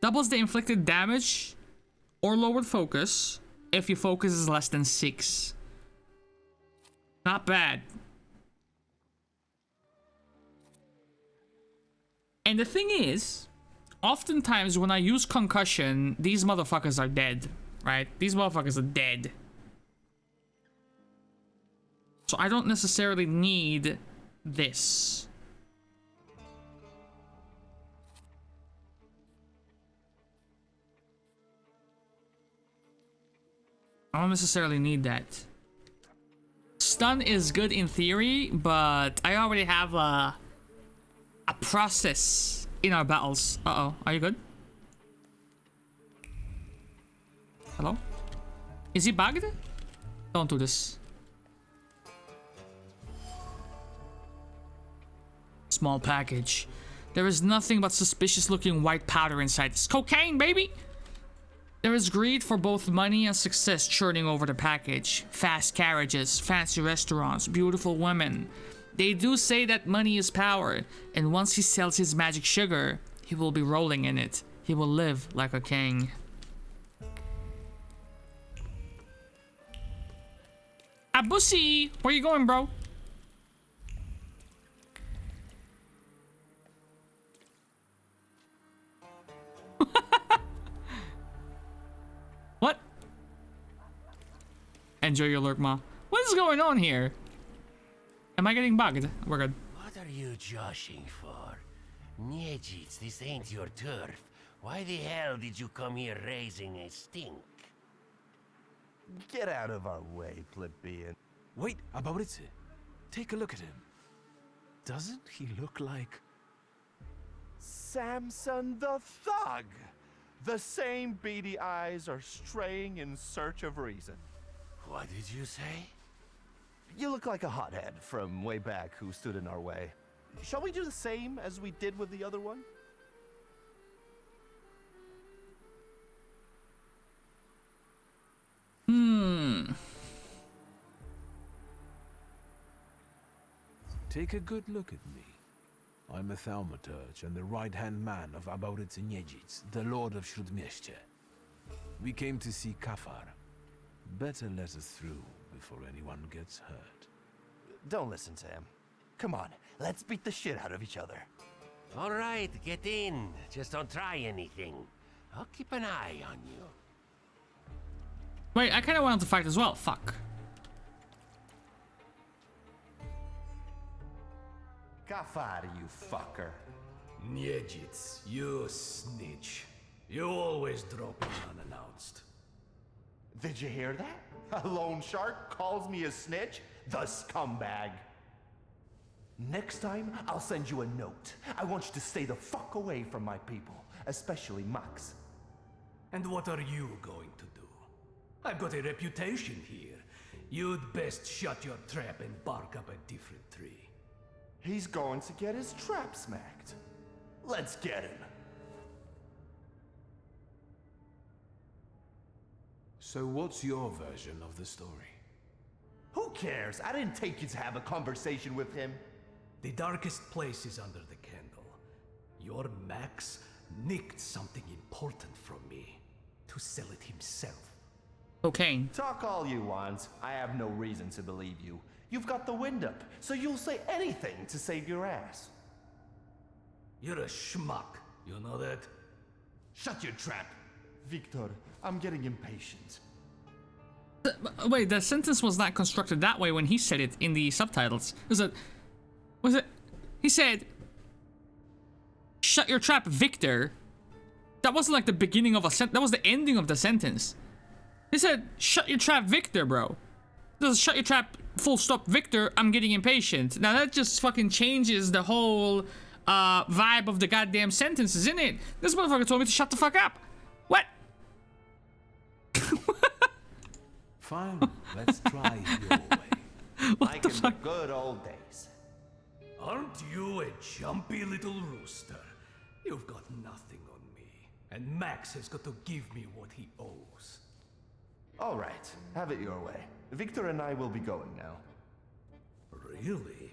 Doubles the inflicted damage or lowered focus if your focus is less than 6. Not bad. And the thing is, oftentimes when I use concussion, these motherfuckers are dead, right? These motherfuckers are dead. So I don't necessarily need this. I don't necessarily need that. Stun is good in theory, but I already have a process in our battles. Uh-oh, are you good? Hello? Is he bugged? Don't do this. Small package. There is nothing but suspicious looking white powder inside. It's cocaine, baby! There is greed for both money and success churning over the package. Fast carriages, fancy restaurants, beautiful women. They do say that money is power, and once he sells his magic sugar, he will be rolling in it. He will live like a king. Abusi! Where you going, bro? What? Enjoy your lurk, Ma. What is going on here? Am I getting bugged? We're good. What are you joshing for? Niejits, this ain't your turf. Why the hell did you come here raising a stink? Get out of our way, plebeian. Wait, Abauritse. Take a look at him. Doesn't he look like... Samson the Thug! The same beady eyes are straying in search of reason. What did you say? You look like a hothead from way back who stood in our way. Shall we do the same as we did with the other one? Take a good look at me. I'm a Thaumaturge and the right-hand man of Aboryt Niedzic, the Lord of Śródmieście. We came to see Kafar. Better let us through before anyone gets hurt. Don't listen to him. Come on, let's beat the shit out of each other. All right, get in. Just don't try anything. I'll keep an eye on you. Wait, I kind of wanted to fight as well. Fuck. Kafar, you fucker. Niedzic, you snitch. You always drop in unannounced. Did you hear that? A loan shark calls me a snitch? The scumbag. Next time, I'll send you a note. I want you to stay the fuck away from my people, especially Max. And what are you going to do? I've got a reputation here. You'd best shut your trap and bark up a different tree. He's going to get his trap smacked. Let's get him. So what's your version of the story? Who cares? I didn't take you to have a conversation with him. The darkest place is under the candle. Your Max nicked something important from me to sell it himself. Cocaine. Talk all you want. I have no reason to believe you. You've got the wind up, so you'll say anything to save your ass. You're a schmuck, you know that? Shut your trap. Victor, I'm getting impatient. Wait, the sentence was not constructed that way when he said it in the subtitles. Was it? He said, "Shut your trap, Victor." That wasn't like the beginning of a sentence. That was the ending of the sentence. He said, "Shut your trap, Victor, bro." Just shut your trap, full stop, Victor. I'm getting impatient. Now that just fucking changes the whole vibe of the goddamn sentence, isn't it? This motherfucker told me to shut the fuck up. What? Fine, let's try your way. Like in the good old days. Aren't you a jumpy little rooster? You've got nothing on me, and Max has got to give me what he owes. All right, have it your way. Victor and I will be going now. Really?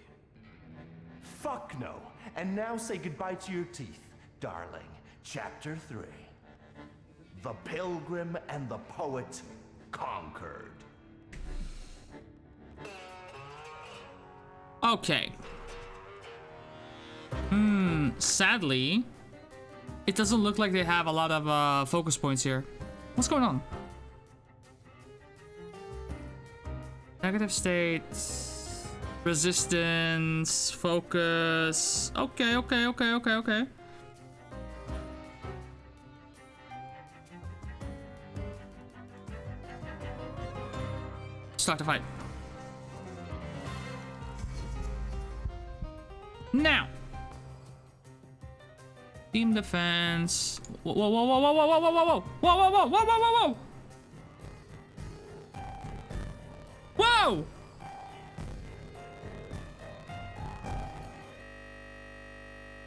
Fuck no. And now say goodbye to your teeth, darling. Chapter 3. The Pilgrim and the Poet conquered. Okay. Sadly, it doesn't look like they have a lot of focus points here. What's going on? Negative state, resistance, focus. Okay. Start the fight. Now. Team defense. Whoa. Whoa!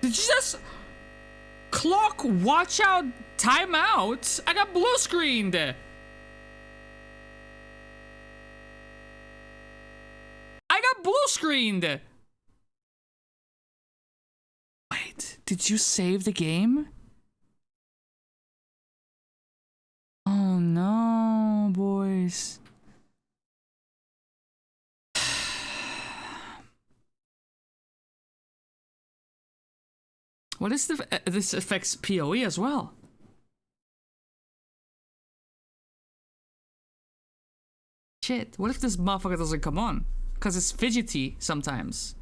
Did you just clock watch out timeout? I got blue screened. I got blue screened. Wait, did you save the game? Oh no, boys. What is this affects PoE as well? Shit, what if this motherfucker doesn't come on? Because it's fidgety sometimes.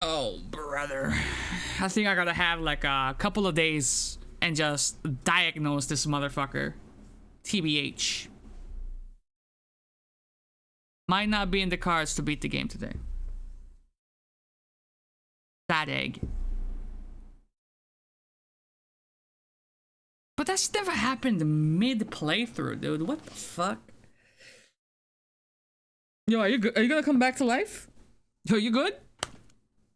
Oh, brother. I think I gotta have like a couple of days and just diagnose this motherfucker. TBH. Might not be in the cards to beat the game today. That egg. But that's never happened mid-playthrough, dude. What the fuck? Yo, are you good? Are you gonna come back to life? Yo, you good?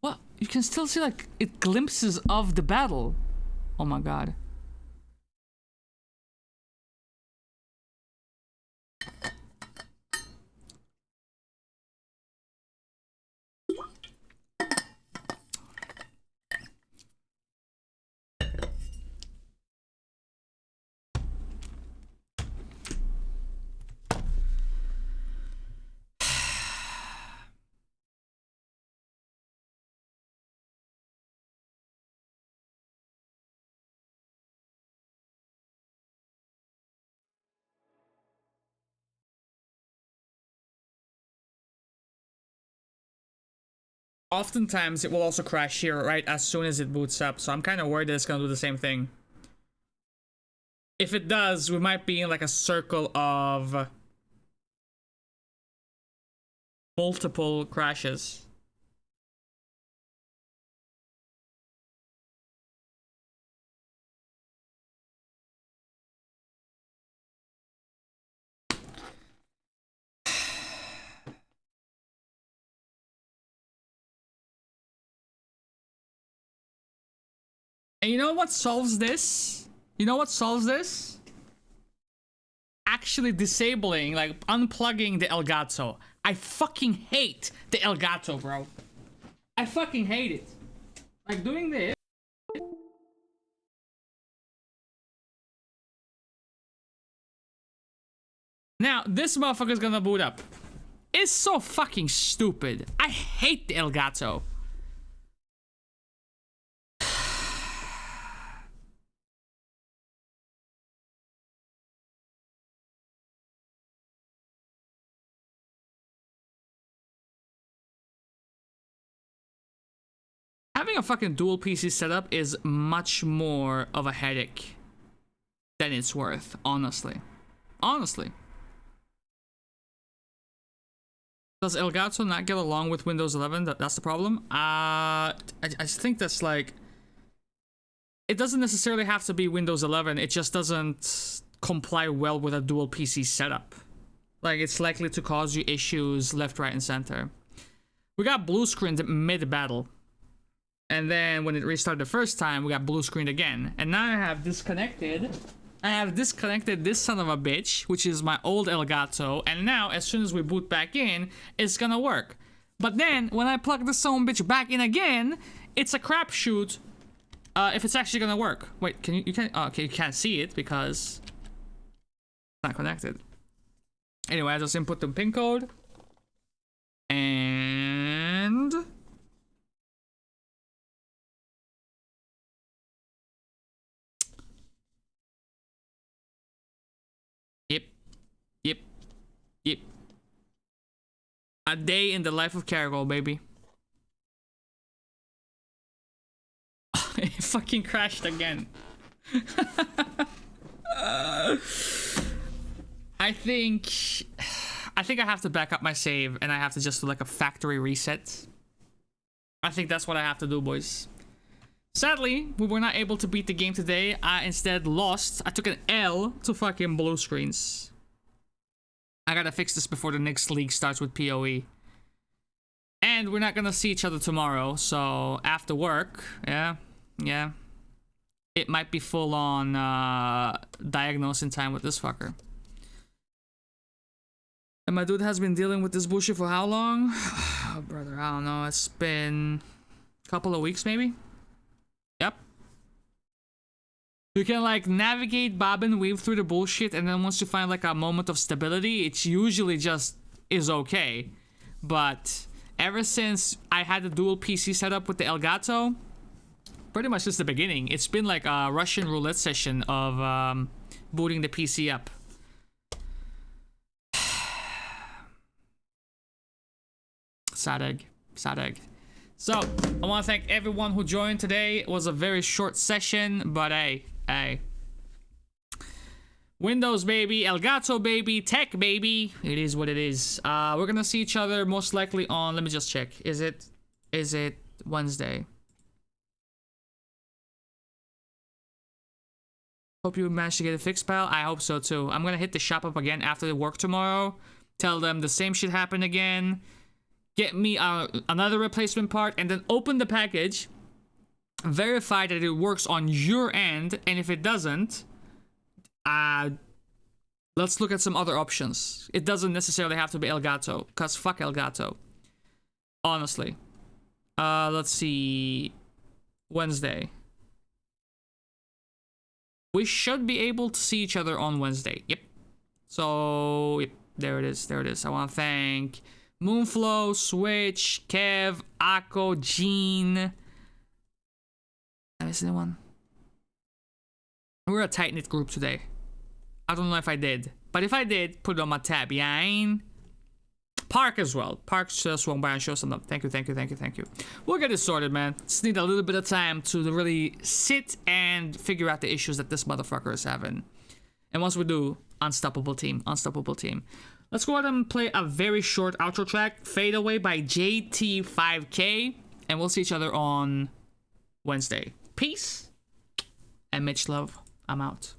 What? You can still see like glimpses of the battle. Oh my god. oftentimes it will also crash here right as soon as it boots up. So I'm kind of worried that it's gonna do the same thing. If it does, we might be in like a circle of multiple crashes. And you know what solves this? You know what solves this? Actually disabling, like unplugging the Elgato. I fucking hate the Elgato, bro. I fucking hate it. Like doing this. Now, this motherfucker's gonna boot up. It's so fucking stupid. I hate the Elgato. Having a fucking dual PC setup is much more of a headache than it's worth, honestly. Honestly. Does Elgato not get along with Windows 11? That's the problem? I just think that's like... It doesn't necessarily have to be Windows 11, it just doesn't comply well with a dual PC setup. Like, it's likely to cause you issues left, right, and center. We got blue screened mid-battle. And then when it restarted the first time, we got blue screened again. And now I have disconnected this son of a bitch, which is my old Elgato. And now, as soon as we boot back in, it's gonna work. But then, when I plug this son of a bitch back in again, it's a crapshoot if it's actually gonna work. Wait, can you can't, okay, you can't see it because it's not connected. Anyway, I just input the pin code. And... Yep. A day in the life of Caragol, baby. It fucking crashed again. I think I have to back up my save and I have to just do like a factory reset. I think that's what I have to do, boys. Sadly, we were not able to beat the game today. I instead lost. I took an L to fucking blue screens. I gotta fix this before the next league starts with PoE. And we're not gonna see each other tomorrow, so after work, yeah. It might be full on diagnosing time with this fucker. And my dude has been dealing with this bullshit for how long? Oh, brother, I don't know. It's been a couple of weeks, maybe? Yep. You can like navigate, bob and weave through the bullshit, and then once you find like a moment of stability, it's usually just is okay. But ever since I had the dual PC setup with the Elgato, pretty much since the beginning, it's been like a Russian roulette session of booting the PC up. Sad egg. So, I want to thank everyone who joined today. It was a very short session, but hey. Windows, baby. Elgato, baby. Tech, baby. It is what it is. We're gonna see each other most likely on... Let me just check. Is it Wednesday? Hope you managed to get it fixed, pal. I hope so, too. I'm gonna hit the shop up again after the work tomorrow. Tell them the same shit happened again. Get me another replacement part, and then open the package. Verify that it works on your end, and if it doesn't, let's look at some other options. It doesn't necessarily have to be Elgato, because fuck Elgato. Honestly. Let's see. Wednesday. We should be able to see each other on Wednesday. Yep. So, yep, there it is. I want to thank Moonflow, Switch, Kev, Akko, Gene. I missed anyone? We're a tight-knit group today. I don't know if I did. But if I did, put it on my tab. Yeah, Park as well. Park swung by and showed some love. Thank you. We'll get it sorted, man. Just need a little bit of time to really sit and figure out the issues that this motherfucker is having. And once we do, unstoppable team. Let's go ahead and play a very short outro track, Fade Away by JT5K, and we'll see each other on Wednesday. Peace and much love. I'm out.